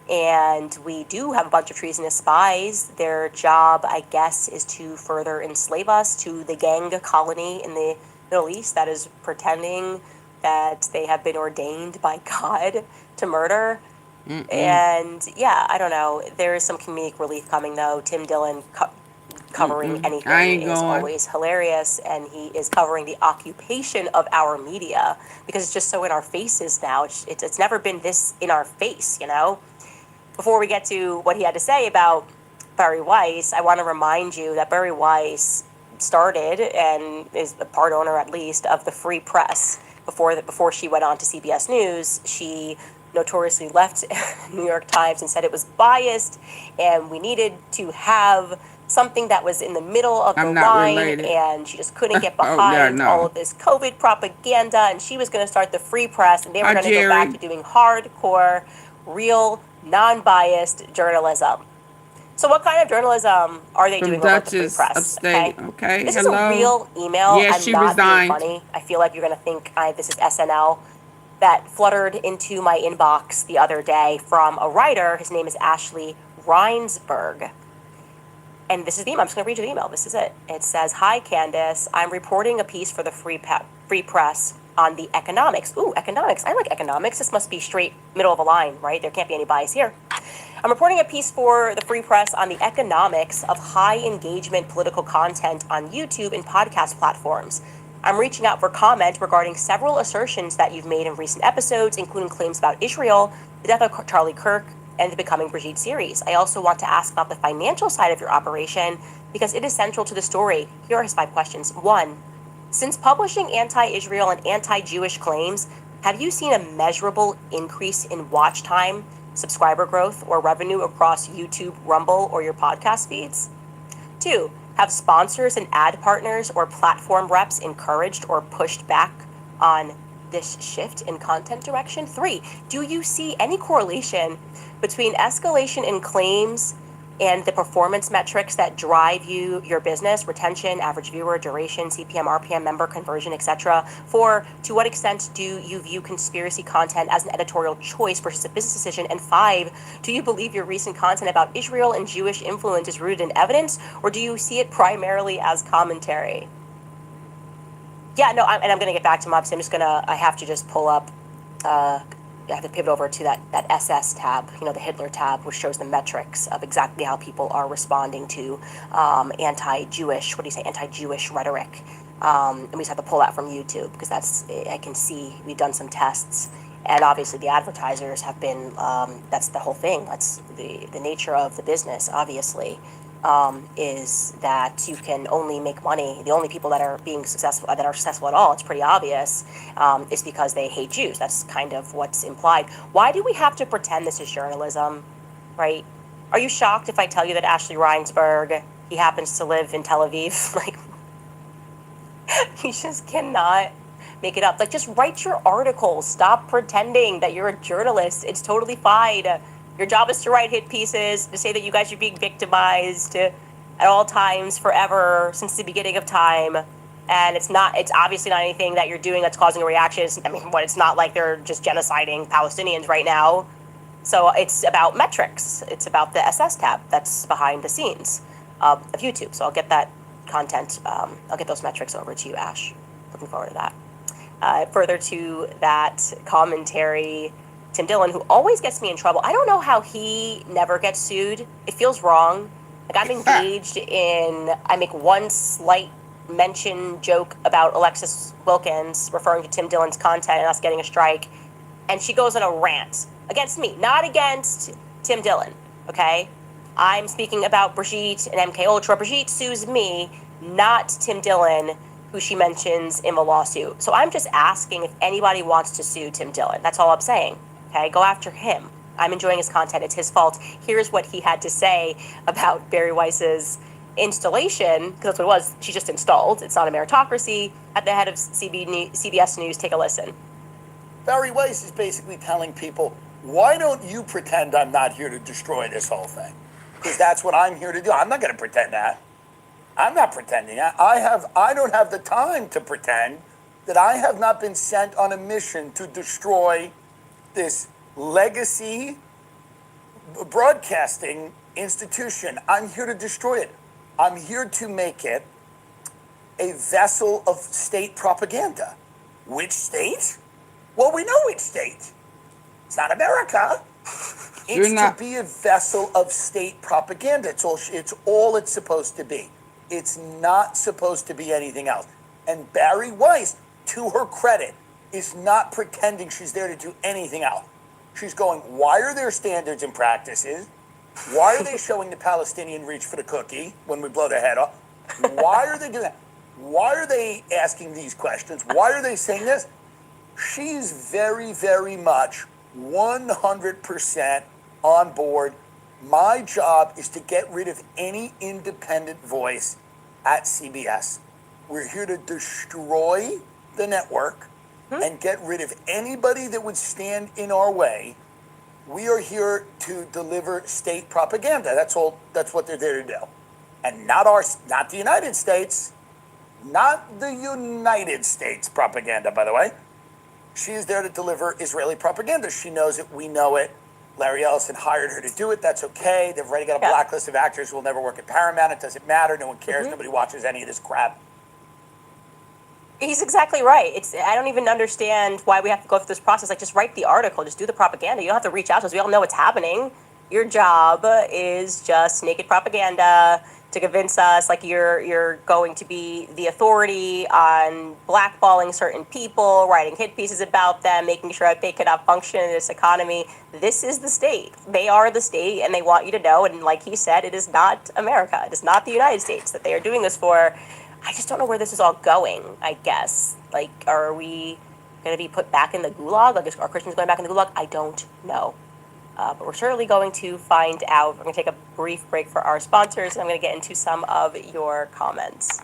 And we do have a bunch of treasonous spies. Their job, I guess, is to further enslave us to the gang colony in the Middle East that is pretending that they have been ordained by God to murder. And yeah, I don't know. There is some comedic relief coming, though. Tim Dillon covering anything is always hilarious, and he is covering the occupation of our media because it's just so in our faces now. It's never been this in our face, you know? Before we get to what he had to say about Bari Weiss, I want to remind you that Bari Weiss started and is the part owner, at least, of the Free Press. Before she went on to CBS News, she notoriously left New York Times and said it was biased, and we needed to have something that was in the middle of the line, and she just couldn't get behind all of this COVID propaganda, and she was going to start the Free Press, and they were going to go back to doing hardcore, real, non-biased journalism. So what kind of journalism are they doing over at the Free Press? Okay. This is a real email. Yeah, I'm not being funny. I feel like you're going to think this is SNL. That fluttered into my inbox the other day from a writer. His name is Ashley Reinsberg. And this is the email. I'm just going to read you the email. This is it. It says, "Hi, Candace. I'm reporting a piece for the Free Press on the economics." Ooh, economics. I like economics. This must be straight middle of a line, right? There can't be any bias here. I'm reporting a piece for the Free Press on the economics of high engagement political content on YouTube and podcast platforms. I'm reaching out for comment regarding several assertions that you've made in recent episodes, including claims about Israel, the death of Charlie Kirk, and the Becoming Brigitte series. I also want to ask about the financial side of your operation because it is central to the story. Here are his 5 questions. 1, since publishing anti-Israel and anti-Jewish claims, have you seen a measurable increase in watch time, subscriber growth, or revenue across YouTube, Rumble, or your podcast feeds? 2, have sponsors and ad partners or platform reps encouraged or pushed back on this shift in content direction? 3, do you see any correlation between escalation in claims and the performance metrics that drive your business, retention, average viewer, duration, CPM, RPM, member conversion, etc.? 4, to what extent do you view conspiracy content as an editorial choice versus a business decision? And 5, do you believe your recent content about Israel and Jewish influence is rooted in evidence, or do you see it primarily as commentary? Yeah, no, I'm going to get back to mobs. I have to just pull up, I have to pivot over to that SS tab, the Hitler tab, which shows the metrics of exactly how people are responding to anti-Jewish rhetoric. And we just have to pull that from YouTube because I can see we've done some tests. And obviously the advertisers have been, that's the whole thing. That's the nature of the business, obviously, is that you can only make money. The only people that are being successful, that are successful at all, it's pretty obvious, is because they hate Jews. That's kind of what's implied. Why do we have to pretend this is journalism, right? Are you shocked if I tell you that Ashley Reinsberg, he happens to live in Tel Aviv? Like, you just cannot make it up. Like, just write your articles. Stop pretending that you're a journalist. It's totally fine. Your job is to write hit pieces, to say that you guys are being victimized at all times, forever, since the beginning of time. And it's obviously not anything that you're doing that's causing a reaction. It's not like they're just genociding Palestinians right now. So it's about metrics. It's about the SS tab that's behind the scenes of YouTube. So I'll get that content. I'll get those metrics over to you, Ash. Looking forward to that. Further to that commentary, Tim Dillon, who always gets me in trouble. I don't know how he never gets sued. It feels wrong. Like, I'm engaged in, I make one slight mention joke about Alexis Wilkins referring to Tim Dillon's content and us getting a strike, and she goes on a rant against me, not against Tim Dillon, okay? I'm speaking about Brigitte and MK Ultra. Brigitte sues me, not Tim Dillon, who she mentions in the lawsuit. So I'm just asking if anybody wants to sue Tim Dillon. That's all I'm saying, okay? Go after him. I'm enjoying his content. It's his fault. Here's what he had to say about Barry Weiss's installation, because that's what it was. She just installed. It's not a meritocracy. At the head of CBS News, take a listen. Barry Weiss is basically telling people, why don't you pretend I'm not here to destroy this whole thing? Because that's what I'm here to do. I'm not going to pretend that. I'm not pretending that. I don't have the time to pretend that I have not been sent on a mission to destroy this legacy broadcasting institution. I'm here to destroy it. I'm here to make it a vessel of state propaganda. Which state? Well, we know which state. It's not America. It's to be a vessel of state propaganda. It's all it's supposed to be. It's not supposed to be anything else. And Barry Weiss, to her credit, is not pretending she's there to do anything else. She's going, why are there standards and practices? Why are they showing the Palestinian reach for the cookie when we blow their head off? Why are they doing that? Why are they asking these questions? Why are they saying this? She's very, very much 100% on board. My job is to get rid of any independent voice at CBS. We're here to destroy the network and get rid of anybody that would stand in our way. We are here to deliver state propaganda. That's all. That's what they're there to do. And not the United States, not the United States propaganda, by the way. She is there to deliver Israeli propaganda. She knows it. We know it. Larry Ellison hired her to do it. That's okay. They've already got a blacklist of actors who will never work at Paramount. It doesn't matter. No one cares. Nobody watches any of this crap. He's exactly right. I don't even understand why we have to go through this process. Like, just write the article. Just do the propaganda. You don't have to reach out to us. We all know what's happening. Your job is just naked propaganda to convince us like you're going to be the authority on blackballing certain people, writing hit pieces about them, making sure that they cannot function in this economy. This is the state. They are the state, and they want you to know. And like he said, it is not America. It is not the United States that they are doing this for. I just don't know where this is all going, I guess. Like, are we going to be put back in the gulag? Like, are Christians going back in the gulag? I don't know. But we're certainly going to find out. We're going to take a brief break for our sponsors, and I'm going to get into some of your comments.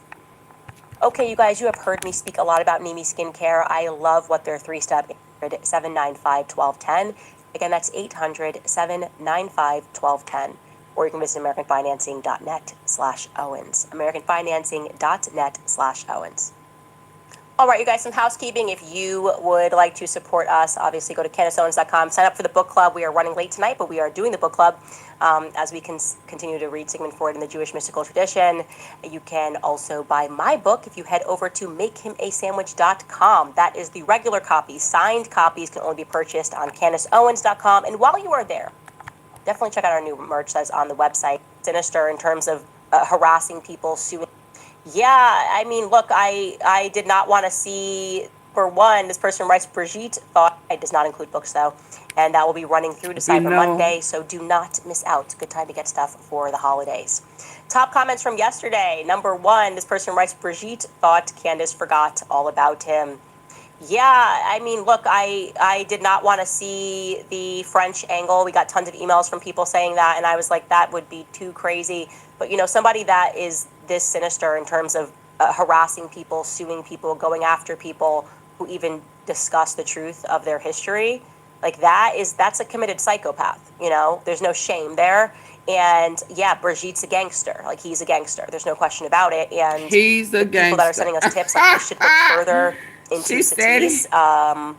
Okay, you guys, you have heard me speak a lot about Nimi Skincare. I love what their 3-step 795-1210. Again, that's 800-795-1210. Or you can visit AmericanFinancing.net/Owens. AmericanFinancing.net/Owens. All right, you guys, some housekeeping. If you would like to support us, obviously go to CandaceOwens.com. Sign up for the book club. We are running late tonight, but we are doing the book club as we can continue to read Sigmund Freud in the Jewish mystical tradition. You can also buy my book if you head over to MakeHimASandwich.com. That is the regular copy. Signed copies can only be purchased on CandaceOwens.com. And while you are there, definitely check out our new merch that's on the website. Sinister in terms of harassing people, suing. Yeah, I mean, look, I did not want to see Number one, this person writes, Brigitte thought, it does not include books though, and that will be running through to Cyber Monday, so do not miss out. Good time to get stuff for the holidays. Top comments from yesterday. Number one, this person writes, Brigitte thought Candace forgot all about him. Yeah, I mean, look, I did not want to see the French angle. We got tons of emails from people saying that, and I was like, that would be too crazy. But, you know, somebody that is this sinister in terms of harassing people, suing people, going after people who even discuss the truth of their history, like that's a committed psychopath, you know? There's no shame there. And yeah, Brigitte's a gangster. Like, he's a gangster. There's no question about it. And he's a the people that are sending us tips, like, we should look further into Satis.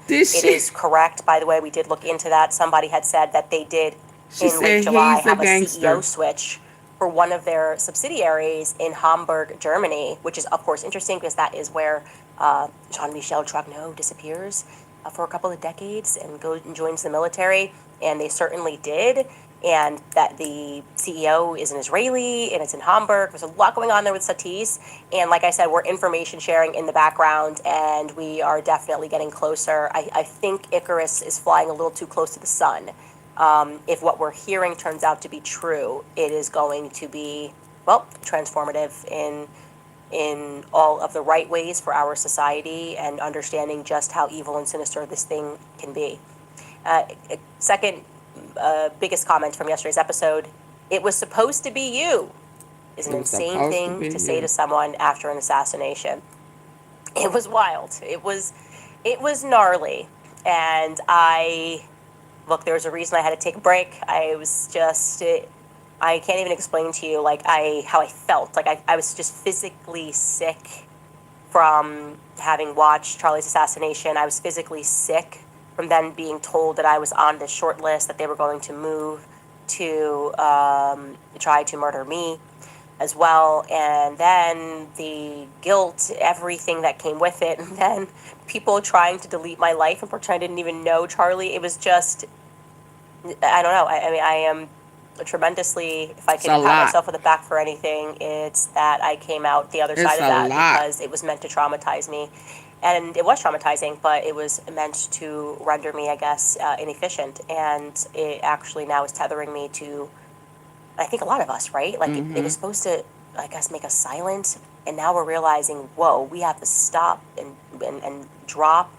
It is correct, by the way, we did look into that. Somebody had said that they did in late July have a CEO switch for one of their subsidiaries in Hamburg, Germany, which is of course interesting because that is where Jean-Michel Trogneau disappears for a couple of decades and goes and joins the military, and they certainly did. And that the CEO is an Israeli, and it's in Hamburg. There's a lot going on there with Satis. And like I said, we're information sharing in the background, and we are definitely getting closer. I think Icarus is flying a little too close to the sun. If what we're hearing turns out to be true, it is going to be, well, transformative in all of the right ways for our society and understanding just how evil and sinister this thing can be. Second, biggest comment from yesterday's episode, it was supposed to be you, is an insane thing to say to someone after an assassination. It was wild. It was gnarly. And there was a reason I had to take a break. I was just, I can't even explain to you how I felt. Like I was just physically sick from having watched Charlie's assassination. I was physically sick from then being told that I was on the short list, that they were going to move to try to murder me as well. And then the guilt, everything that came with it. And then people trying to delete my life and pretend I didn't even know Charlie. It was just, I don't know. I mean, I am tremendously, if I can pat myself on the back for anything, it's that I came out the other side of that because it was meant to traumatize me. And it was traumatizing, but it was meant to render me, I guess, inefficient. And it actually now is tethering me to, I think, a lot of us, right? Like, it was supposed to, I guess, make us silent. And now we're realizing, whoa, we have to stop and drop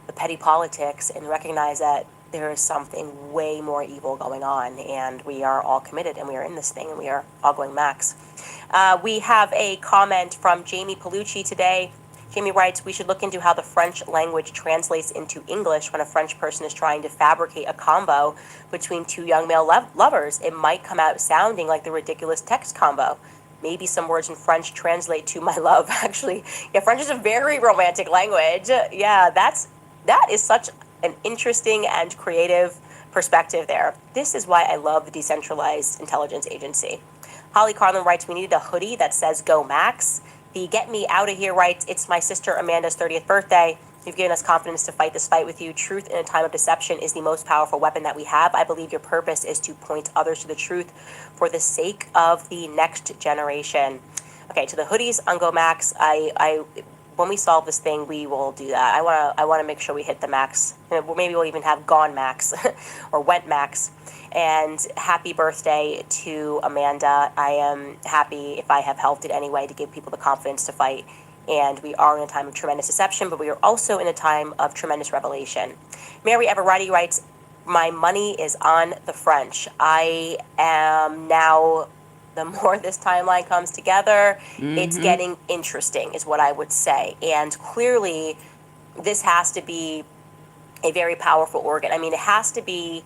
the petty politics and recognize that there is something way more evil going on. And we are all committed, and we are in this thing, and we are all going max. We have a comment from Jamie Palucci today. Jamie writes, we should look into how the French language translates into English when a French person is trying to fabricate a combo between two young male lovers. It might come out sounding like the ridiculous text combo. Maybe some words in French translate to my love. Actually, yeah, French is a very romantic language. Yeah, that is such an interesting and creative perspective there. This is why I love the decentralized intelligence agency. Holly Carlin writes, we needed a hoodie that says Go Max. The Get Me Out of Here writes, it's my sister Amanda's 30th birthday. You've given us confidence to fight this fight with you. Truth in a time of deception is the most powerful weapon that we have. I believe your purpose is to point others to the truth for the sake of the next generation. Okay, to the hoodies on Go Max, I when we solve this thing, we will do that. I want to make sure we hit the max. Maybe we'll even have gone max or went max. And happy birthday to Amanda. I am happy if I have helped in any way to give people the confidence to fight. And we are in a time of tremendous deception, but we are also in a time of tremendous revelation. Mary Everetti writes, my money is on the French. I am now, the more this timeline comes together, it's getting interesting, is what I would say. And clearly, this has to be a very powerful organ. I mean, it has to be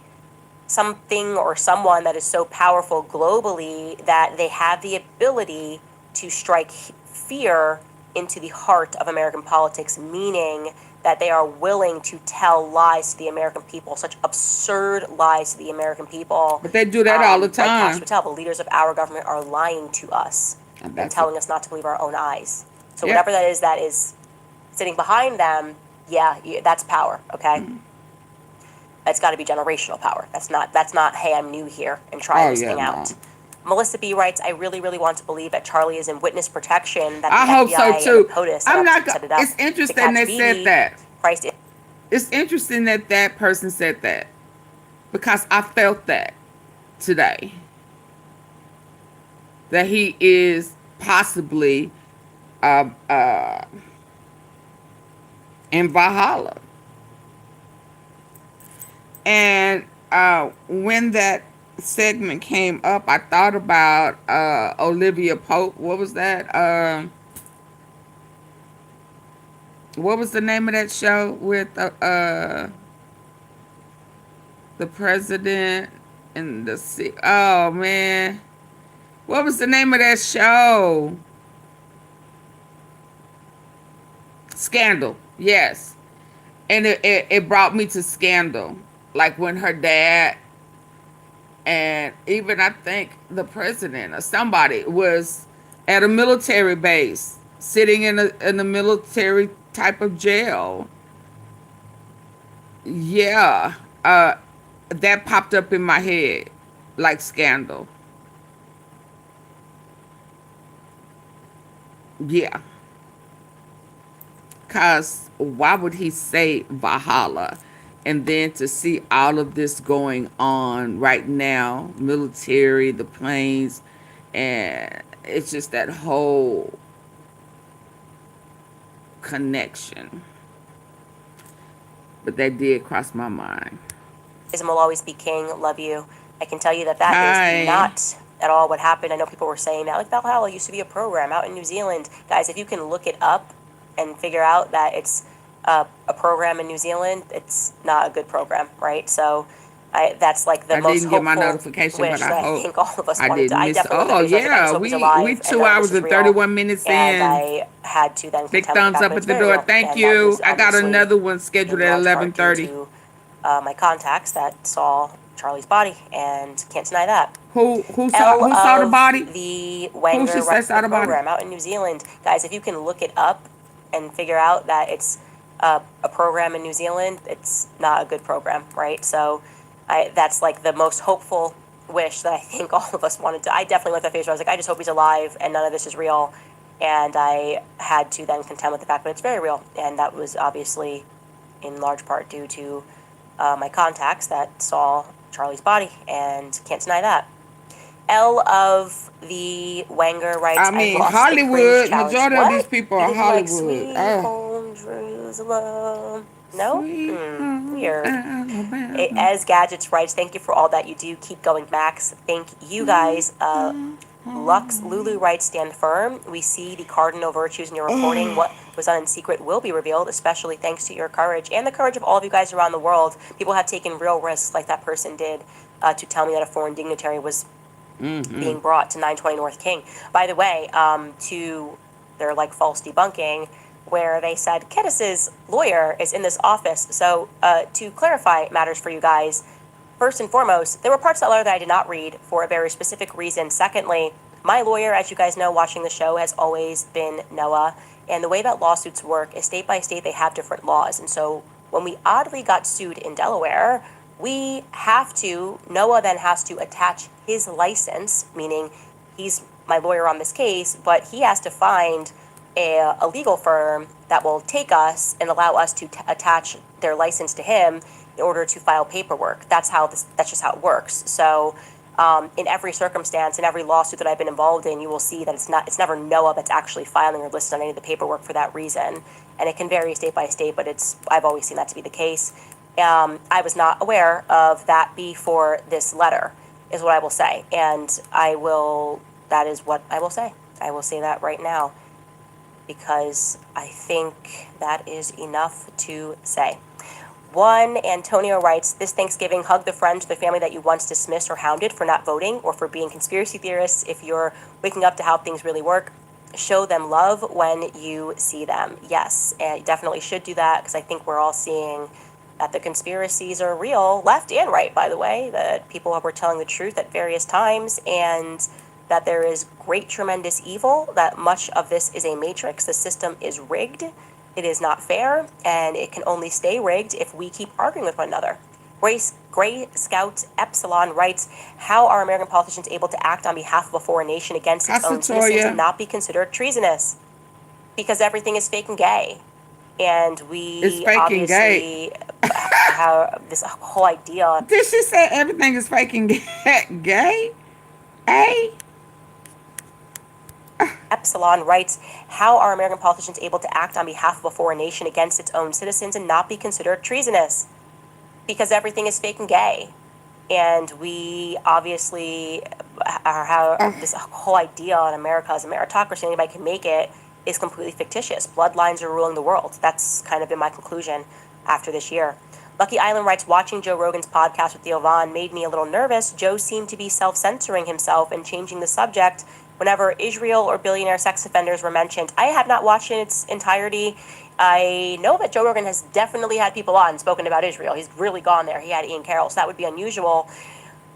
something or someone that is so powerful globally that they have the ability to strike fear into the heart of American politics, meaning that they are willing to tell lies to the American people, such absurd lies to the American people. But they do that all the time. Like Kash Patel, the leaders of our government are lying to us and telling us not to believe our own eyes. So whatever that is sitting behind them, that's power, okay? That's got to be generational power. That's not, hey, I'm new here and trying this thing out. Melissa B writes, I really, really want to believe that Charlie is in witness protection. That the I hope FBI so too. And the POTUS I'm not set it up. It's interesting they said that. Christ. It's interesting that that person said that, because I felt that today, that he is possibly in Valhalla. And when that segment came up, I thought about Olivia Pope. What was that? What was the name of that show with the president and the oh man, what was the name of that show? Scandal. Yes. And it brought me to Scandal, like when her dad and even I think the president or somebody was at a military base, sitting in a military type of jail. Yeah, that popped up in my head, like Scandal. Yeah, cause why would he say Valhalla? And then to see all of this going on right now, military, the planes, and it's just that whole connection. But that did cross my mind. Will always be king. Love you. I can tell you that that Hi. is not at all what happened. I know people were saying that, like Valhalla used to be a program out in New Zealand. Guys, if you can look it up and figure out that it's a program in New Zealand, it's not a good program, right? So that's like the I most didn't get my hopeful notification, wish but that I I hope think all of us I wanted to. didn't I miss. definitely Oh went to the page. I was like, I just yeah, hope he's we alive 2 and none of hours this is and real. 31 minutes And in. I had to then Big contend with the thumbs fact up that at it's the very door. real. Thank And that you. was I got obviously another one scheduled in at large part due 11:30. to my contacts that saw Charlie's body, and can't deny that. Who L saw the of body? the Who Wenger she said saw the body? program out in New Zealand. Guys, if you can look it up and figure out that it's a program in New Zealand, it's not a good program, right? So that's like the most hopeful wish that I think all of us wanted to. I definitely went to that phase where I was like, I just hope he's alive and none of this is real. And I had to then contend with the fact that it's very real. And that was obviously in large part due to my contacts that saw Charlie's body, and can't deny that. L of the Wenger writes, I mean, lost a cringe Hollywood. challenge. Majority of these What? people You are didn't like Hollywood. Sweet Oh, Home Jerusalem? No? sweet home Weird. Alabama. As Gadgets writes, thank you for all that you do. Keep going, Max. Thank you guys. Lux Lulu writes, stand firm. We see the cardinal virtues in your reporting. What was done in secret will be revealed, especially thanks to your courage and the courage of all of you guys around the world. People have taken real risks, like that person did, to tell me that a foreign dignitary was being brought to 920 North King. By the way, to their like false debunking, where they said Candace's lawyer is in this office. So to clarify matters for you guys, first and foremost, there were parts of that letter that I did not read for a very specific reason. Secondly, my lawyer, as you guys know, watching the show, has always been Noah. And the way that lawsuits work is state by state, they have different laws. And so when we oddly got sued in Delaware, Noah then has to attach his license, meaning he's my lawyer on this case, but he has to find a legal firm that will take us and allow us to attach their license to him in order to file paperwork. That's just how it works. So in every circumstance, in every lawsuit that I've been involved in, you will see that it's never Noah that's actually filing or listed on any of the paperwork for that reason. And it can vary state by state, but I've always seen that to be the case. I was not aware of that before this letter, is what I will say. And that is what I will say. I will say that right now, because I think that is enough to say. One, Antonio writes, this Thanksgiving, hug the friends or the family that you once dismissed or hounded for not voting or for being conspiracy theorists. If you're waking up to how things really work, show them love when you see them. Yes, and you definitely should do that, because I think we're all seeing that the conspiracies are real, left and right, by the way, that people were telling the truth at various times, and that there is great, tremendous evil, that much of this is a matrix. The system is rigged. It is not fair, and it can only stay rigged if we keep arguing with one another. Gray Scout Epsilon writes, how are American politicians able to act on behalf of a foreign nation against its own citizens and not be considered treasonous? Because everything is fake and gay. And It's we fake and gay. obviously have this whole idea. Did she say everything is fake and gay? A? Epsilon writes, how are American politicians able to act on behalf of a foreign nation against its own citizens and not be considered treasonous? Because everything is fake and gay. And we obviously have this whole idea in America as a meritocracy, anybody can make it, is completely fictitious. Bloodlines are ruling the world. That's kind of been my conclusion after this year. Lucky Island writes, watching Joe Rogan's podcast with Theo Vaughn made me a little nervous. Joe seemed to be self-censoring himself and changing the subject whenever Israel or billionaire sex offenders were mentioned. I have not watched it in its entirety. I know that Joe Rogan has definitely had people on spoken about Israel. He's really gone there. He had Ian Carroll, so that would be unusual.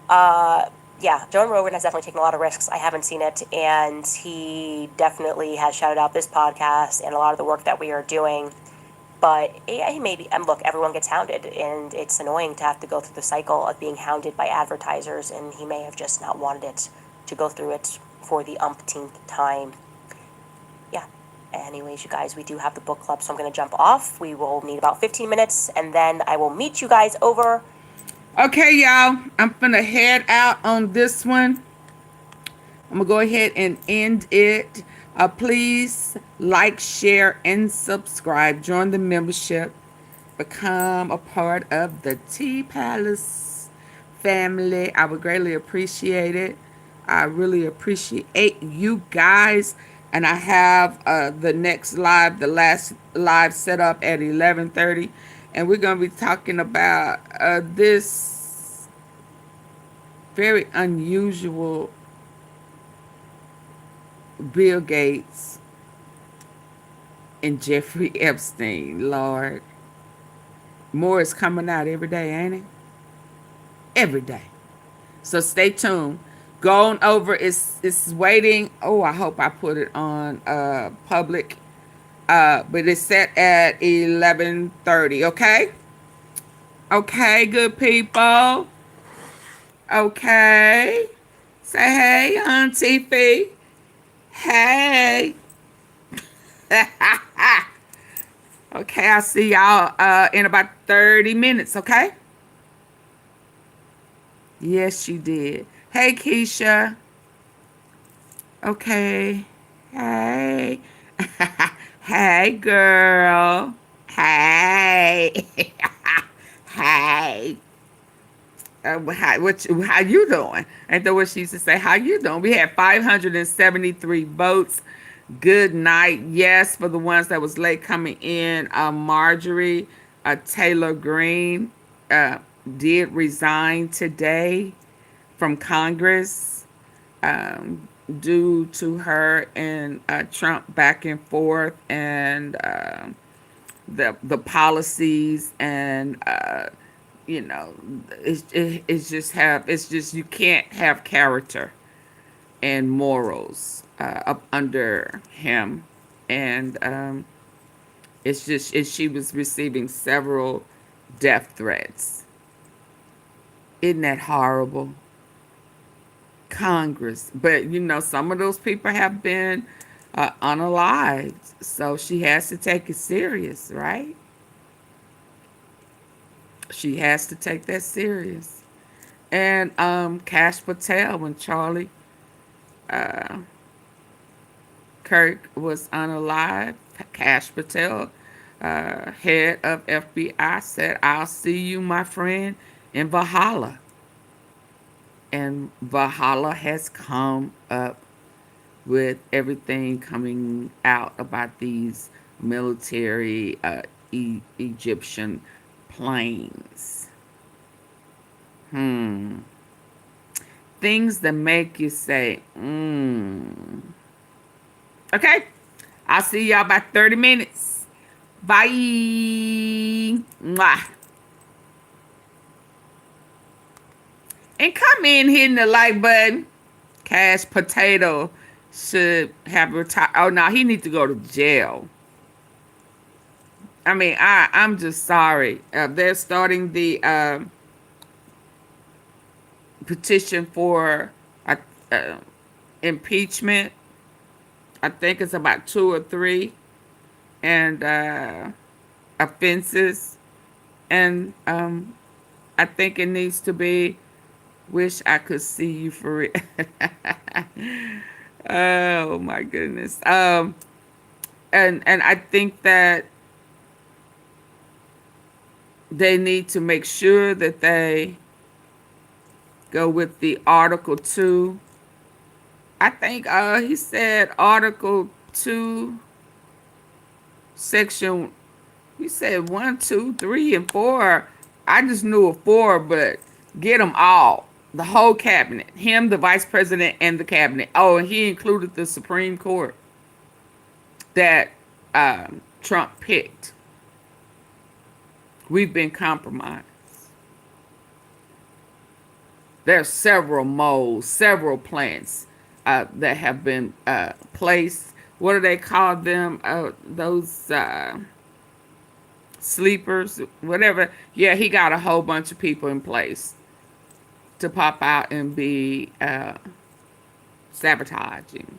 Yeah, Joe Rogan has definitely taken a lot of risks. I haven't seen it, and he definitely has shouted out this podcast and a lot of the work that we are doing. But he maybe, and look, everyone gets hounded, and it's annoying to have to go through the cycle of being hounded by advertisers, and he may have just not wanted it to go through it for the umpteenth time. Yeah. Anyways, you guys, we do have the book club, so I'm going to jump off. We will need about 15 minutes, and then I will meet you guys over. Okay, y'all. I'm finna head out on this one. I'm gonna go ahead and end it. Please like, share, and subscribe. Join the membership. Become a part of the Tea Palace family. I would greatly appreciate it. I really appreciate you guys. And I have the next live, the last live set up at 11:30. And we're going to be talking about this very unusual Bill Gates and Jeffrey Epstein. Lord. More is coming out every day, ain't it? Every day. So stay tuned. Going over, it's waiting. Oh, I hope I put it on public. But it's set at 11:30, okay? Okay, good people. Okay. Say hey, AunTeaFee. Hey. Okay, I'll see y'all in about 30 minutes, okay? Yes, she did. Hey, Keisha. Okay. Hey. Hey, girl. Hey. Hey. How you doing? Ain't that what she used to say? How you doing? We had 573 votes. Good night. Yes, for the ones that was late coming in, Marjorie Taylor Greene did resign today from Congress due to her and Trump back and forth and the policies and you know, it's just you can't have character and morals up under him, and she was receiving several death threats. Isn't that horrible? Congress, but you know, some of those people have been unalived, so she has to take it serious, right? She has to take that serious. And Kash Patel, when Charlie Kirk was unalive, Kash Patel, head of FBI, said, "I'll see you, my friend, in Valhalla." And Valhalla has come up with everything coming out about these military Egyptian planes. Things that make you say, Okay, I'll see y'all about 30 minutes. Bye. Mwah. And come in hitting the like button. Cash Potato should have retired. Oh, no, he needs to go to jail. I mean, I'm just sorry. They're starting the petition for impeachment. I think it's about 2 or 3. And offenses, and I think it needs to be, wish I could see you for it. Oh my goodness. And I think that they need to make sure that they go with the Article 2. I think he said Article 2, Section, he said 1, 2, 3, and 4. I just knew of 4, but get them all. The whole cabinet. Him, the vice president, and the cabinet. Oh, and he included the Supreme Court that Trump picked. We've been compromised. There's several moles, several plants that have been placed. What do they call them? Those sleepers, whatever. Yeah, he got a whole bunch of people in place to pop out and be sabotaging.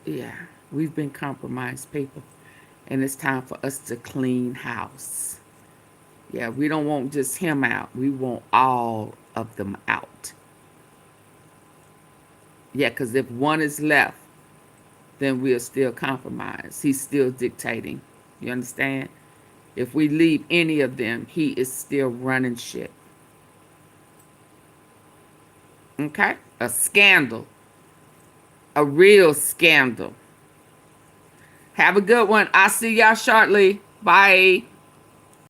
Yeah, we've been compromised, people. And it's time for us to clean house. Yeah, we don't want just him out. We want all of them out. Yeah, because if one is left, then we're still compromised. He's still dictating. You understand? If we leave any of them, he is still running shit. Okay? A scandal. A real scandal. Have a good one. I'll see y'all shortly. Bye.